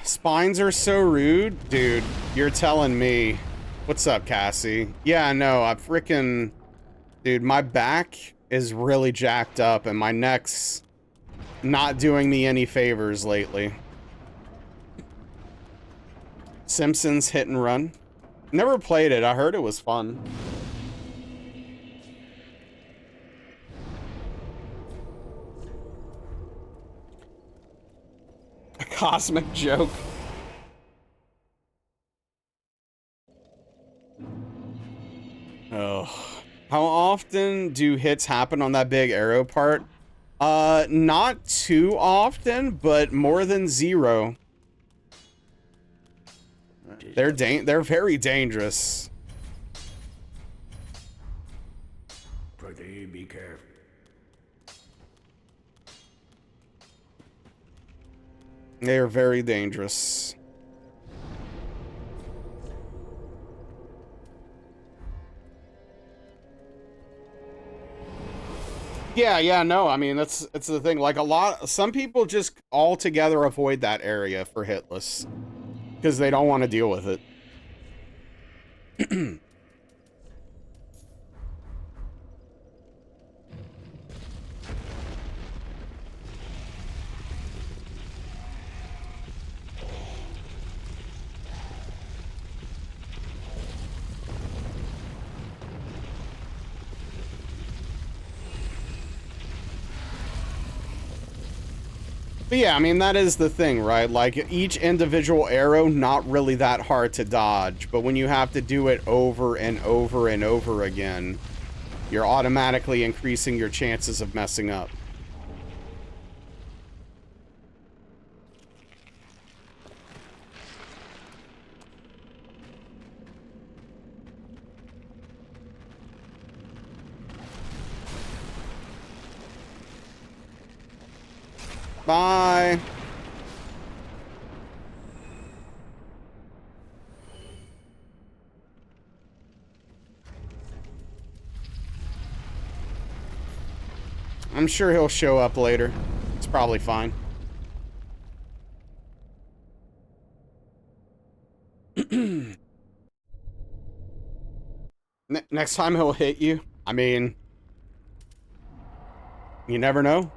Spines are so rude. Dude, you're telling me. What's up, Cassie? Yeah, no, I freaking... Dude, my back is really jacked up and my neck's not doing me any favors lately. Simpsons Hit and Run. Never played it. I heard it was fun. A cosmic joke. Oh. How often do hits happen on that big arrow part? Not too often, but more than 0. They're very dangerous. Pretty be careful. They are very dangerous. Yeah, no, I mean, it's the thing. Like, some people just altogether avoid that area for Hitless. Because they don't want to deal with it. But yeah, I mean, that is the thing, right? Like, each individual arrow, not really that hard to dodge, but when you have to do it over and over and over again, you're automatically increasing your chances of messing up. Bye. I'm sure he'll show up later. It's probably fine. Next time he'll hit you. I mean, you never know.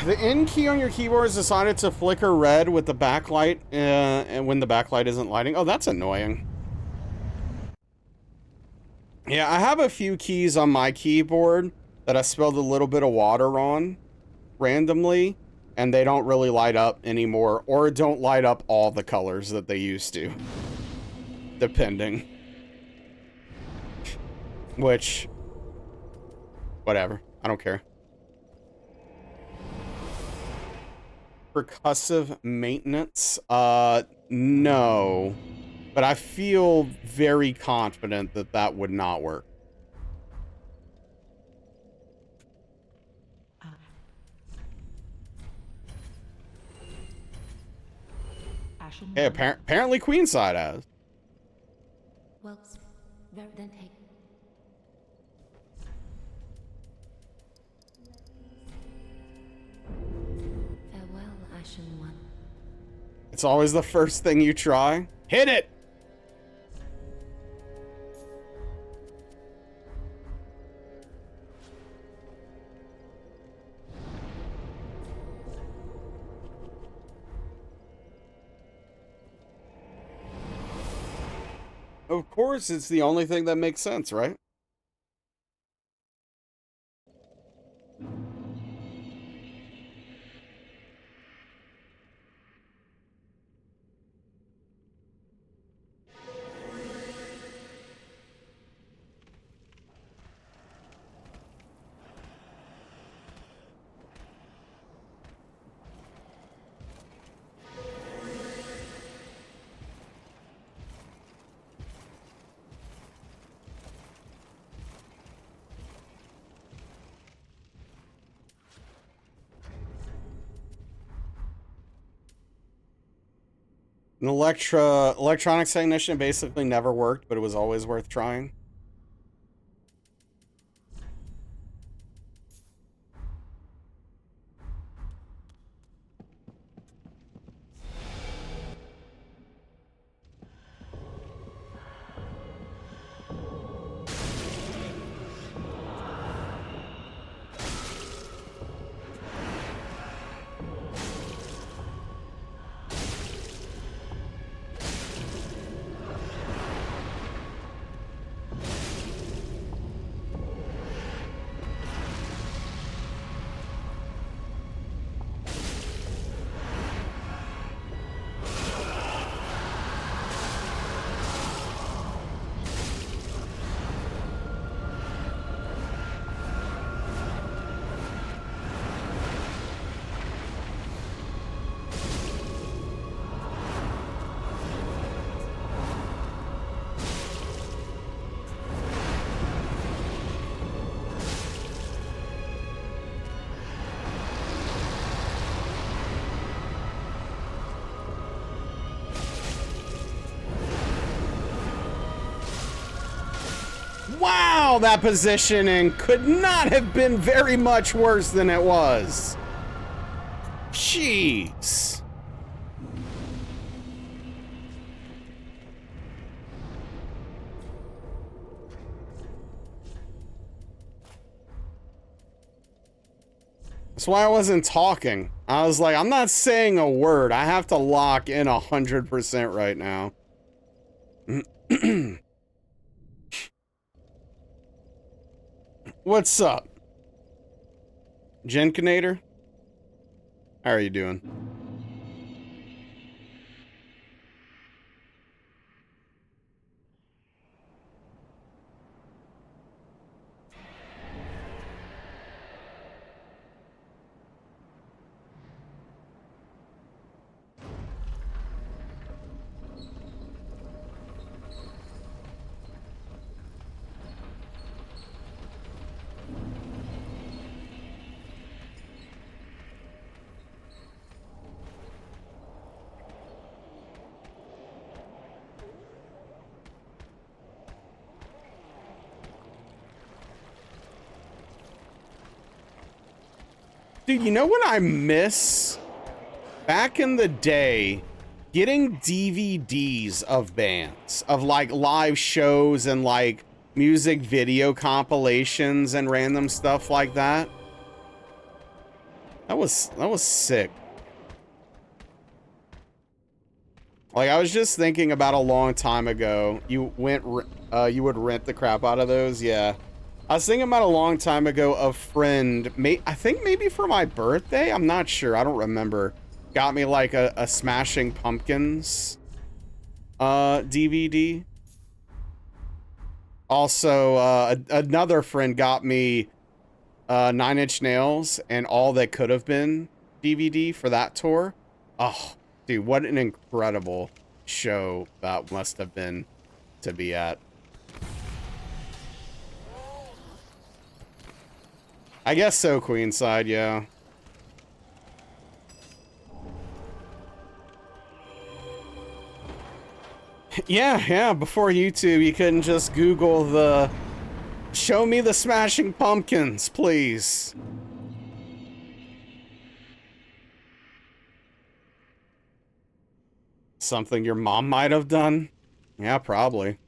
The N key on your keyboard has decided to flicker red with the backlight, and when the backlight isn't lighting. Oh, that's annoying. Yeah, I have a few keys on my keyboard that I spilled a little bit of water on randomly, and they don't really light up anymore, or don't light up all the colors that they used to, depending. Which, whatever, I don't care. Percussive maintenance? No. But I feel very confident that that would not work. Ashen Hey, one. apparently Queenside has. Well, very then take. Farewell, Ashen One. It's always the first thing you try. Hit it! Of course, it's the only thing that makes sense, right? An electronics technician basically never worked, but it was always worth trying. Wow, that positioning could not have been very much worse than it was. Jeez. That's why I wasn't talking. I was like, I'm not saying a word. I have to lock in 100% right now. What's up? Genkinator? How are you doing? Dude, you know what I miss? Back in the day, getting DVDs of bands, of like live shows and like music video compilations and random stuff like that. That was sick. Like, I was just thinking about a long time ago. You would rent the crap out of those, yeah. I was thinking about a long time ago, a friend, I think maybe for my birthday, I'm not sure, I don't remember, got me like a Smashing Pumpkins DVD. Also, another friend got me 9 Inch Nails and All That Could Have Been DVD for that tour. Oh, dude, what an incredible show that must have been to be at. I guess so, Queenside, yeah. Yeah, before YouTube, you couldn't just Google the "Show me the Smashing Pumpkins, please." Something your mom might have done? Yeah, probably.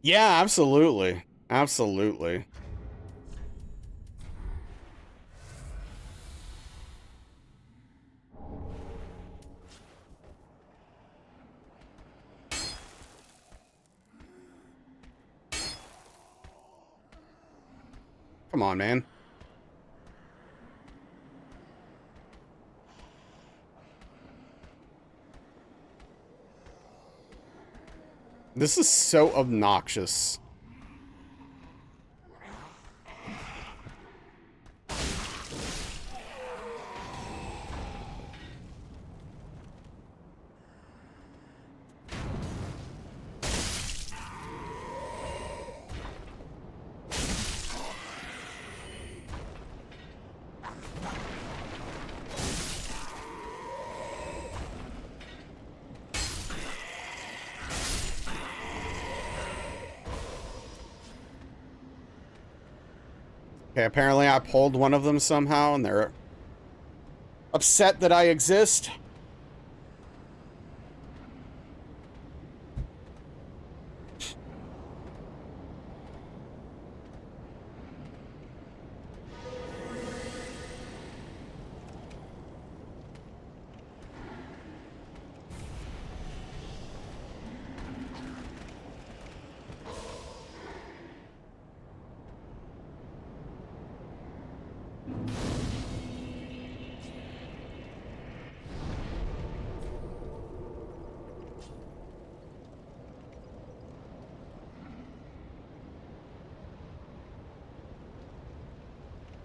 Yeah, absolutely. Absolutely. Come on, man. This is so obnoxious. Okay, apparently I pulled one of them somehow, and they're upset that I exist.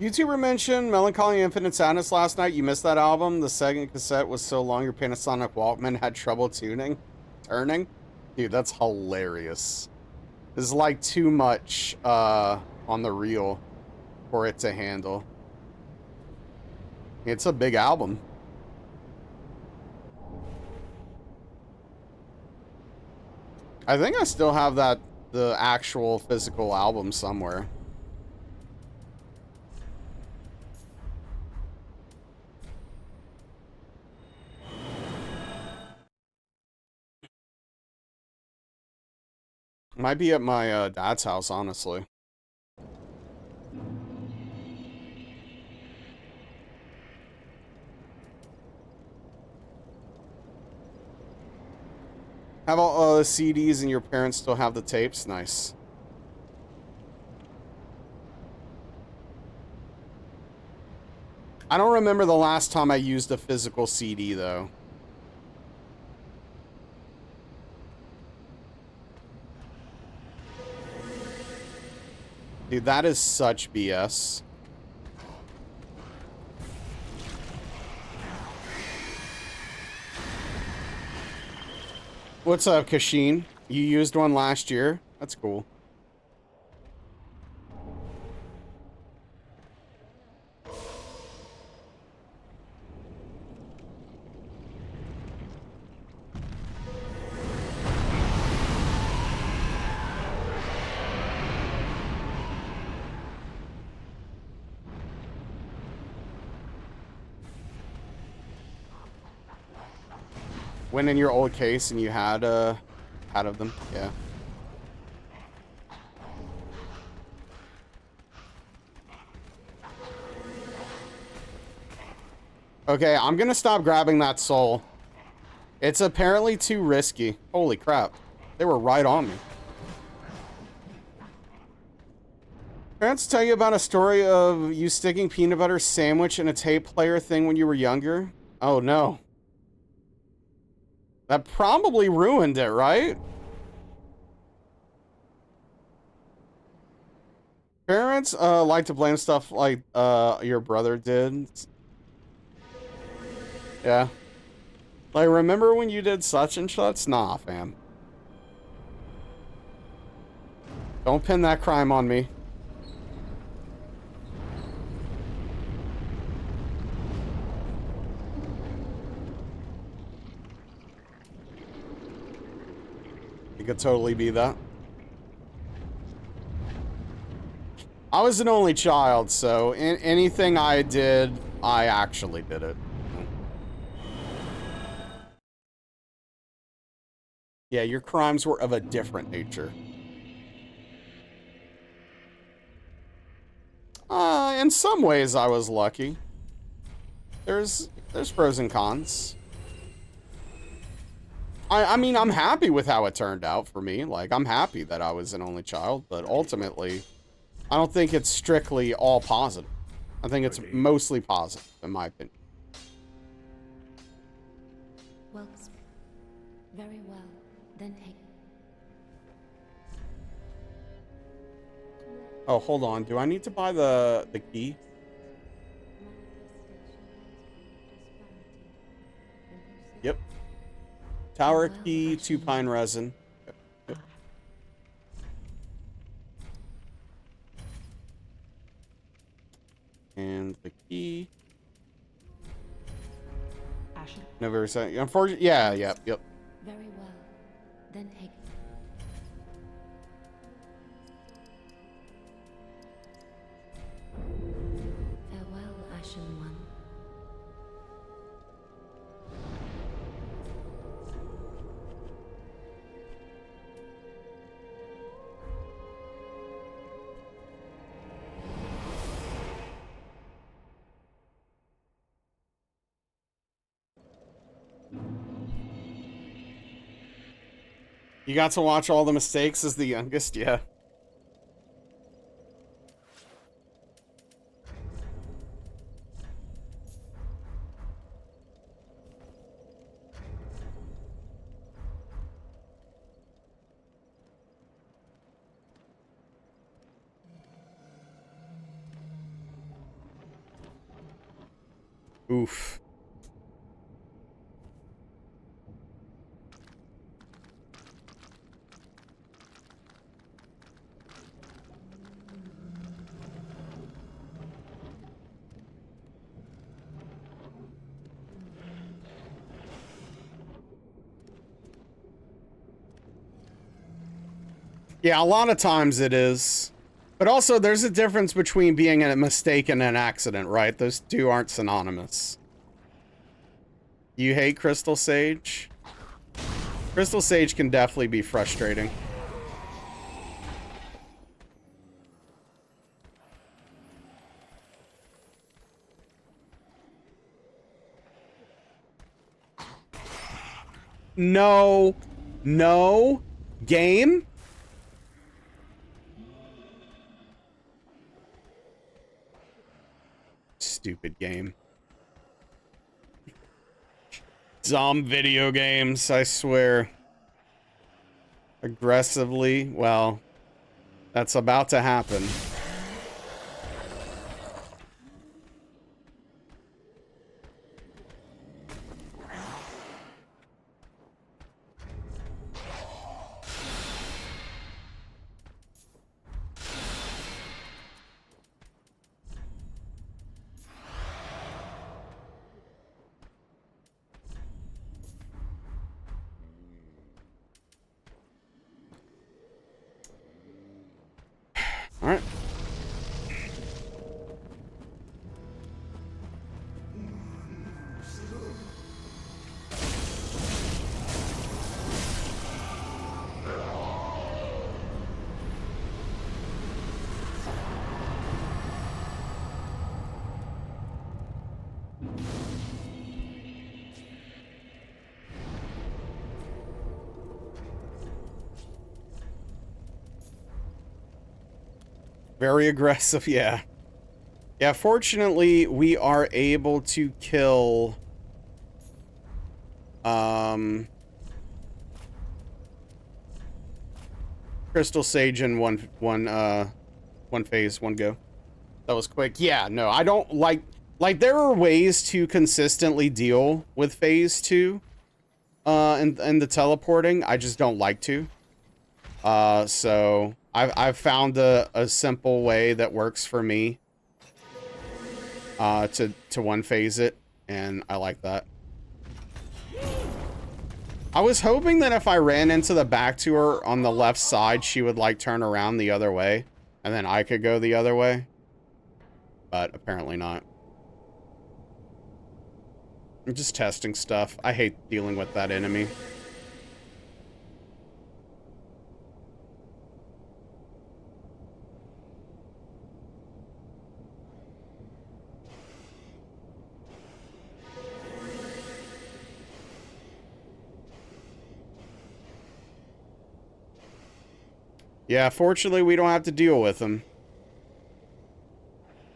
YouTuber mentioned Melancholy Infinite Sadness last night. You missed that album. The second cassette was so long your Panasonic Walkman had trouble turning. Dude, that's hilarious. This is like too much on the reel for it to handle. It's a big album. I think I still have the actual physical album somewhere. Might be at my dad's house, honestly. Have all the CDs and your parents still have the tapes? Nice. I don't remember the last time I used a physical CD, though. Dude, that is such BS. What's up, Kashin? You used one last year? That's cool. Went in your old case and you had of them? Yeah. Okay, I'm gonna stop grabbing that soul. It's apparently too risky. Holy crap. They were right on me. Parents tell you about a story of you sticking peanut butter sandwich in a tape player thing when you were younger? Oh no. That probably ruined it, right? Parents like to blame stuff like your brother did. Yeah. Like, remember when you did such and such? Nah, fam. Don't pin that crime on me. It could totally be that. I was an only child, so anything I did, I actually did it. Yeah, your crimes were of a different nature. In some ways I was lucky. There's pros and cons. I mean, I'm happy with how it turned out for me. Like, I'm happy that I was an only child, but ultimately, I don't think it's strictly all positive. I think it's mostly positive, in my opinion. Works very well. Then take. Oh, hold on. Do I need to buy the key? Yep. Tower key, 2 pine resin. Yep. And the key. Ashen. No, very sorry. Unfortunately, yeah, yep. Very well. Then take. Farewell, Ashen One. You got to watch all the mistakes as the youngest, yeah. Oof. Yeah, a lot of times it is. But also, there's a difference between being a mistake and an accident, right? Those two aren't synonymous. You hate Crystal Sage? Crystal Sage can definitely be frustrating. No. No. Game? Stupid game. Dumb video games, I swear. Aggressively, well, that's about to happen. All right. Very aggressive, yeah. Yeah, fortunately, we are able to kill... Crystal Sage in one phase, one go. That was quick. Yeah, no, I don't like there are ways to consistently deal with phase 2 and the teleporting. I just don't like to. So I've found a simple way that works for me to one phase it, and I like that. I was hoping that if I ran into the back to her on the left side, she would like turn around the other way, and then I could go the other way. But apparently not. I'm just testing stuff. I hate dealing with that enemy. Yeah, fortunately, we don't have to deal with them.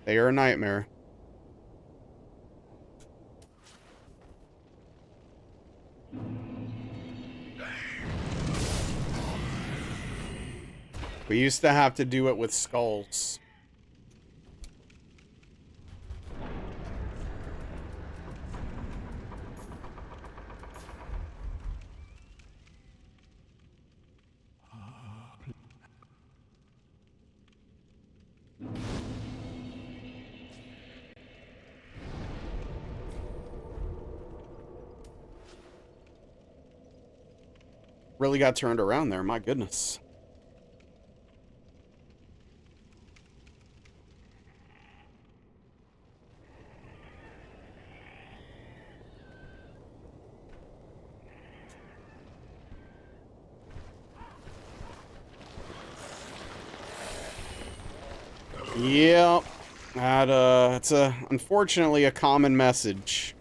They are a nightmare. We used to have to do it with skulls. Really got turned around there, my goodness. Yep. It's unfortunately a common message.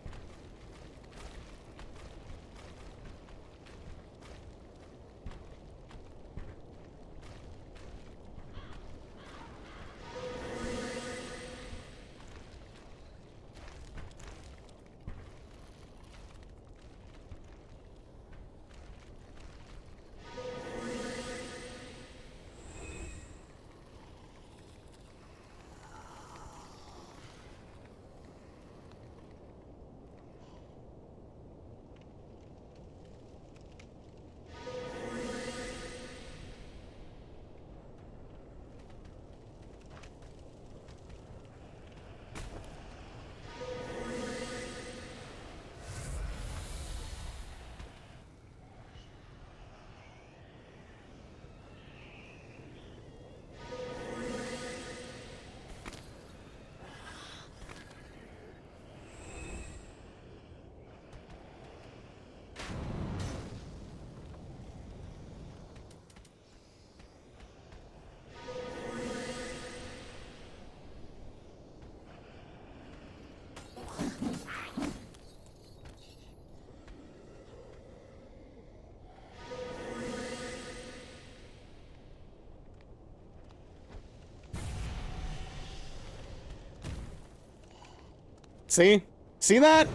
See? See that?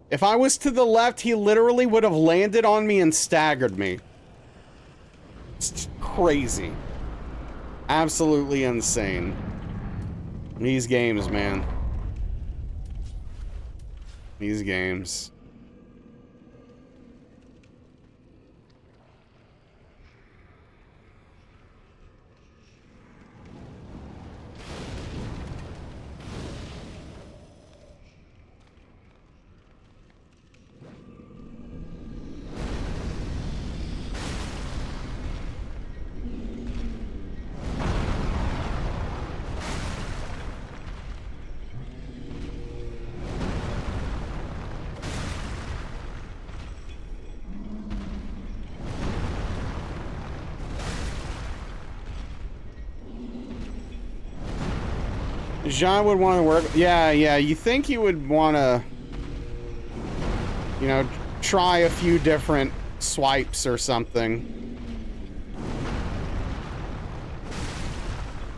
If I was to the left, he literally would have landed on me and staggered me. It's crazy. Absolutely insane. These games, man. These games. Jean would want to work. Yeah, you think he would want to, you know, try a few different swipes or something.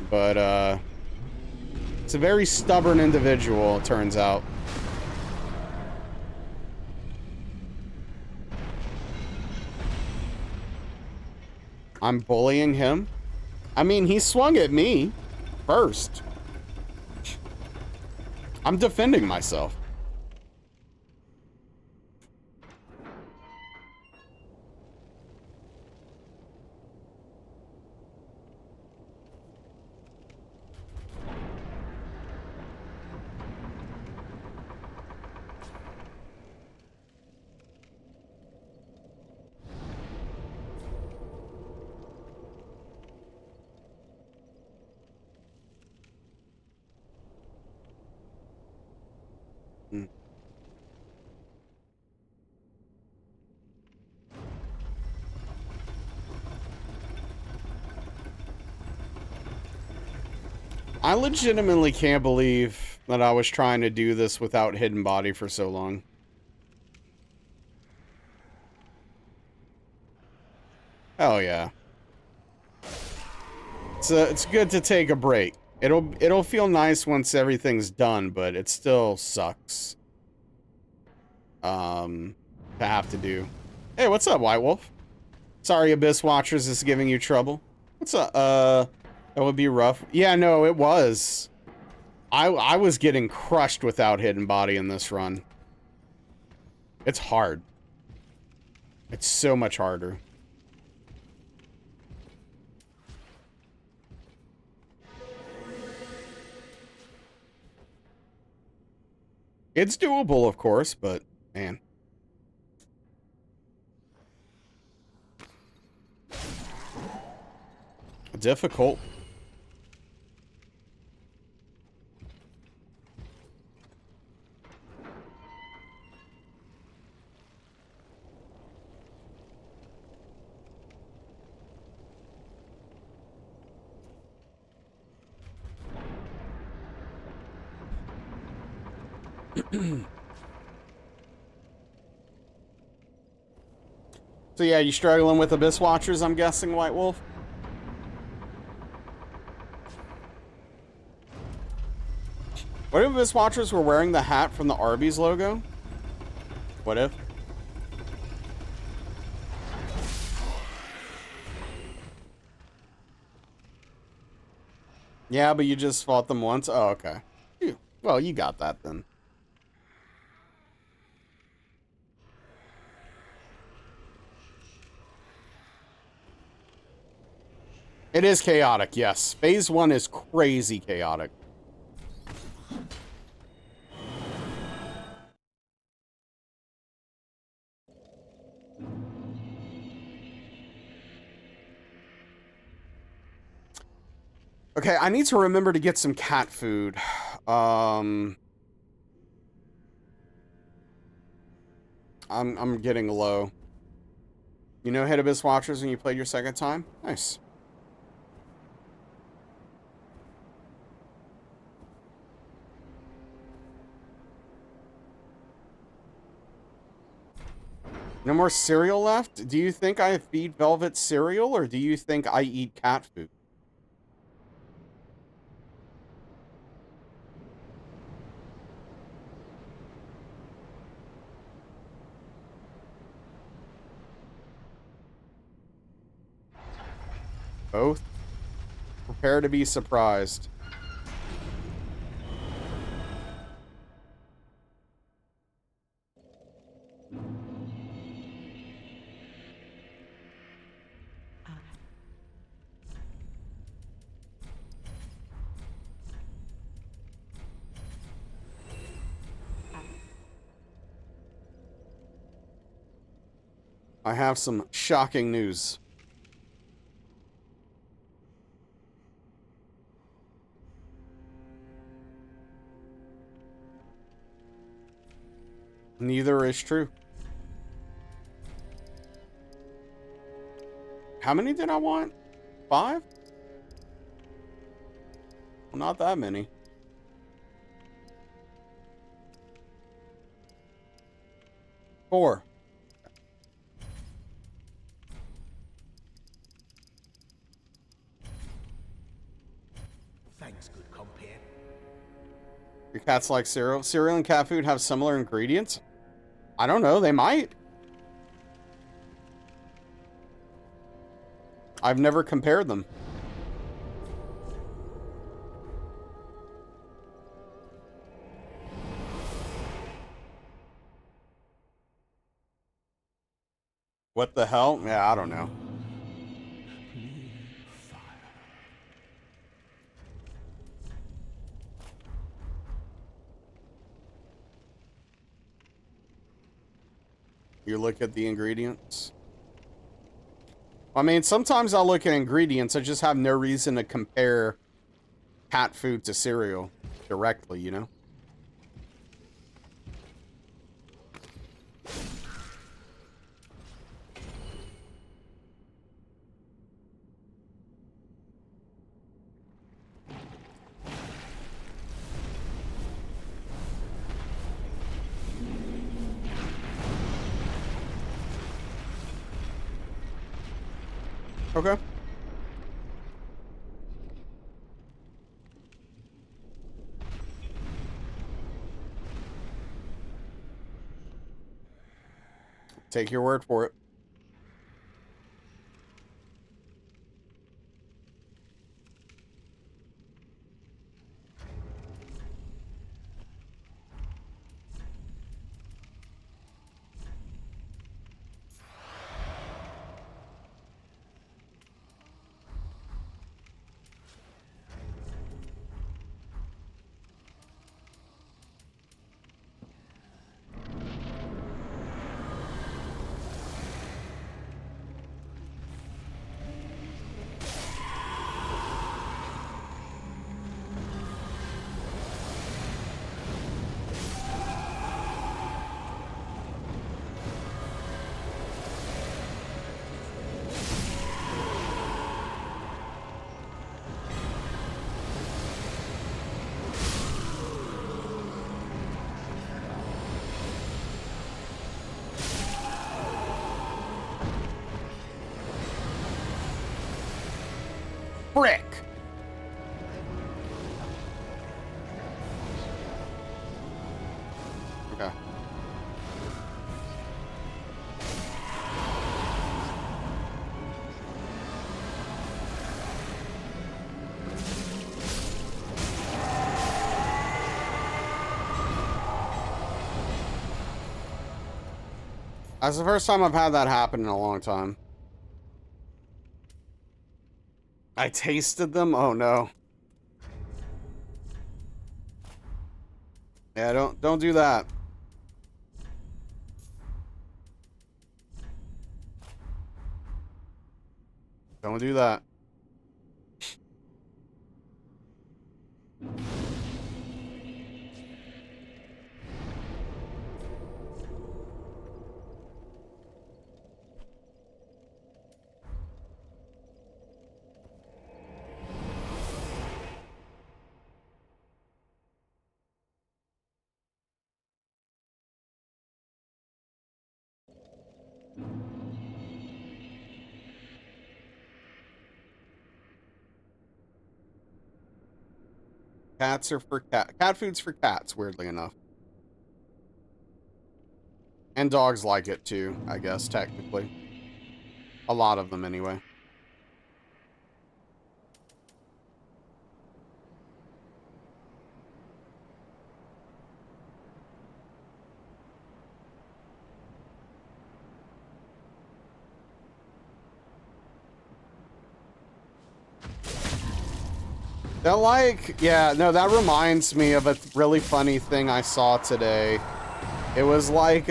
But, it's a very stubborn individual, it turns out. I'm bullying him? I mean, he swung at me first. I'm defending myself. I legitimately can't believe that I was trying to do this without hidden body for so long. Hell yeah. It's good to take a break. It'll feel nice once everything's done, but it still sucks. To have to do. Hey, what's up, White Wolf? Sorry, Abyss Watchers is giving you trouble. What's up? That would be rough. Yeah, no, it was. I was getting crushed without hidden body in this run. It's hard. It's so much harder. It's doable, of course, but man. Difficult. So yeah, you struggling with Abyss Watchers, I'm guessing, White Wolf? What if Abyss Watchers were wearing the hat from the Arby's logo? What if? Yeah, but you just fought them once? Oh, okay. Well, you got that then. It is chaotic, yes. Phase 1 is crazy chaotic. Okay, I need to remember to get some cat food. I'm getting low. You know hit Abyss Watchers when you played your second time? Nice. No more cereal left? Do you think I feed Velvet cereal, or do you think I eat cat food? Both? Prepare to be surprised. I have some shocking news. Neither is true. How many did I want? 5? Well, not that many. 4. Your cats like cereal? Cereal and cat food have similar ingredients? I don't know, they might. I've never compared them. What the hell? Yeah, I don't know. You look at the ingredients. I mean, sometimes I'll look at ingredients. I just have no reason to compare cat food to cereal directly, you know? Okay. Take your word for it. Frick! Okay. That's the first time I've had that happen in a long time. I tasted them? Oh no. Yeah, don't do that. Don't do that. Cats are for cat food's for cats, weirdly enough. And dogs like it too, I guess, technically. A lot of them anyway. They're like, yeah, no, that reminds me of a really funny thing I saw today. It was like,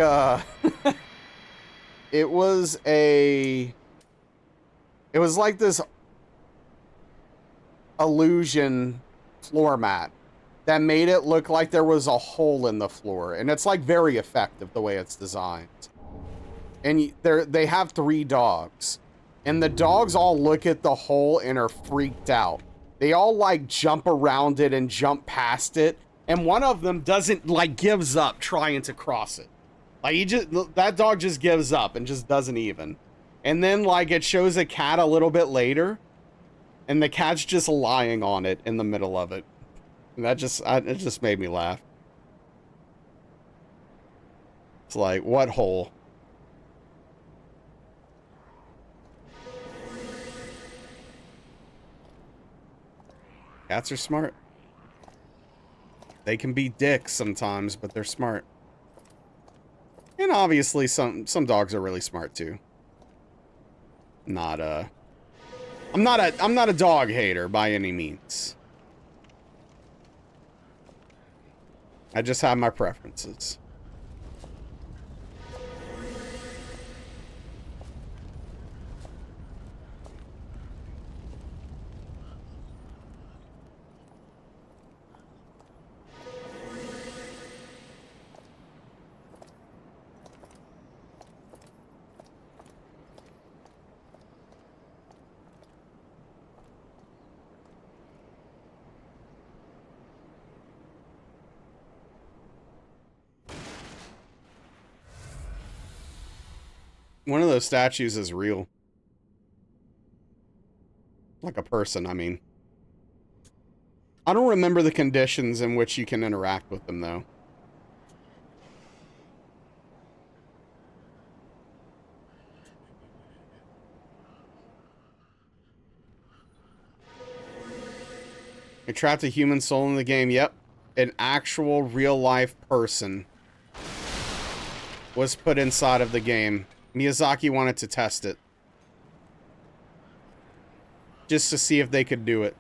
it was like this illusion floor mat that made it look like there was a hole in the floor. And it's like very effective the way it's designed. And they have 3 dogs. And the dogs all look at the hole and are freaked out. They all like jump around it and jump past it. And one of them doesn't like gives up trying to cross it. Like that dog just gives up and just doesn't even. And then like it shows a cat a little bit later and the cat's just lying on it in the middle of it. It just made me laugh. It's like, what hole? Cats are smart. They can be dicks sometimes, but they're smart. And obviously some dogs are really smart too. I'm not a dog hater by any means. I just have my preferences. One of those statues is real. Like a person, I mean. I don't remember the conditions in which you can interact with them, though. You trapped a human soul in the game. Yep. An actual real-life person was put inside of the game. Miyazaki wanted to test it. Just to see if they could do it.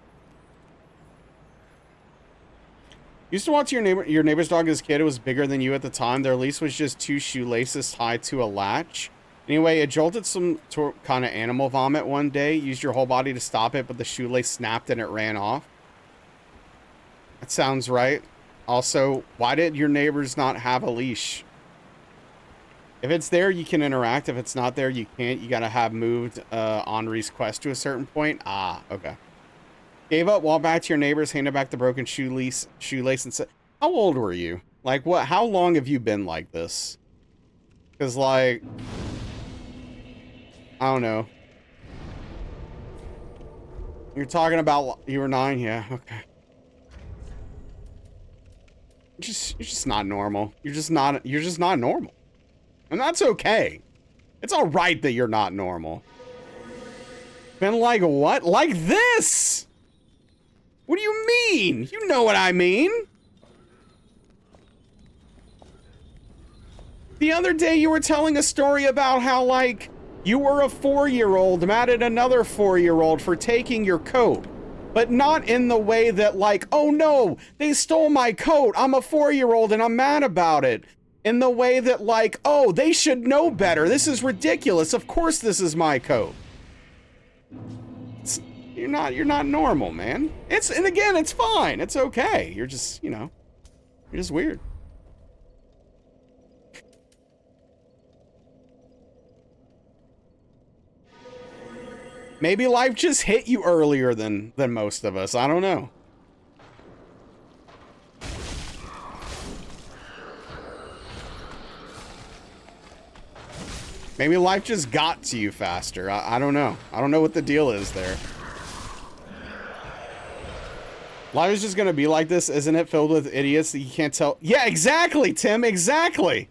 Used to watch your neighbor's dog as a kid. It was bigger than you at the time. Their leash was just 2 shoelaces tied to a latch. Anyway, it jolted some kind of animal vomit one day. Used your whole body to stop it, but the shoelace snapped and it ran off. That sounds right. Also, why did your neighbors not have a leash? If it's there, you can interact. If it's not there, you can't. You gotta have moved Henri's quest to a certain point. Ah, okay. Gave up, walked back to your neighbors, handed back the broken shoelace and said, how old were you? Like, what? How long have you been like this? Because, like, I don't know. You're talking about you were 9? Yeah, okay. You're just not normal. You're just not normal. And that's okay. It's all right that you're not normal. Been like what? Like this? What do you mean? You know what I mean. The other day you were telling a story about how, like, you were a 4-year-old mad at another 4-year-old for taking your coat. But not in the way that, like, oh no, they stole my coat. I'm a 4-year-old and I'm mad about it. In the way that, like, oh, they should know better. This is ridiculous. Of course this is my coat. You're not normal, man. And again, it's fine. It's okay. You're just, you know, you're just weird. Maybe life just hit you earlier than most of us. I don't know. Maybe life just got to you faster. I don't know. I don't know what the deal is there. Life is just gonna be like this, isn't it? Filled with idiots that you can't tell. Yeah, exactly, Tim. Exactly.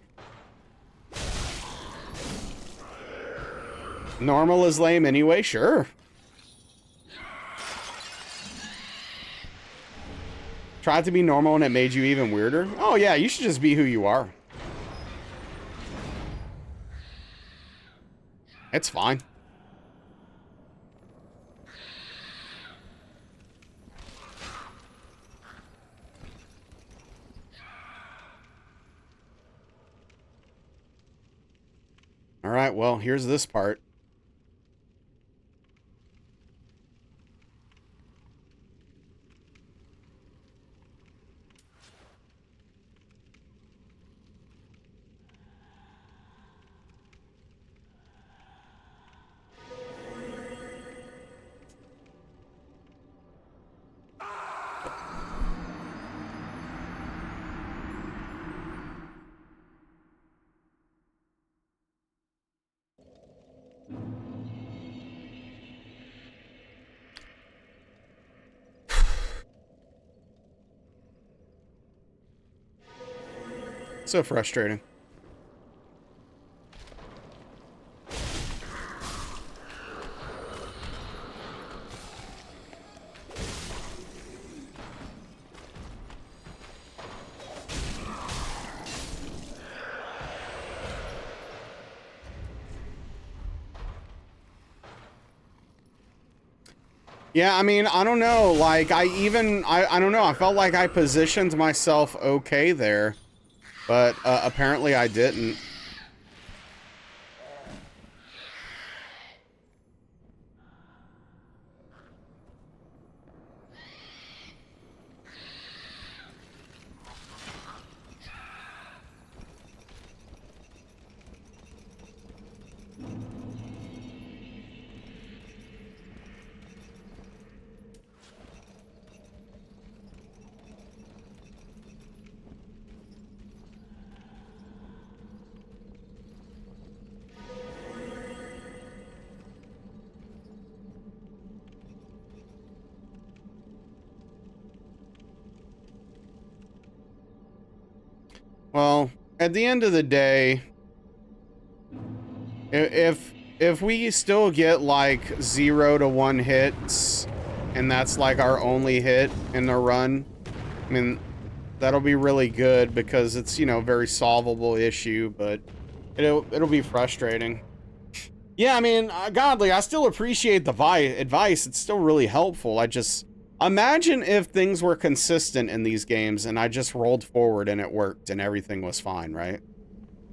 Normal is lame anyway. Sure. Tried to be normal and it made you even weirder. Oh yeah, you should just be who you are. It's fine. All right, well, here's this part. So frustrating. Yeah, I mean, I don't know. Like, I don't know. I felt like I positioned myself okay there, but apparently I didn't. Well, at the end of the day, if we still get like 0 to 1 hits, and that's like our only hit in the run, I mean, that'll be really good because it's, you know, a very solvable issue, but it'll be frustrating. Yeah, I mean, Godly, I still appreciate the advice. It's still really helpful. I just imagine if things were consistent in these games and I just rolled forward and it worked and everything was fine, right?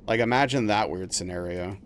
Like, imagine that weird scenario.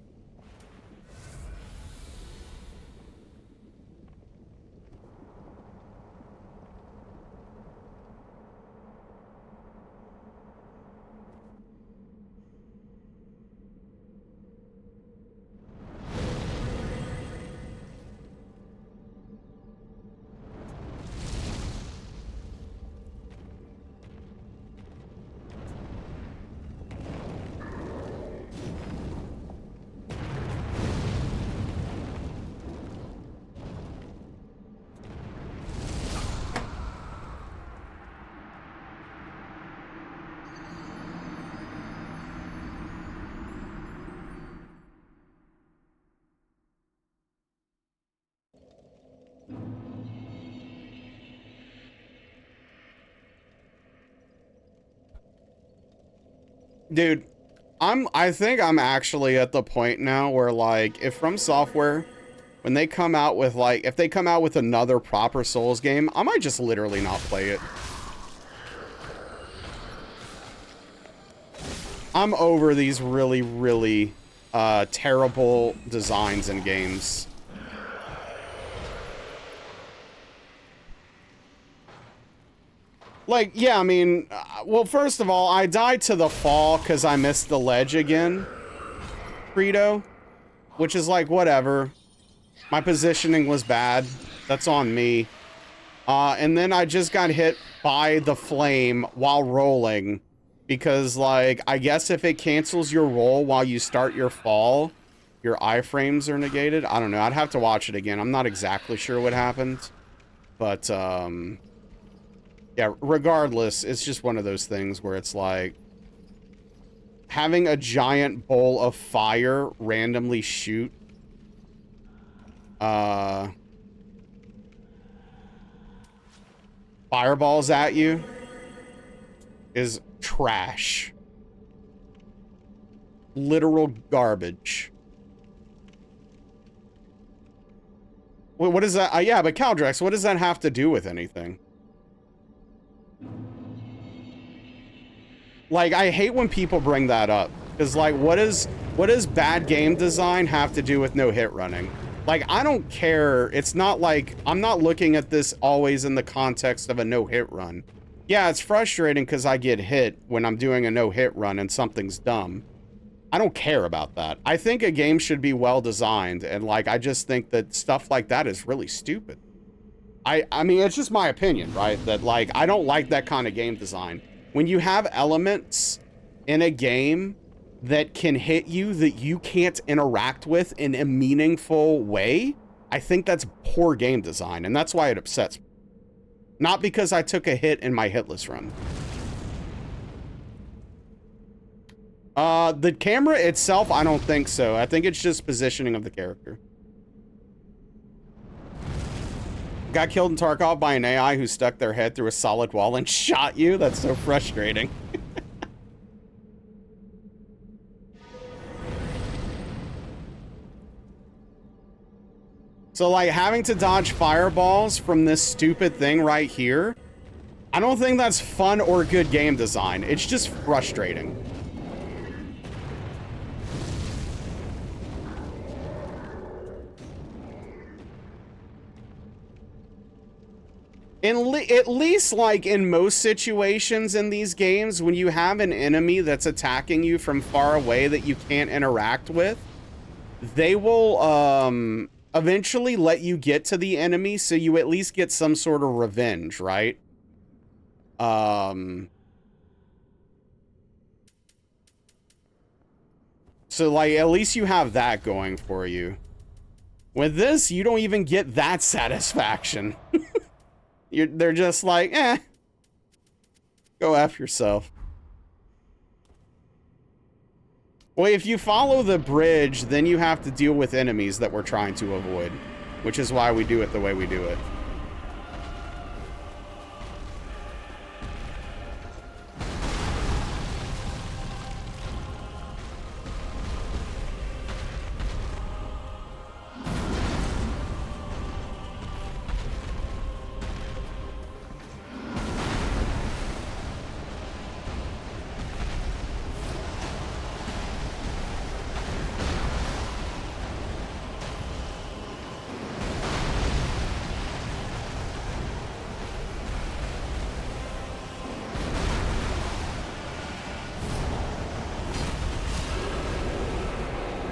Dude, I think I'm actually at the point now where, like, if From Software, when they come out with, like, if they come out with another proper Souls game, I might just literally not play it. I'm over these really, really terrible designs in games. Like, yeah, I mean, well, first of all, I died to the fall because I missed the ledge again, Frito, which is like, whatever. My positioning was bad. That's on me. And then I just got hit by the flame while rolling because, like, I guess if it cancels your roll while you start your fall, your iframes are negated. I don't know. I'd have to watch it again. I'm not exactly sure what happened. But, yeah, regardless, it's just one of those things where it's like having a giant bowl of fire randomly shoot fireballs at you is trash. Literal garbage. Wait, what is that? Yeah, but Caldrex, what does that have to do with anything? Like, I hate when people bring that up. Because, like, what does bad game design have to do with no hit running? Like, I don't care. It's not like, I'm not looking at this always in the context of a no hit run. Yeah, it's frustrating because I get hit when I'm doing a no hit run and something's dumb. I don't care about that. I think a game should be well designed, and, like, I just think that stuff like that is really stupid. I mean, it's just my opinion, right? That, like, I don't like that kind of game design. When you have elements in a game that can hit you that you can't interact with in a meaningful way, I think that's poor game design, and that's why it upsets me. Not because I took a hit in my Hitless run. The camera itself, I don't think so. I think it's just positioning of the character. Got killed in Tarkov by an AI who stuck their head through a solid wall and shot you? That's so frustrating. So, like, having to dodge fireballs from this stupid thing right here, I don't think that's fun or good game design. It's just frustrating. At least, like, in most situations in these games, when you have an enemy that's attacking you from far away that you can't interact with, they will, eventually let you get to the enemy, so you at least get some sort of revenge, right? So, like, at least you have that going for you. With this, you don't even get that satisfaction. They're just like, eh, go F yourself. Well, if you follow the bridge, then you have to deal with enemies that we're trying to avoid, which is why we do it the way we do it.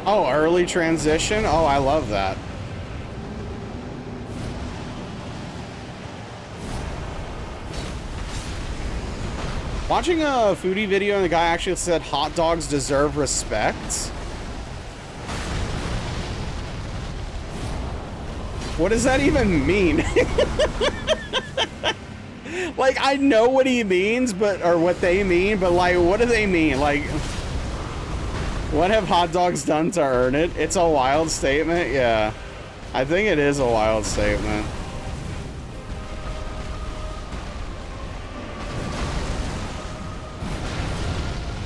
Oh, early transition? Oh, I love that. Watching a foodie video and the guy actually said hot dogs deserve respect. What does that even mean? Like, I know what he means, or what they mean, but like, what do they mean? Like, what have hot dogs done to earn it? It's a wild statement, yeah. I think it is a wild statement.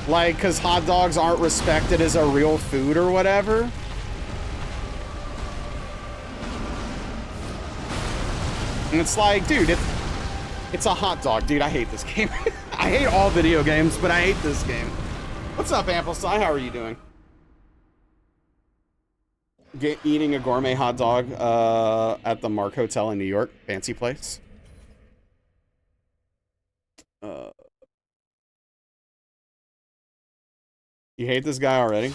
Like, because hot dogs aren't respected as a real food or whatever. And it's like, dude, it's a hot dog. Dude, I hate this game. I hate all video games, but I hate this game. What's up, Amplesty? How are you doing? Eating a gourmet hot dog at the Mark Hotel in New York. Fancy place. You hate this guy already?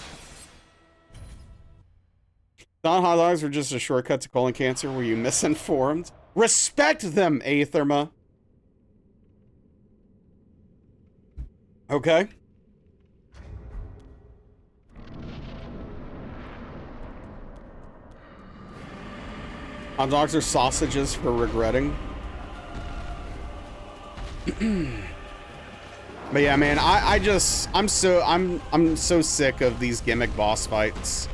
Thought hot dogs were just a shortcut to colon cancer. Were you misinformed? Respect them, Aetherma. Okay. Hot dogs are sausages for regretting. But yeah, man, I'm so sick of these gimmick boss fights.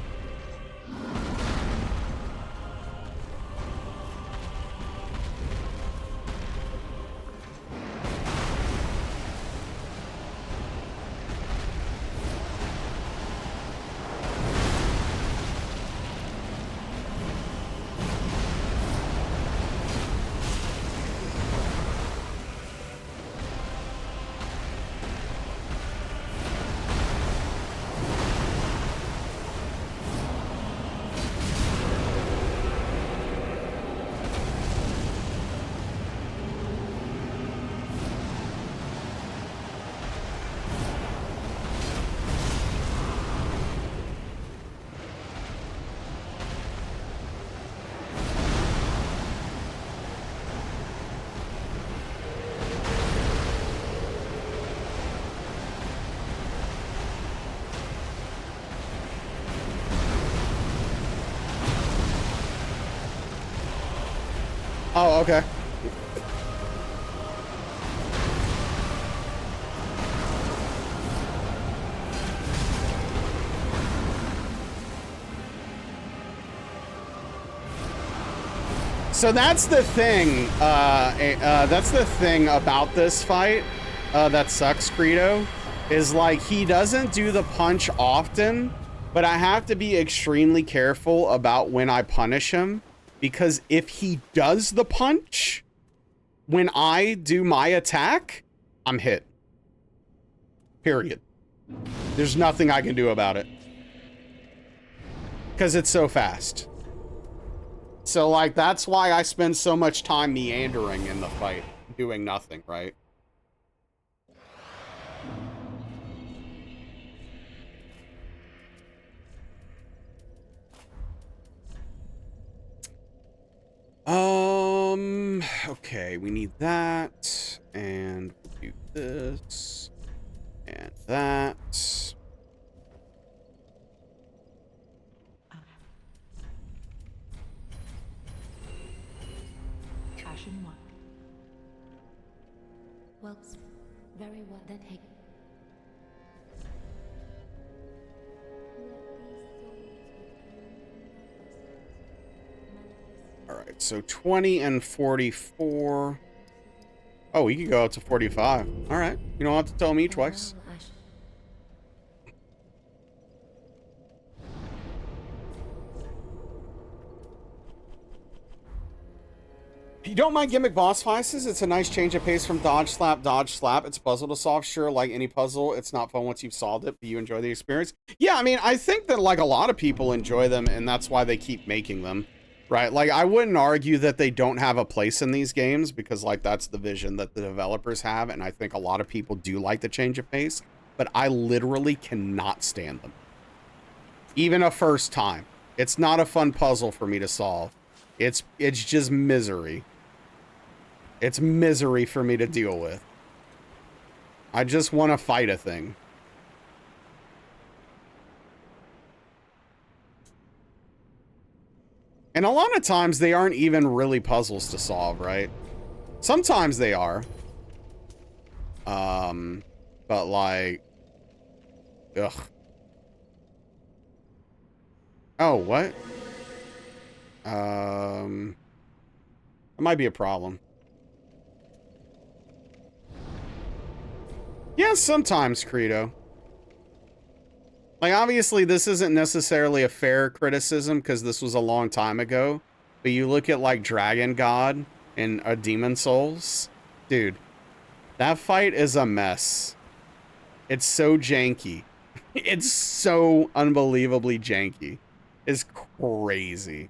Oh, okay. So that's the thing. That's the thing about this fight that sucks, Credo, is like he doesn't do the punch often, but I have to be extremely careful about when I punish him, because if he does the punch when I do my attack, I'm hit. Period. There's nothing I can do about it because it's so fast. So, like, that's why I spend so much time meandering in the fight, doing nothing, right? Okay, we need that, and we'll do this, and that. Ashen 1. Welks. Very well. Then take. All right, so 20 and 44. Oh, we could go up to 45. All right, you don't have to tell me twice. Farewell, Ashen. If you don't mind gimmick boss fights, it's a nice change of pace from dodge, slap. It's puzzle to solve. Sure, like any puzzle, it's not fun once you've solved it, but you enjoy the experience. Yeah, I mean, I think that, like, a lot of people enjoy them, and that's why they keep making them, right? Like, I wouldn't argue that they don't have a place in these games, because, like, that's the vision that the developers have, and I think a lot of people do like the change of pace, but I literally cannot stand them. Even a first time. It's not a fun puzzle for me to solve. It's just misery. It's misery for me to deal with. I just want to fight a thing. And a lot of times they aren't even really puzzles to solve, right? Sometimes they are. But like, ugh. Oh, what? That might be a problem. Yeah, sometimes, Credo. Like, obviously, this isn't necessarily a fair criticism because this was a long time ago. But you look at, like, Dragon God and Demon Souls. Dude, that fight is a mess. It's so janky. It's so unbelievably janky. It's crazy.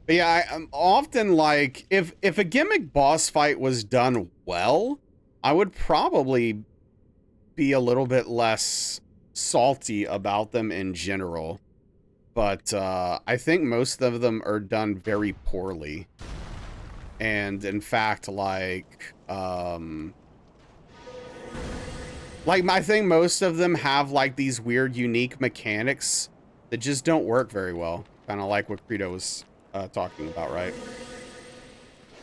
But yeah, I'm often like, if a gimmick boss fight was done well, I would probably be a little bit less salty about them in general. But I think most of them are done very poorly. And in fact, I think most of them have like these weird, unique mechanics that just don't work very well. Kind of like what Credo was talking about, right?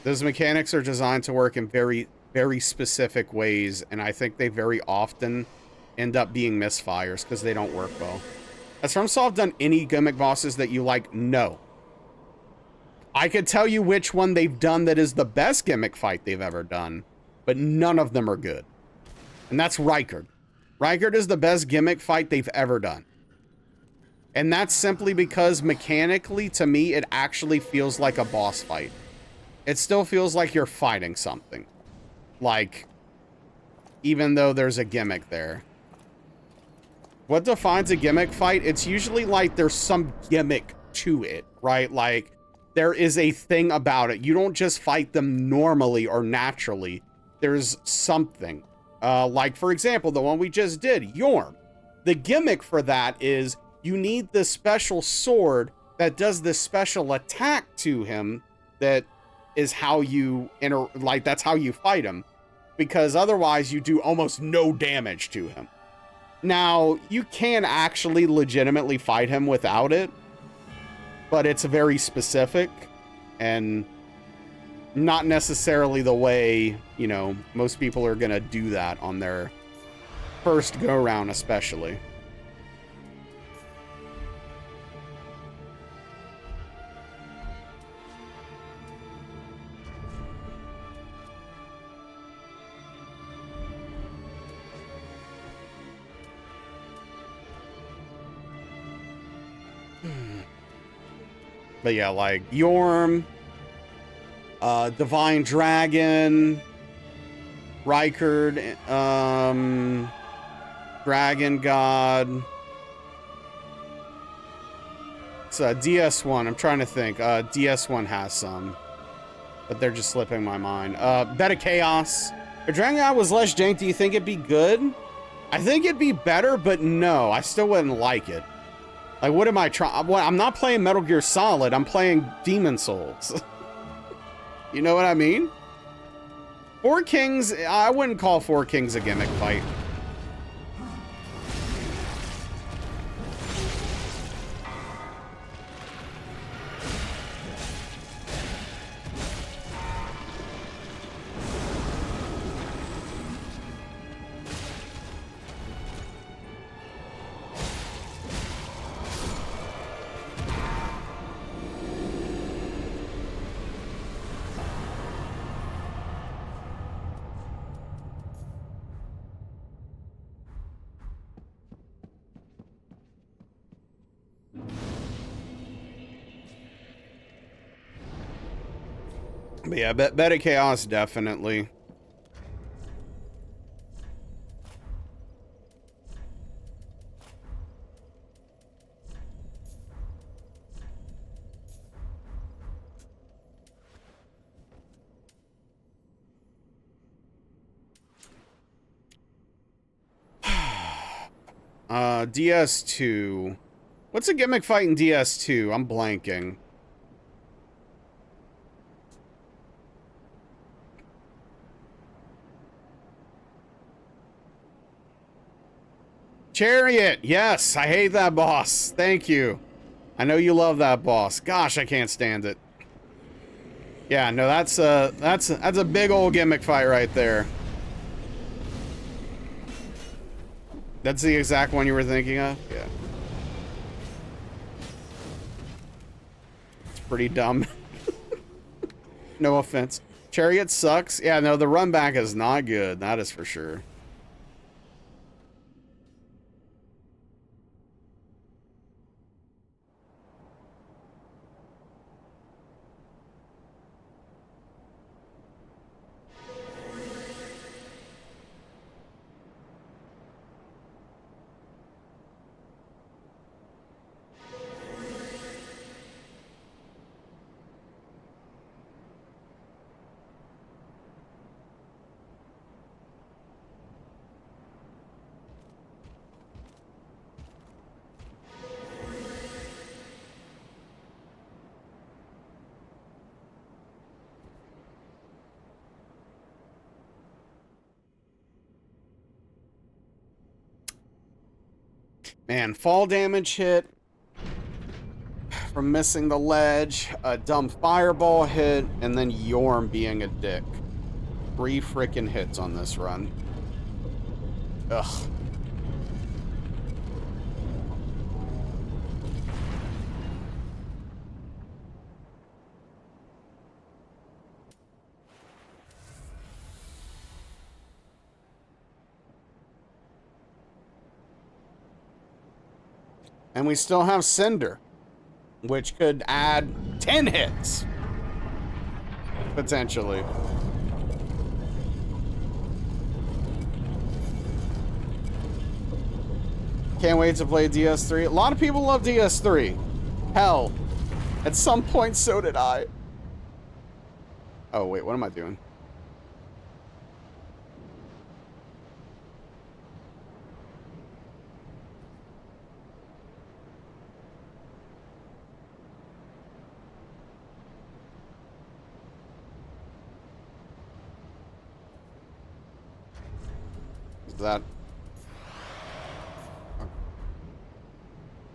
Those mechanics are designed to work in very, very specific ways, and I think they very often end up being misfires because they don't work well. Has FromSoft done any gimmick bosses that you like? No. I could tell you which one they've done that is the best gimmick fight they've ever done, but none of them are good. And that's Rykard. Rykard is the best gimmick fight they've ever done. And that's simply because mechanically, to me, it actually feels like a boss fight. It still feels like you're fighting something. Like, even though there's a gimmick there. What defines a gimmick fight? It's usually like there's some gimmick to it, right? Like, there is a thing about it. You don't just fight them normally or naturally. There's something. Like, for example, the one we just did, Yorm. The gimmick for that is you need this special sword that does this special attack to him that is how you that's how you fight him, because otherwise you do almost no damage to him. Now, you can actually legitimately fight him without it, but it's very specific, and not necessarily the way, you know, most people are gonna do that on their first go-round, especially. But yeah, like Yorm, Divine Dragon, Rykard, Dragon God. It's DS1. I'm trying to think. DS1 has some, but they're just slipping my mind. Beta Chaos. If Dragon God was less jank, do you think it'd be good? I think it'd be better, but no, I still wouldn't like it. Like, what am I trying? Well, I'm not playing Metal Gear Solid. I'm playing Demon Souls. You know what I mean? Four Kings, I wouldn't call Four Kings a gimmick fight. But yeah, Beta Chaos, definitely. DS2. What's a gimmick fight in DS2? I'm blanking. Chariot, yes, I hate that boss. Thank you. I know you love that boss. Gosh, I can't stand it. Yeah, no, that's a big old gimmick fight right there. That's the exact one you were thinking of? Yeah. It's pretty dumb. No offense. Chariot sucks. Yeah, no, the run back is not good. That is for sure. Man, fall damage hit from missing the ledge, a dumb fireball hit, and then Yorm being a dick. 3 freaking hits on this run. Ugh. And we still have Cinder, which could add 10 hits. Potentially. Can't wait to play DS3. A lot of people love DS3. Hell, at some point so did I. Oh, wait, what am I doing? That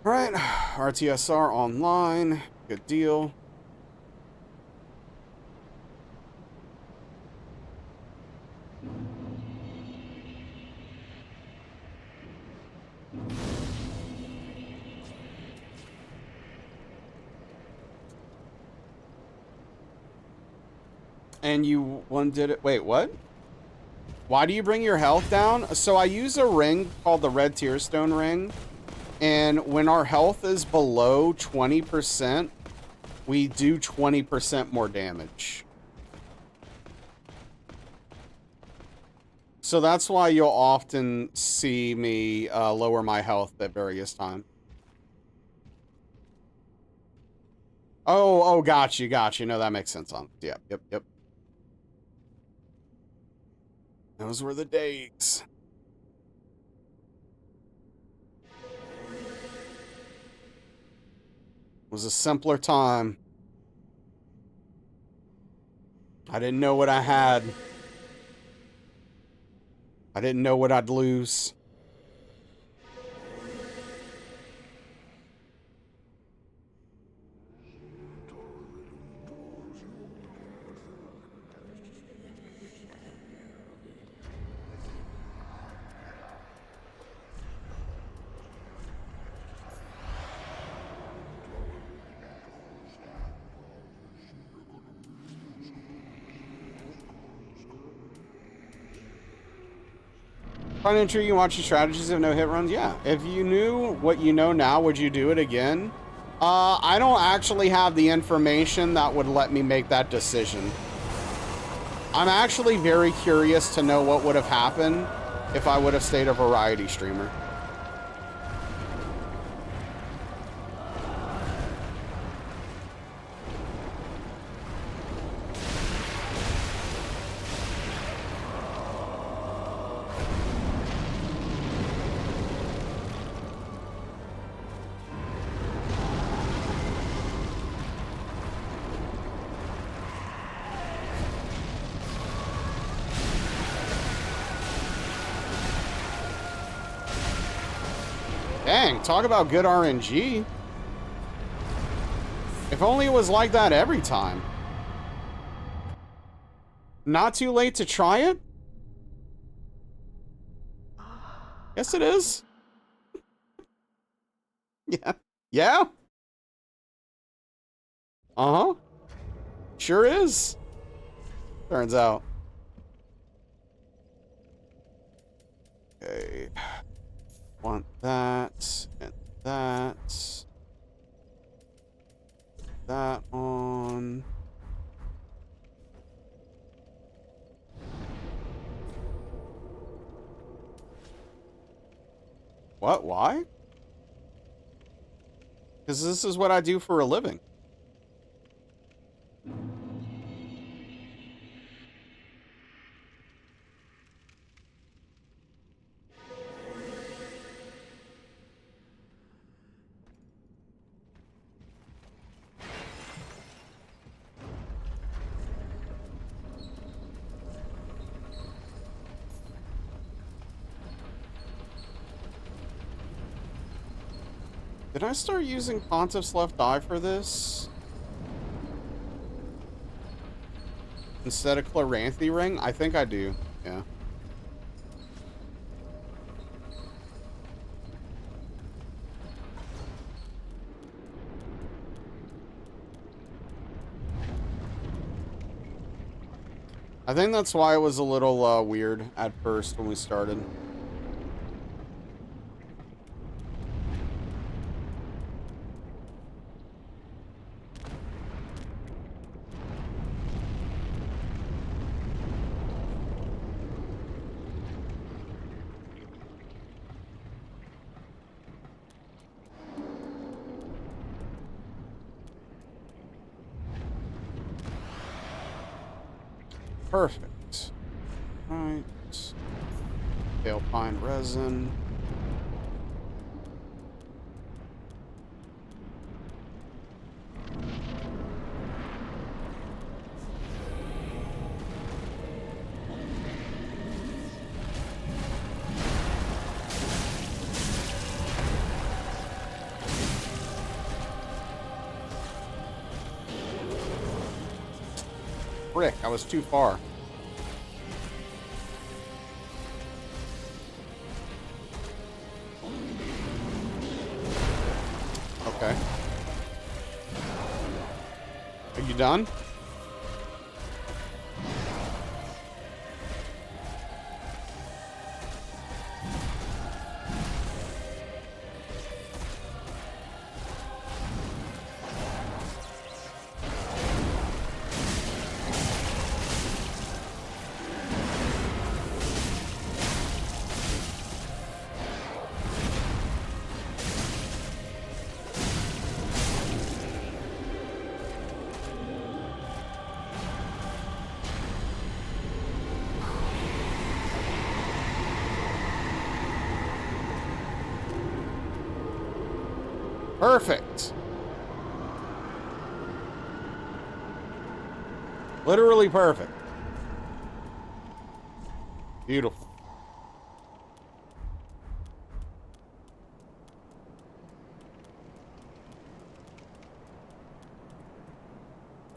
all right, RTSR online, good deal. And you one did it. Wait, what? Why do you bring your health down? So I use a ring called the Red Tearstone ring. And when our health is below 20%, we do 20% more damage. So that's why you'll often see me lower my health at various times. Oh, got you. No, that makes sense. Yep. Those were the days. It was a simpler time. I didn't know what I had. I didn't know what I'd lose. Find it true you watch the strategies of no hit runs? Yeah. If you knew what you know now, would you do it again? I don't actually have the information that would let me make that decision. I'm actually very curious to know what would have happened if I would have stayed a variety streamer. Dang, talk about good RNG. If only it was like that every time. Not too late to try it? Yes, it is. Yeah. Yeah? Uh-huh. Sure is. Turns out. Okay. Want that and that. That on. What? Why? Because this is what I do for a living. Did I start using Pontiff's Left Eye for this? Instead of Chloranthy Ring? I think I do, yeah. I think that's why it was a little weird at first when we started. Perfect. Right. Pale pine resin. Frick, I was too far. Okay. Are you done? Perfect. Literally perfect. Beautiful.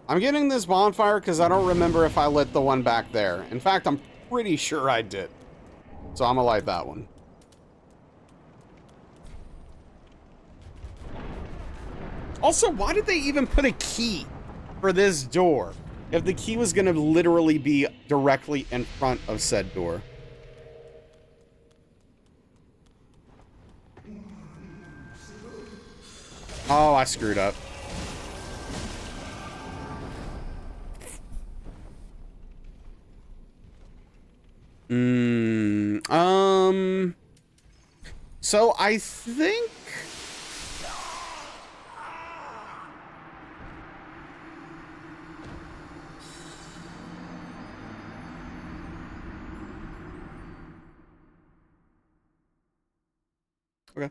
I'm getting this bonfire because I don't remember if I lit the one back there. In fact, I'm pretty sure I did. So I'm gonna light that one. Also, why did they even put a key for this door if the key was gonna literally be directly in front of said door? Oh, I screwed up. So I think... Okay.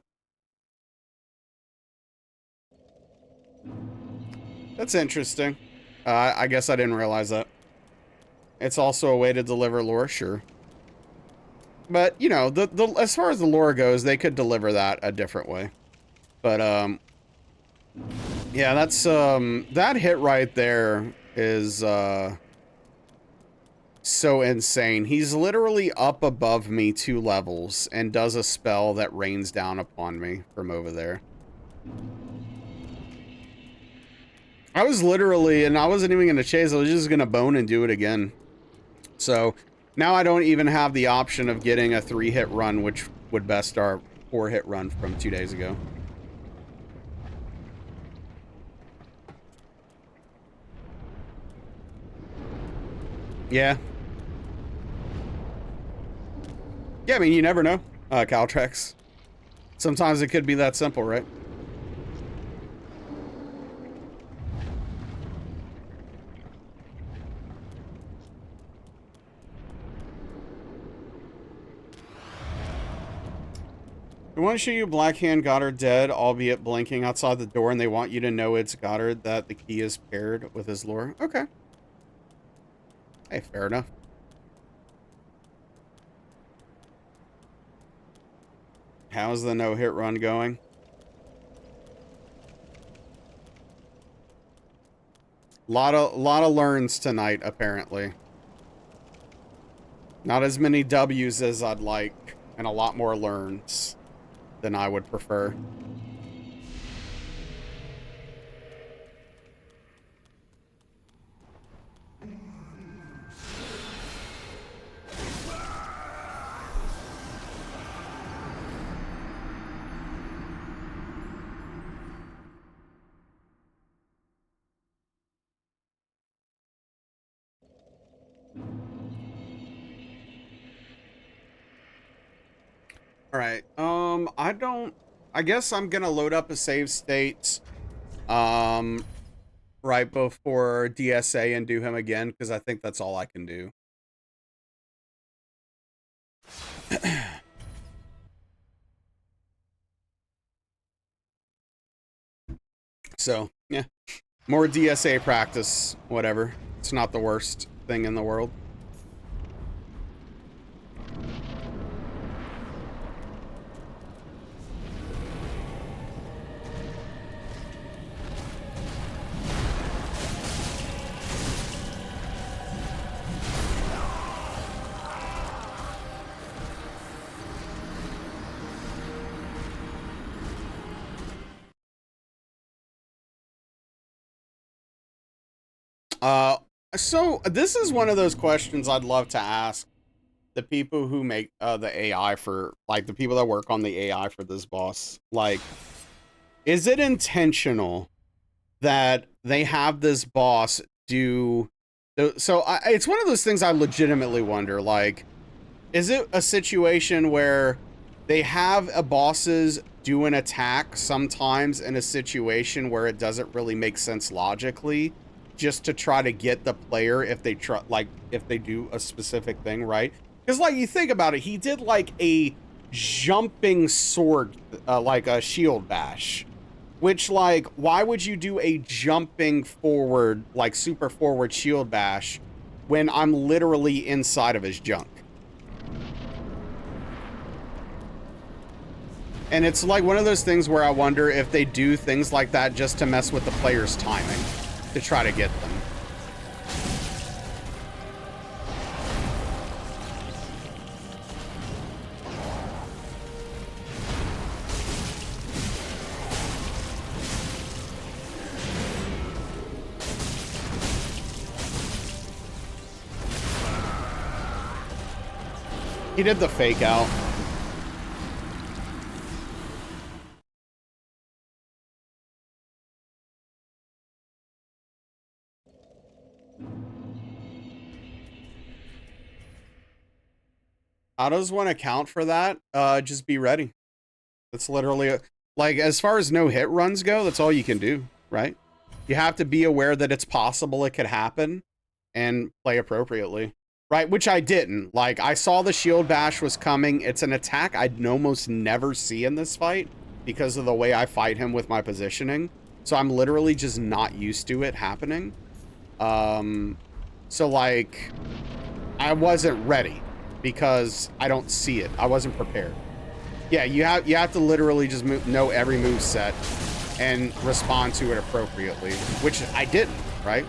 That's interesting. I guess I didn't realize that. It's also a way to deliver lore, sure. But, you know, as far as the lore goes, they could deliver that a different way. But, yeah, that's, that hit right there is, so insane. He's literally up above me 2 levels and does a spell that rains down upon me from over there. I was literally, and I wasn't even going to chase, I was just going to bone and do it again. So now I don't even have the option of getting a 3-hit run, which would best our 4-hit run from 2 days ago. Yeah. Yeah, I mean, you never know, Caltrex. Sometimes it could be that simple, right? They want to show you Blackhand Goddard dead, albeit blinking outside the door, and they want you to know it's Goddard, that the key is paired with his lore. Okay. Hey, fair enough. How's the no-hit run going? Lot of learns tonight, apparently. Not as many W's as I'd like, and a lot more learns than I would prefer. All right. I guess I'm gonna load up a save state, right before DSA and do him again, because I think that's all I can do. So, yeah. More DSA practice, whatever. It's not the worst thing in the world. So this is one of those questions I'd love to ask the people who make the AI for, like, the people that work on the AI for this boss. Like, is it intentional that they have this boss do... So it's one of those things I legitimately wonder, like, is it a situation where they have a bosses do an attack sometimes in a situation where it doesn't really make sense logically, just to try to get the player, if they try, like, if they do a specific thing, right? Because, like, you think about it, he did like a jumping sword, like a shield bash, Which, like, why would you do a jumping forward, like, super forward shield bash when I'm literally inside of his junk? And it's like one of those things where I wonder if they do things like that just to mess with the player's timing, to try to get them. He did the fake out. How does one account for that? Just be ready. That's literally like, as far as no hit runs go, that's all you can do, right? You have to be aware that it's possible it could happen and play appropriately. Right, which I didn't. Like, I saw the shield bash was coming. It's an attack I'd almost never see in this fight because of the way I fight him with my positioning. So I'm literally just not used to it happening. So, like, I wasn't ready because I don't see it. I wasn't prepared. Yeah, you have to literally just know every move set and respond to it appropriately, which I didn't, right?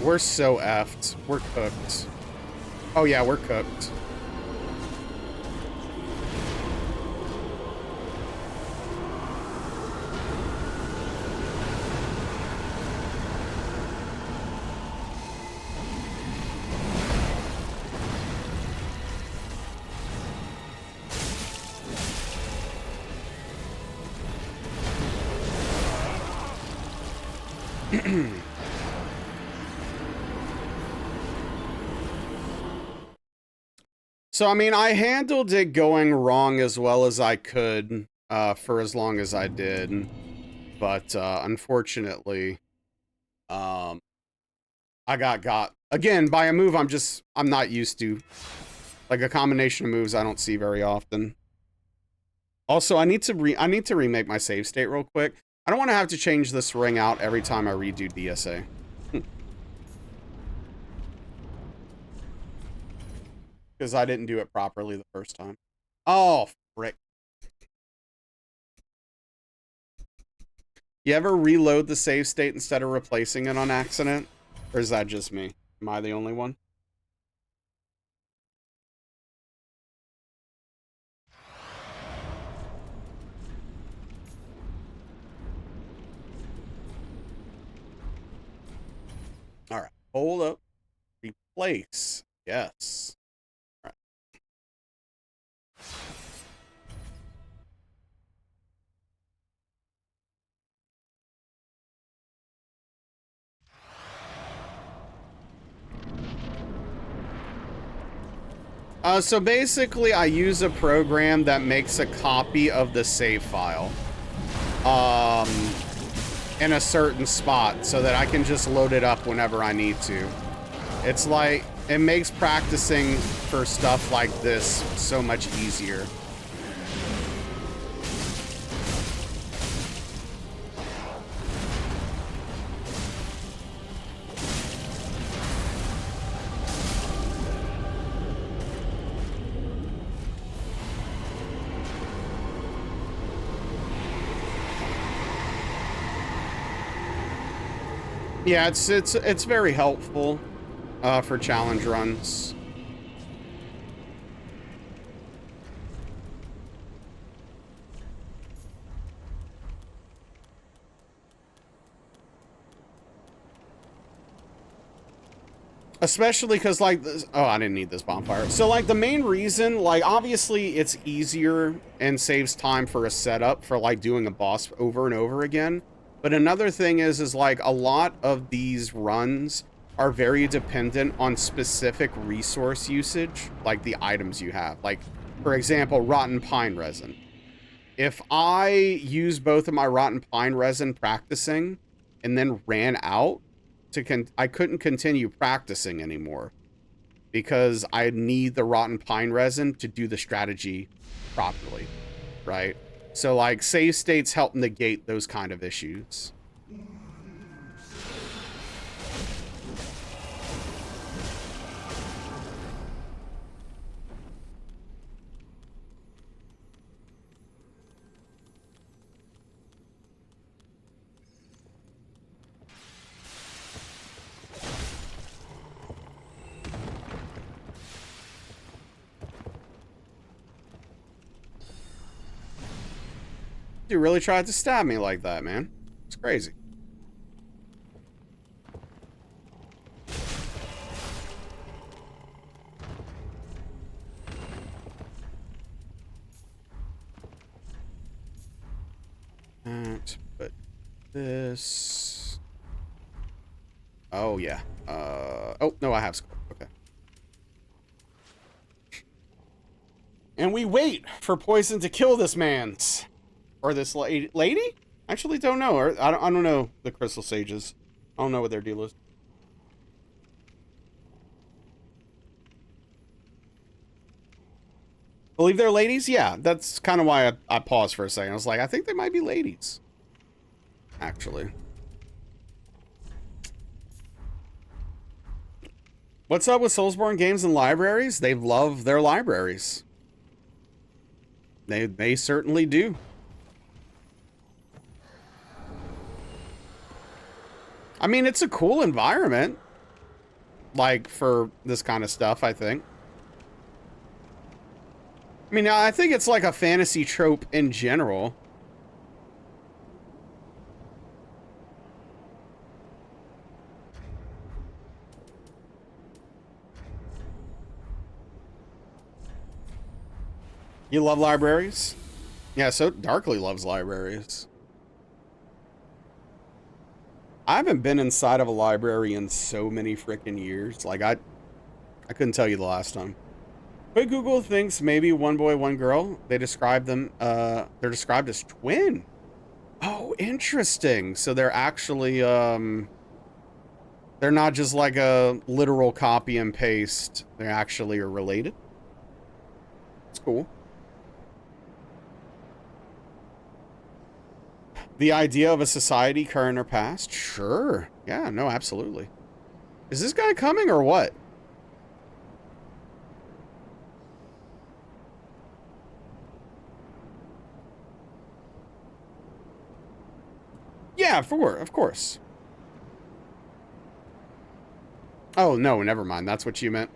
We're so effed. We're cooked. Oh yeah, we're cooked. So, I mean, I handled it going wrong as well as I could for as long as I did. But unfortunately, I got again by a move I'm not used to. Like a combination of moves I don't see very often. Also, I need to remake my save state real quick. I don't want to have to change this ring out every time I redo DSA. Because I didn't do it properly the first time. Oh, frick. You ever reload the save state instead of replacing it on accident? Or is that just me? Am I the only one? All right. Hold up. Replace. Yes. All right. So basically, I use a program that makes a copy of the save file in a certain spot so that I can just load it up whenever I need to. It's like, it makes practicing for stuff like this so much easier. Yeah, it's very helpful for challenge runs. Especially because, like, this, oh, I didn't need this bonfire. So, like, the main reason, like, obviously it's easier and saves time for a setup for, like, doing a boss over and over again. But another thing is like, a lot of these runs are very dependent on specific resource usage, like the items you have. Like, for example, rotten pine resin. If I use both of my rotten pine resin practicing and then ran out, I couldn't continue practicing anymore because I need the rotten pine resin to do the strategy properly, right? So, like, save states help negate those kind of issues. You really tried to stab me like that, man. It's crazy. But this... Oh, yeah. Oh, no, I have score. Okay. And we wait for poison to kill this man's. Or this lady? Actually don't know. Or I don't know the Crystal Sages. I don't know what their deal is. Believe they're ladies? Yeah, that's kind of why I paused for a second. I was like, I think they might be ladies. Actually. What's up with Soulsborne games and libraries? They love their libraries. They certainly do. I mean, it's a cool environment, like, for this kind of stuff, I think. I mean, I think it's like a fantasy trope in general. You love libraries? Yeah, so Darkly loves libraries. I haven't been inside of a library in so many freaking years. Like, I couldn't tell you the last time. Quick Google thinks maybe one boy, one girl. They describe them, they're described as twin. Oh, interesting. So they're actually, they're not just like a literal copy and paste. They actually are related. It's cool. The idea of a society, current or past? Sure. Yeah, no, absolutely. Is this guy coming or what? Yeah, of course. Oh, no, never mind. That's what you meant.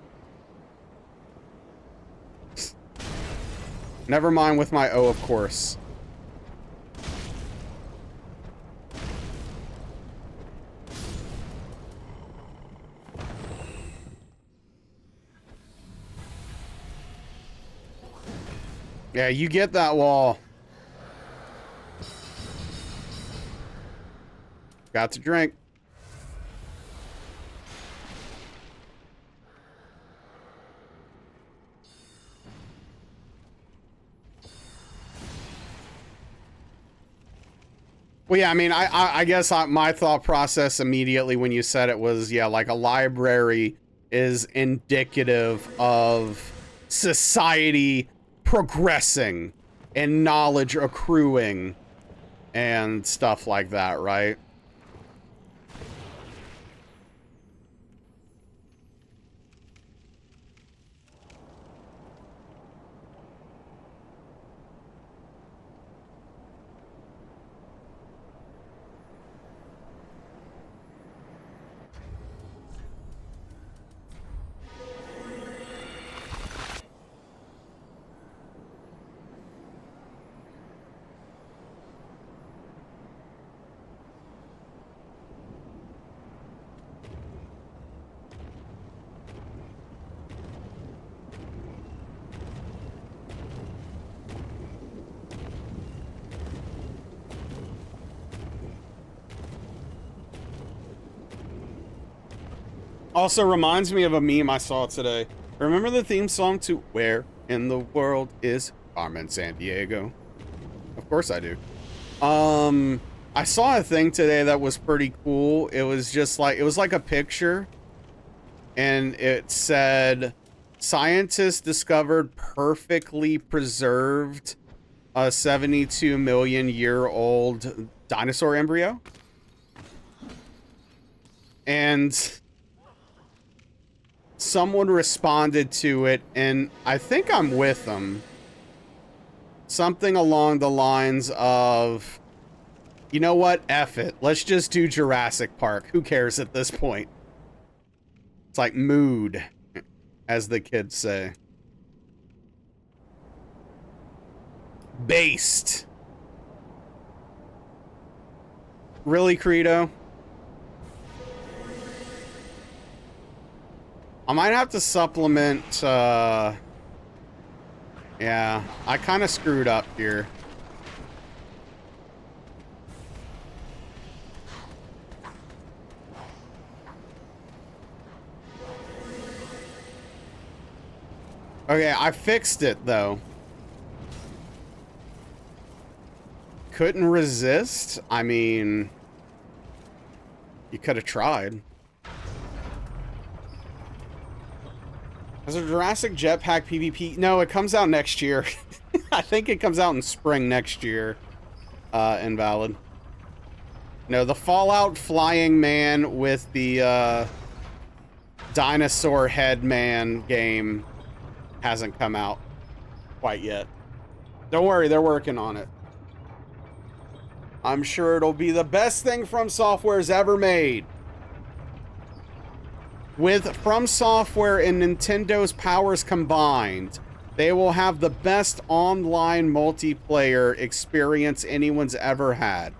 Never mind with my of course. Yeah, you get that wall. Got to drink. Well, yeah, I mean, I guess my thought process immediately when you said it was, yeah, like a library is indicative of society progressing and knowledge accruing and stuff like that, right? Also reminds me of a meme I saw today. Remember the theme song to Where in the World is Carmen Sandiego? Of course I do. I saw a thing today that was pretty cool. It was just like, it was like a picture, and it said, scientists discovered perfectly preserved a 72 million year old dinosaur embryo. And someone responded to it, and I think I'm with them. Something along the lines of, you know what? F it. Let's just do Jurassic Park. Who cares at this point? It's like mood, as the kids say. Based. Really, Credo? I might have to supplement, yeah, I kind of screwed up here. Okay, I fixed it, though. Couldn't resist? I mean, you could have tried. Is there Jurassic Jetpack PvP? No, it comes out next year. I think it comes out in spring next year. Invalid. No, the Fallout Flying Man with the dinosaur head man game hasn't come out quite yet. Don't worry, they're working on it. I'm sure it'll be the best thing From Software's ever made. With From Software and Nintendo's powers combined, they will have the best online multiplayer experience anyone's ever had,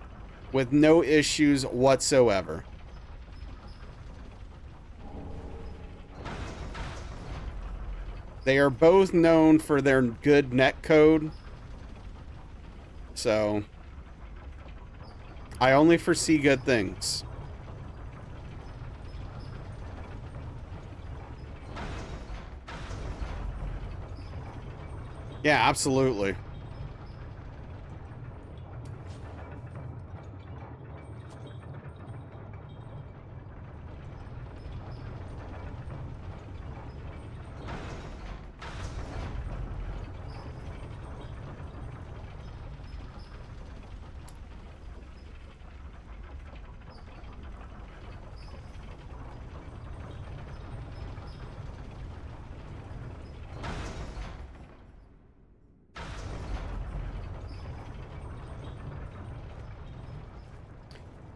with no issues whatsoever. They are both known for their good netcode, so I only foresee good things. Yeah, absolutely.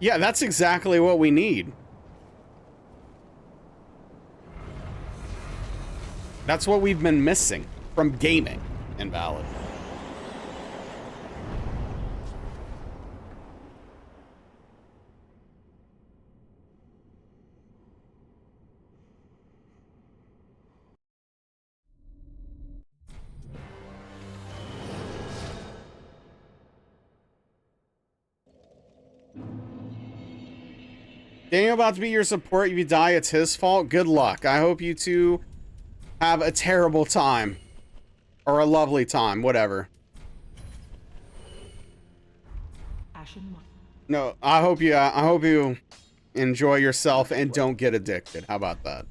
Yeah, that's exactly what we need. That's what we've been missing from gaming. Invalid. Daniel about to be your support. If you die, it's his fault. Good luck. I hope you two have a terrible time. Or a lovely time, whatever. Ashen. No, I hope you enjoy yourself and don't get addicted. How about that?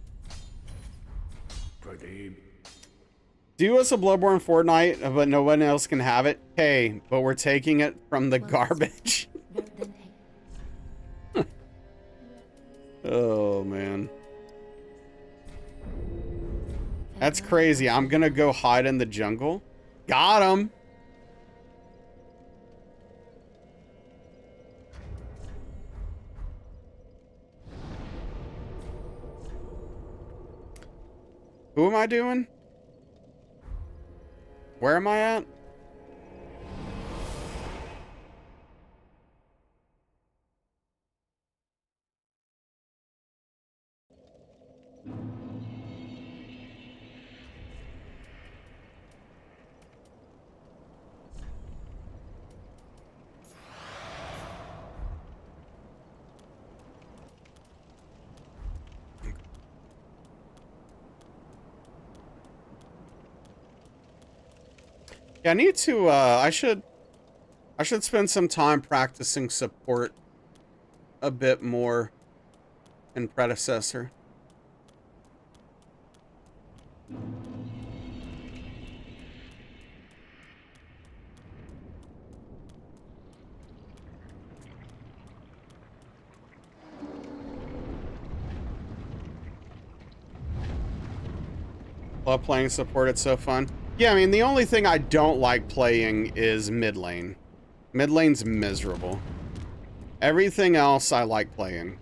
Pradeep. Do us a Bloodborne Fortnite, but no one else can have it. Hey, but we're taking it from the garbage. Oh, man. That's crazy. I'm gonna go hide in the jungle. Got him. Who am I doing? Where am I at? Yeah, I need to, I should spend some time practicing support a bit more in Predecessor. Love playing support, it's so fun. Yeah, I mean, the only thing I don't like playing is mid lane. Mid lane's miserable. Everything else I like playing.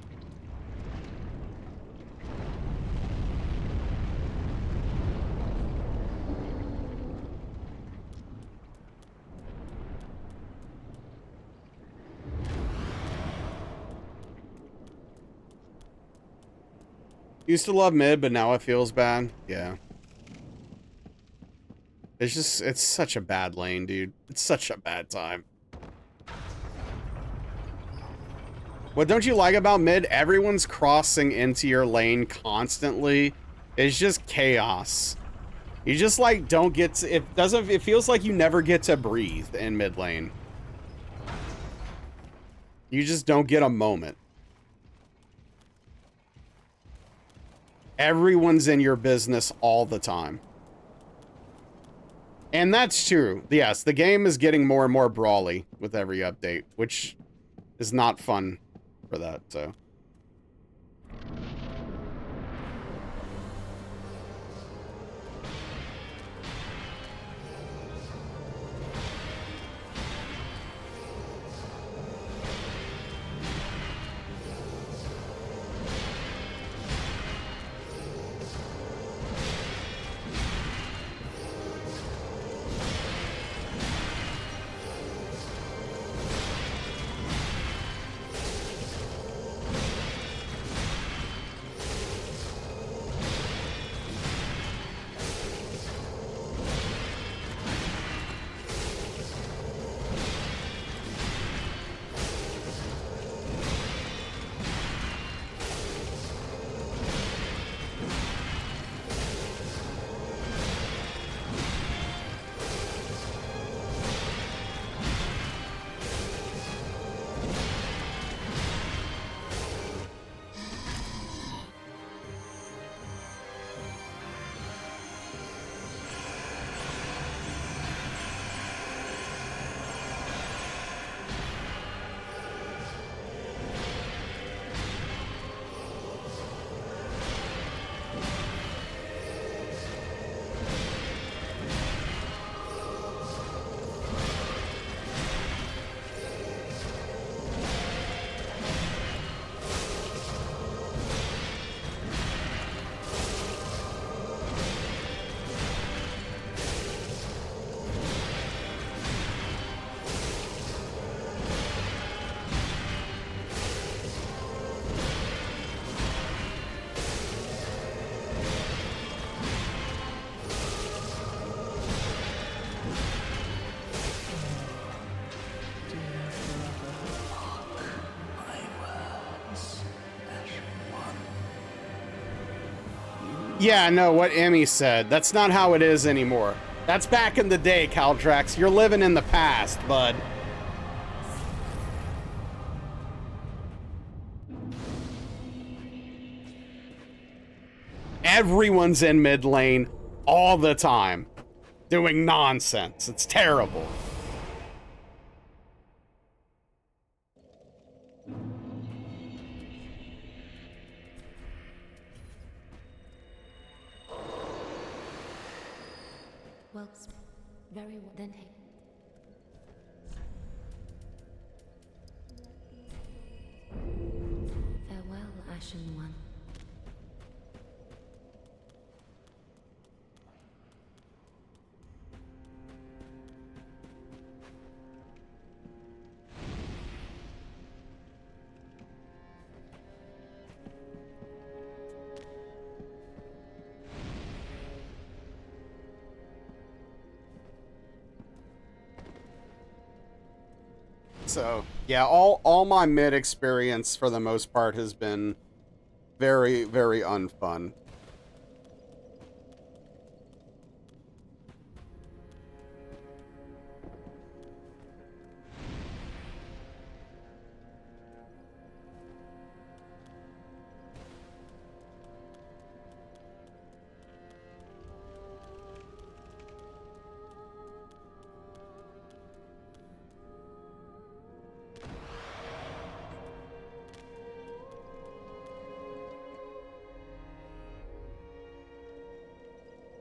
Used to love mid, but now it feels bad. Yeah. It's just, it's such a bad lane, dude. It's such a bad time. What don't you like about mid? Everyone's crossing into your lane constantly. It's just chaos. You just like don't get to, it feels like you never get to breathe in mid lane. You just don't get a moment. Everyone's in your business all the time. And that's true. Yes, the game is getting more and more brawly with every update, which is not fun for that, so. Yeah, no, what Emmy said. That's not how it is anymore. That's back in the day, Caldrax. You're living in the past, bud. Everyone's in mid lane all the time, doing nonsense. It's terrible. Well, very well then. Farewell, Ashen One. So, yeah, all my mid experience for the most part has been very, very unfun.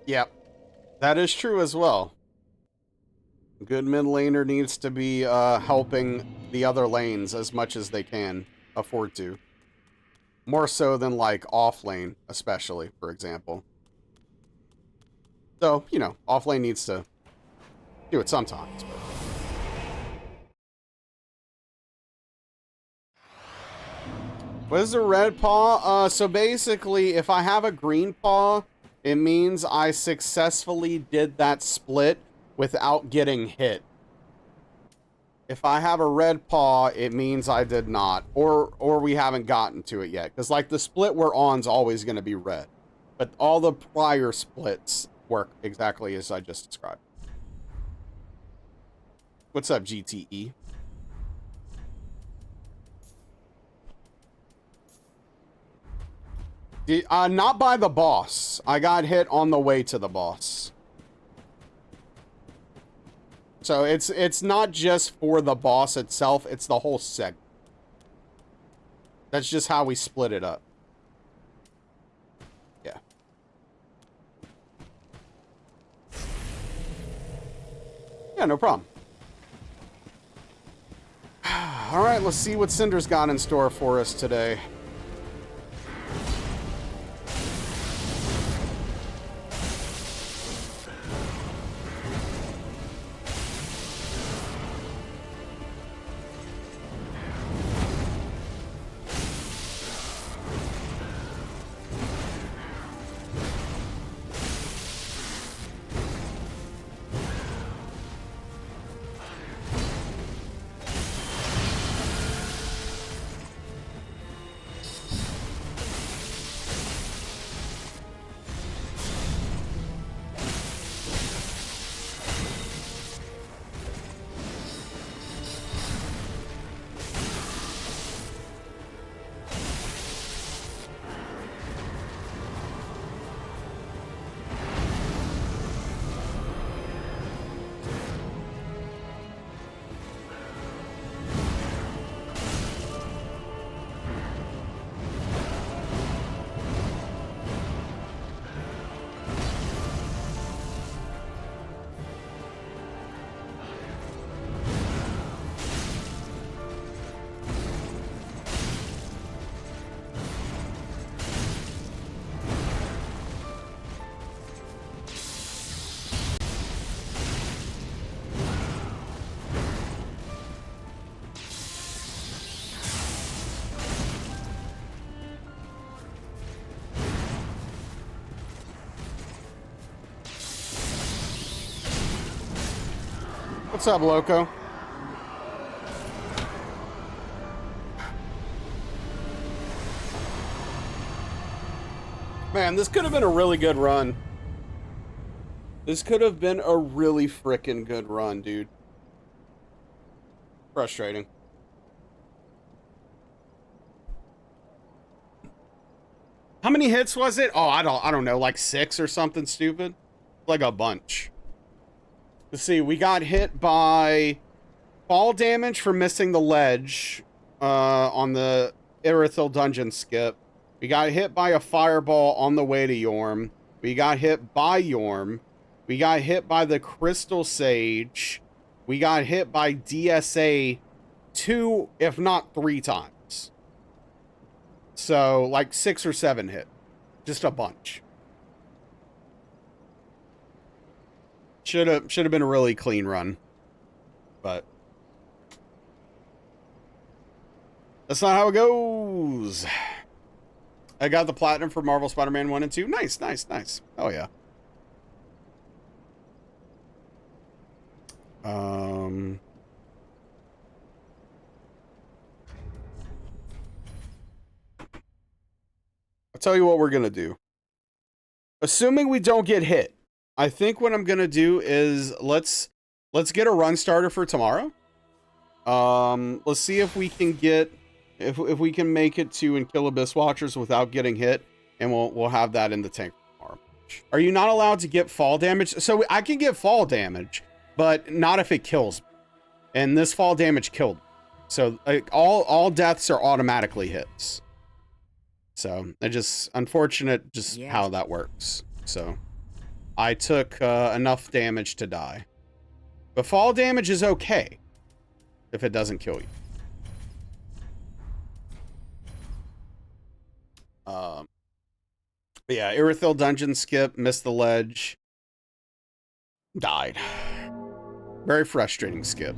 Yep. That is true as well. Good mid laner needs to be helping the other lanes as much as they can afford to. More so than like off lane, especially, for example. So, you know, off lane needs to do it sometimes. But. What is a red paw? So basically, if I have a green paw, it means I successfully did that split without getting hit. If I have a red paw, it means I did not. Or we haven't gotten to it yet. Because, like, the split we're on is always going to be red. But all the prior splits work exactly as I just described. What's up, GTE? Not by the boss. I got hit on the way to the boss. So it's not just for the boss itself, it's the whole segment. That's just how we split it up. Yeah. Yeah, no problem. All right, let's see what Cinder's got in store for us today. What's up, Loco? Man, this could have been a really good run. This could have been a really frickin' good run, dude. Frustrating. How many hits was it? Oh, I don't know, like 6 or something stupid. Like a bunch. Let's see, we got hit by fall damage for missing the ledge on the Irithil dungeon skip. We got hit by a fireball on the way to Yorm. We got hit by Yorm. We got hit by the Crystal Sage. We got hit by DSA 2, if not 3 times. So, like 6 or 7 hit. Just a bunch. Should have been a really clean run, but that's not how it goes. I got the platinum for Marvel Spider-Man 1 and 2. Nice, nice, nice. Oh yeah. I'll tell you what we're gonna do. Assuming we don't get hit, I think what I'm gonna do is let's get a run starter for tomorrow. Let's see if we can get if we can make it to and kill Abyss Watchers without getting hit, and we'll have that in the tank tomorrow. Are you not allowed to get fall damage? So I can get fall damage, but not if it kills me. And this fall damage killed me. So like, all deaths are automatically hits. So it's just unfortunate just how that works. So I took enough damage to die. But fall damage is okay if it doesn't kill you. But yeah, Irithyll dungeon skip, missed the ledge, died. Very frustrating skip.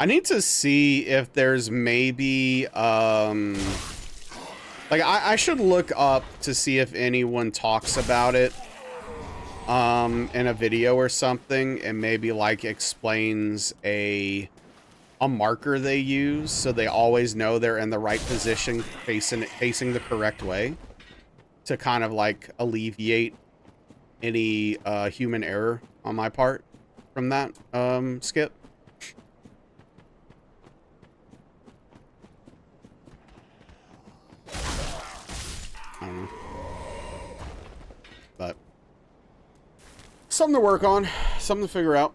I need to see if there's maybe, like, I should look up to see if anyone talks about it, in a video or something, and maybe, like, explains a marker they use so they always know they're in the right position, facing the correct way, to kind of, like, alleviate any, human error on my part from that, skip. I don't know. But something to work on, something to figure out.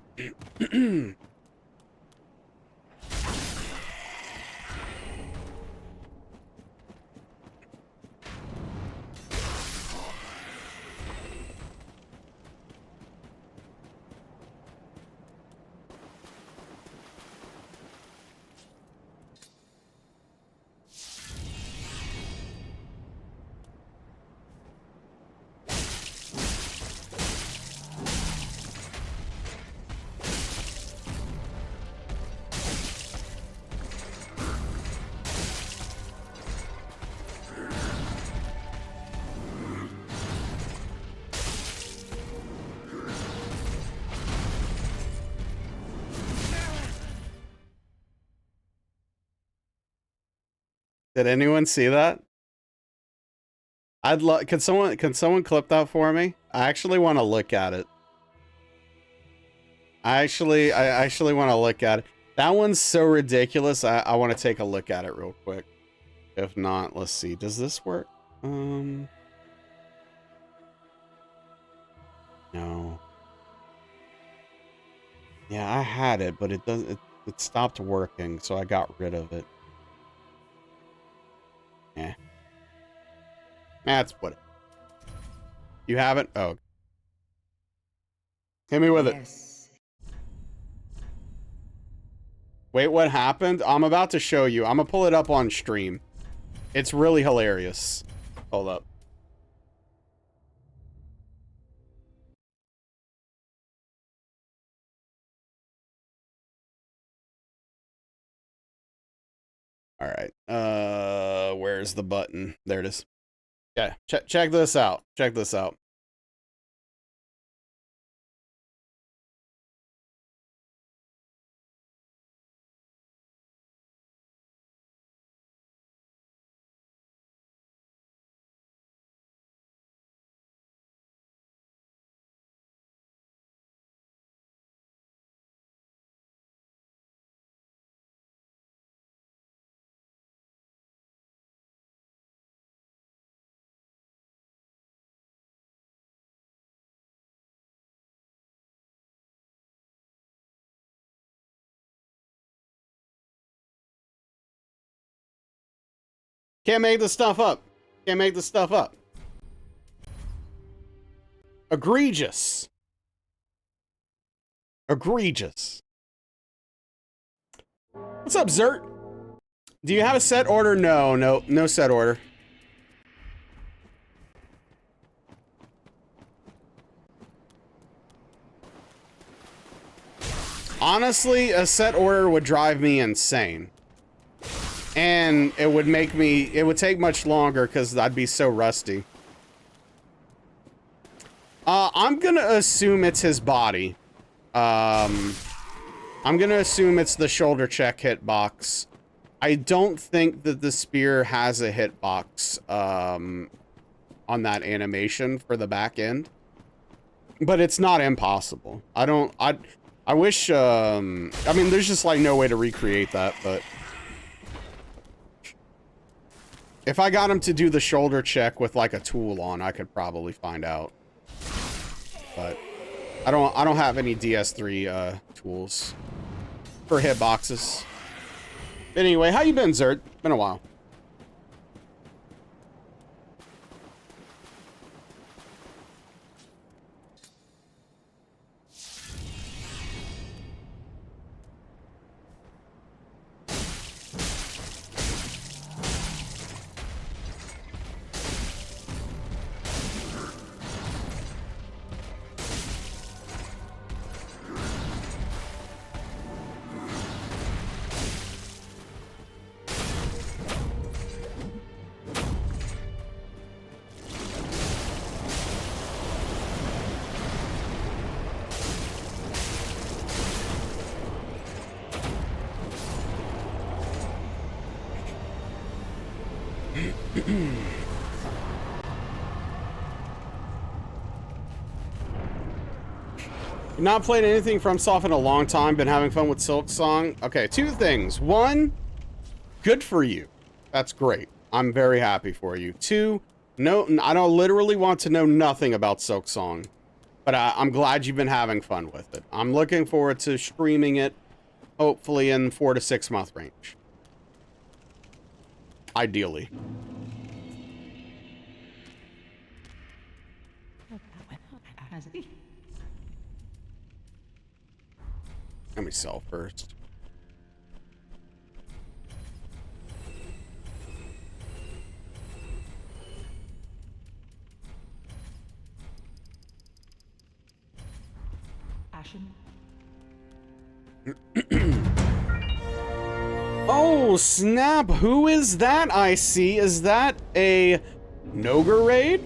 Did anyone see that? I'd love. Can someone clip that for me? I actually want to look at it. I actually want to look at it. That one's so ridiculous. I want to take a look at it real quick. If not, let's see. Does this work? No. Yeah, I had it, but it doesn't. It stopped working, so I got rid of it. Yeah. That's what. You have it? Oh. Hit me with it. Wait, what happened? I'm about to show you. I'm gonna pull it up on stream. It's really hilarious. Hold up. All right. Where's the button? There it is. Yeah, check this out. Check this out. Can't make this stuff up. Can't make this stuff up. Egregious. Egregious. What's up, Zert? Do you have a set order? No set order. Honestly, a set order would drive me insane. And it would take much longer because I'd be so rusty. I'm gonna assume it's his body. I'm gonna assume it's the shoulder check hitbox. I don't think that the spear has a hitbox, on that animation for the back end. But it's not impossible. I wish, I mean, there's just like no way to recreate that, but if I got him to do the shoulder check with like a tool on, I could probably find out. But I don't have any DS3 tools for hitboxes. Anyway, how you been, Zerd? Been a while. Not played anything from Soft in a long time. Been having fun with Silk Song. Okay, two things. One, good for you. That's great. I'm very happy for you. Two, no, I don't literally want to know nothing about Silk Song, but I'm glad you've been having fun with it. I'm looking forward to streaming it, hopefully in 4 to 6 month range. Ideally. Let me sell first. Ashen. Oh, snap. Who is that I see? Is that a Noger raid?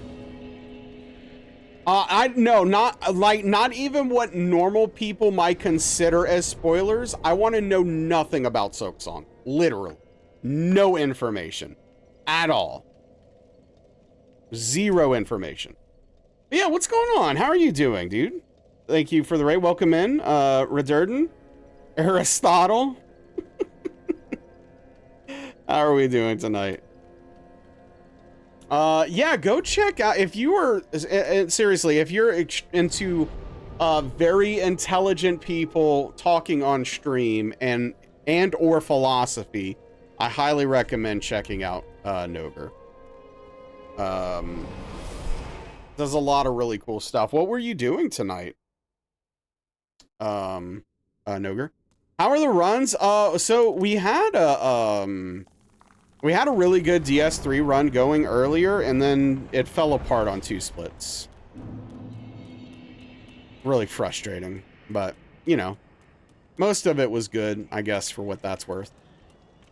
No, not even what normal people might consider as spoilers. I want to know nothing about Silk Song. Literally. No information. At all. Zero information. But yeah, what's going on? How are you doing, dude? Thank you for the raid. Welcome in, Redurden, Aristotle. How are we doing tonight? Yeah, go check out if you are seriously, if you're into very intelligent people talking on stream and or philosophy, I highly recommend checking out Noger. Does a lot of really cool stuff. What were you doing tonight? Noger. How are the runs? So we had a really good DS3 run going earlier, and then it fell apart on 2 splits. Really frustrating, but you know, most of it was good, I guess, for what that's worth.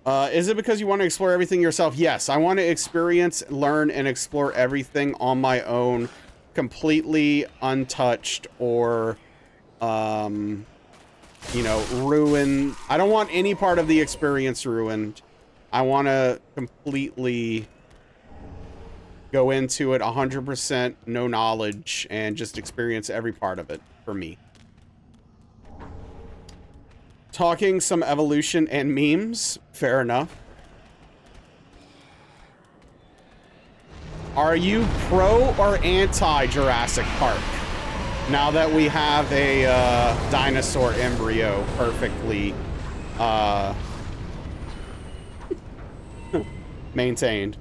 Is it because you want to explore everything yourself? Yes, I want to experience, learn, and explore everything on my own, completely untouched or, you know, ruin. I don't want any part of the experience ruined. I want to completely go into it 100%, no knowledge, and just experience every part of it for me. Talking some evolution and memes, fair enough. Are you pro or anti Jurassic Park? Now that we have a dinosaur embryo perfectly maintained.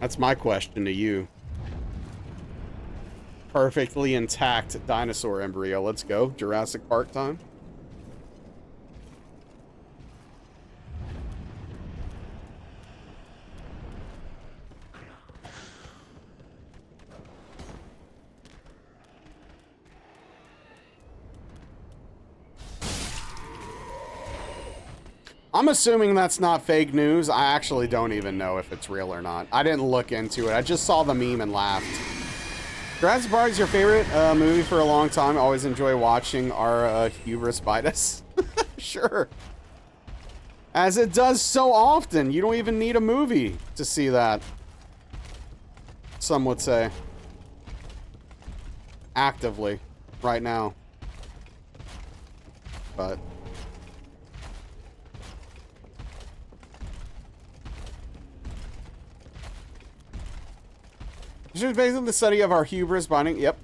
That's my question to you. Perfectly intact dinosaur embryo. Let's go. Jurassic Park time. I'm assuming that's not fake news. I actually don't even know if it's real or not. I didn't look into it. I just saw the meme and laughed. Jurassic Park is your favorite movie for a long time. Always enjoy watching our hubris bite us. Sure. As it does so often. You don't even need a movie to see that. Some would say. Actively. Right now. But... This is based on the study of our hubris binding. Yep.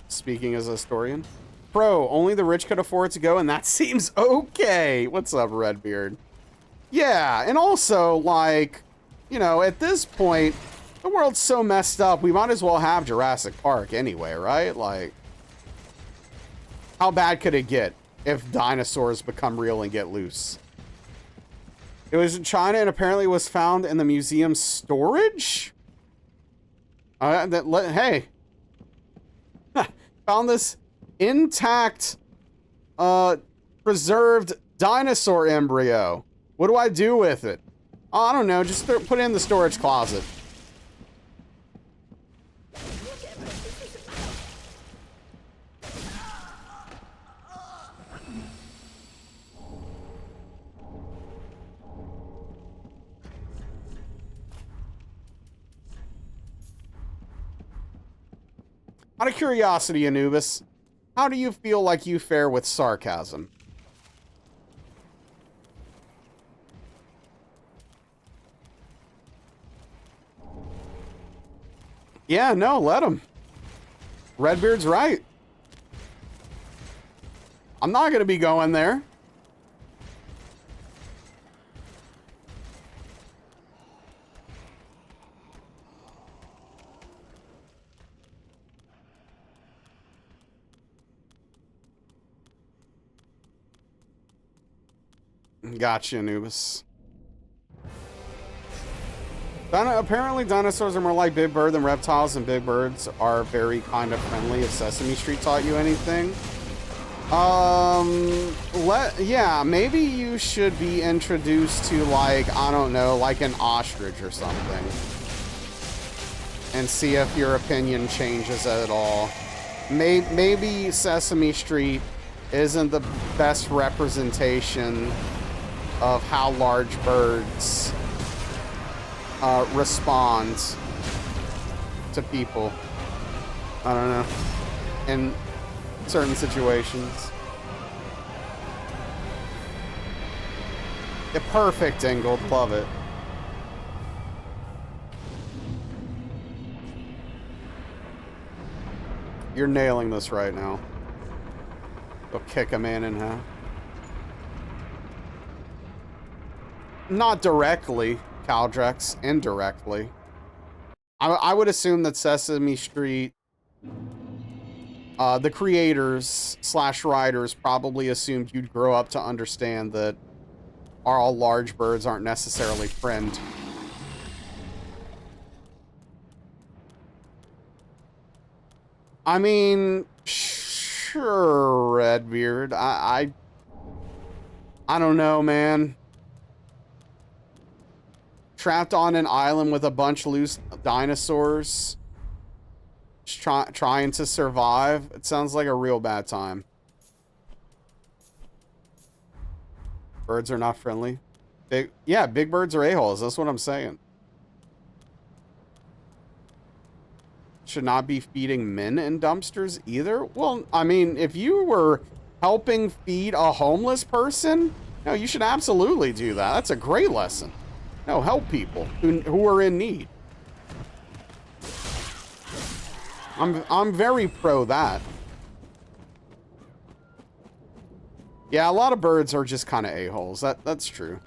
Speaking as a historian. Pro, only the rich could afford to go, and that seems okay. What's up, Redbeard? Yeah, and also, like, you know, at this point, the world's so messed up, we might as well have Jurassic Park anyway, right? Like, how bad could it get if dinosaurs become real and get loose? It was in China and apparently was found in the museum's storage? Hey, found this intact, preserved dinosaur embryo. What do I do with it? Oh, I don't know. Just put it in the storage closet. Out of curiosity, Anubis, how do you feel like you fare with sarcasm? Yeah, no, let him. Redbeard's right. I'm not going to be going there. Gotcha, Anubis. Apparently dinosaurs are more like Big Bird than reptiles, and big birds are very kind of friendly if Sesame Street taught you anything. Yeah, maybe you should be introduced to, like, I don't know, like an ostrich or something. And see if your opinion changes at all. Maybe Sesame Street isn't the best representation of how large birds respond to people. I don't know. In certain situations. Yeah, perfect, Ingold. Love it. You're nailing this right now. Go kick a man in half. Not directly, Caldrex. Indirectly. I would assume that Sesame Street, the creators / writers probably assumed you'd grow up to understand that all large birds aren't necessarily friend. I mean, sure, Redbeard. I don't know, man. Trapped on an island with a bunch of loose dinosaurs, just trying to survive. It sounds like a real bad time. Birds are not friendly. Yeah, big birds are a-holes. That's what I'm saying. Should not be feeding men in dumpsters either. Well, I mean, if you were helping feed a homeless person, no, you should absolutely do that. That's a great lesson. No, help people who are in need. I'm very pro that. Yeah, a lot of birds are just kind of a-holes. That's true.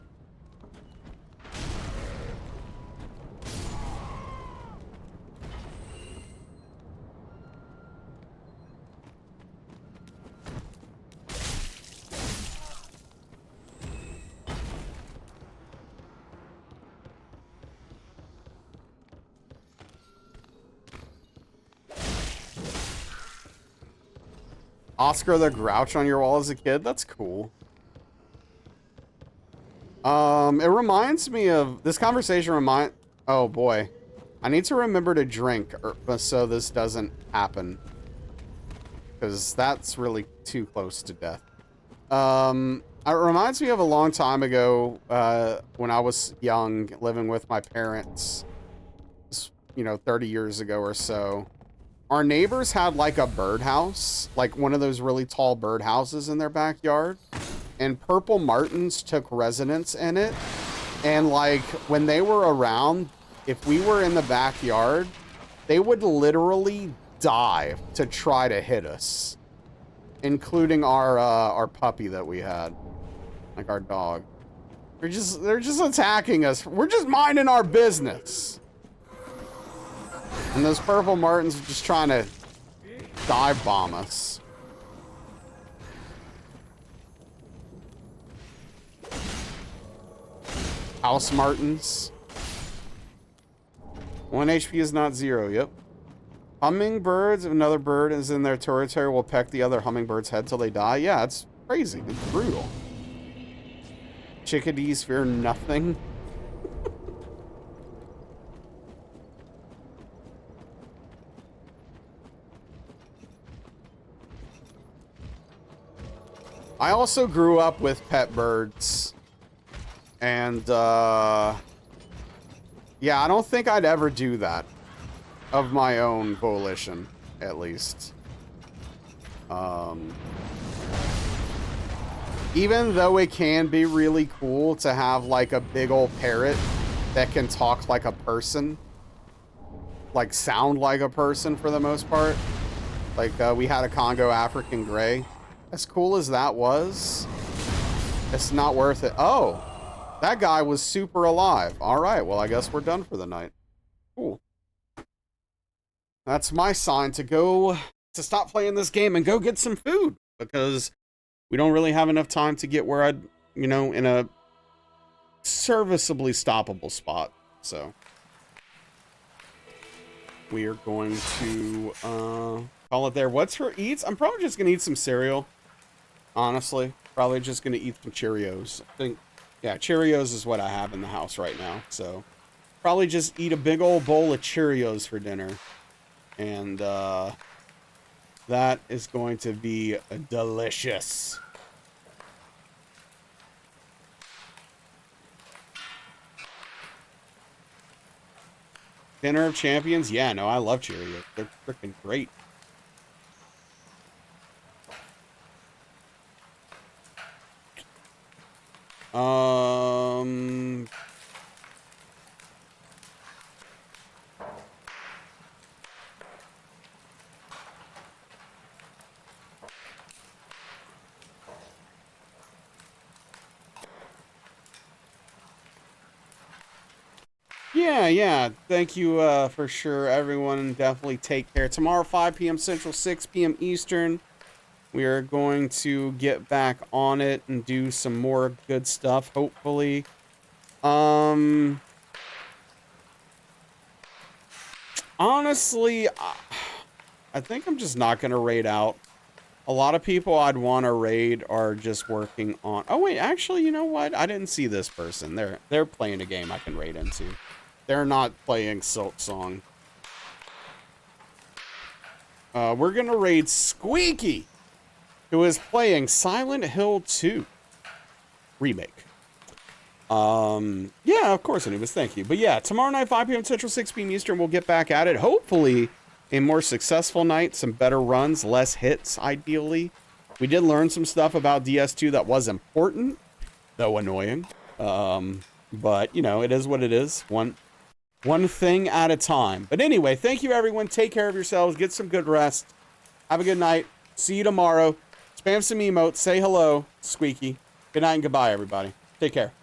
Oscar the Grouch on your wall as a kid? That's cool. It reminds me of... This conversation oh, boy. I need to remember to drink so this doesn't happen. Because that's really too close to death. It reminds me of a long time ago when I was young, living with my parents. 30 years ago or so. Our neighbors had like a birdhouse, like one of those really tall birdhouses in their backyard, and purple martins took residence in it. And like when they were around, if we were in the backyard, they would literally dive to try to hit us, including our puppy that we had, like our dog. They're just attacking us. We're just minding our business. And those purple martins are just trying to dive bomb us. House martins. 1 HP is not 0, yep. Hummingbirds, if another bird is in their territory, will peck the other hummingbird's head till they die. Yeah, it's crazy. It's brutal. Chickadees fear nothing. I also grew up with pet birds. And, yeah, I don't think I'd ever do that of my own volition. at least. Even though it can be really cool to have like a big old parrot that can talk like a person, like sound like a person for the most part. Like we had a Congo African Gray. As cool as that was, it's not worth it. Oh, that guy was super alive. All right, well, I guess we're done for the night. Cool. That's my sign to stop playing this game and go get some food, because we don't really have enough time to get where I'd, you know, in a serviceably stoppable spot. So we are going to call it there. What's for eats? I'm probably just gonna eat some cereal. Honestly, probably just gonna eat some Cheerios. I think, yeah, Cheerios is what I have in the house right now. So probably just eat a big old bowl of Cheerios for dinner, and that is going to be delicious. Dinner of Champions? Yeah, no, I love Cheerios. They're freaking great. Yeah. Thank you for sure, everyone. Definitely take care. Tomorrow, 5 p.m. Central, 6 p.m. Eastern. We are going to get back on it and do some more good stuff, hopefully. Honestly, I think I'm just not going to raid out. A lot of people I'd want to raid are just working on... Oh, wait, actually, you know what? I didn't see this person. They're playing a game I can raid into. They're not playing Silk Song. We're going to raid Squeaky, who is playing Silent Hill 2 Remake. Yeah, of course, anyways, thank you. But yeah, tomorrow night, 5 p.m. Central, 6 p.m. Eastern, we'll get back at it. Hopefully, a more successful night, some better runs, less hits, ideally. We did learn some stuff about DS2 that was important, though annoying. But, you know, it is what it is. One thing at a time. But anyway, thank you, everyone. Take care of yourselves. Get some good rest. Have a good night. See you tomorrow. Spam some emotes. Say hello, Squeaky. Good night and goodbye, everybody. Take care.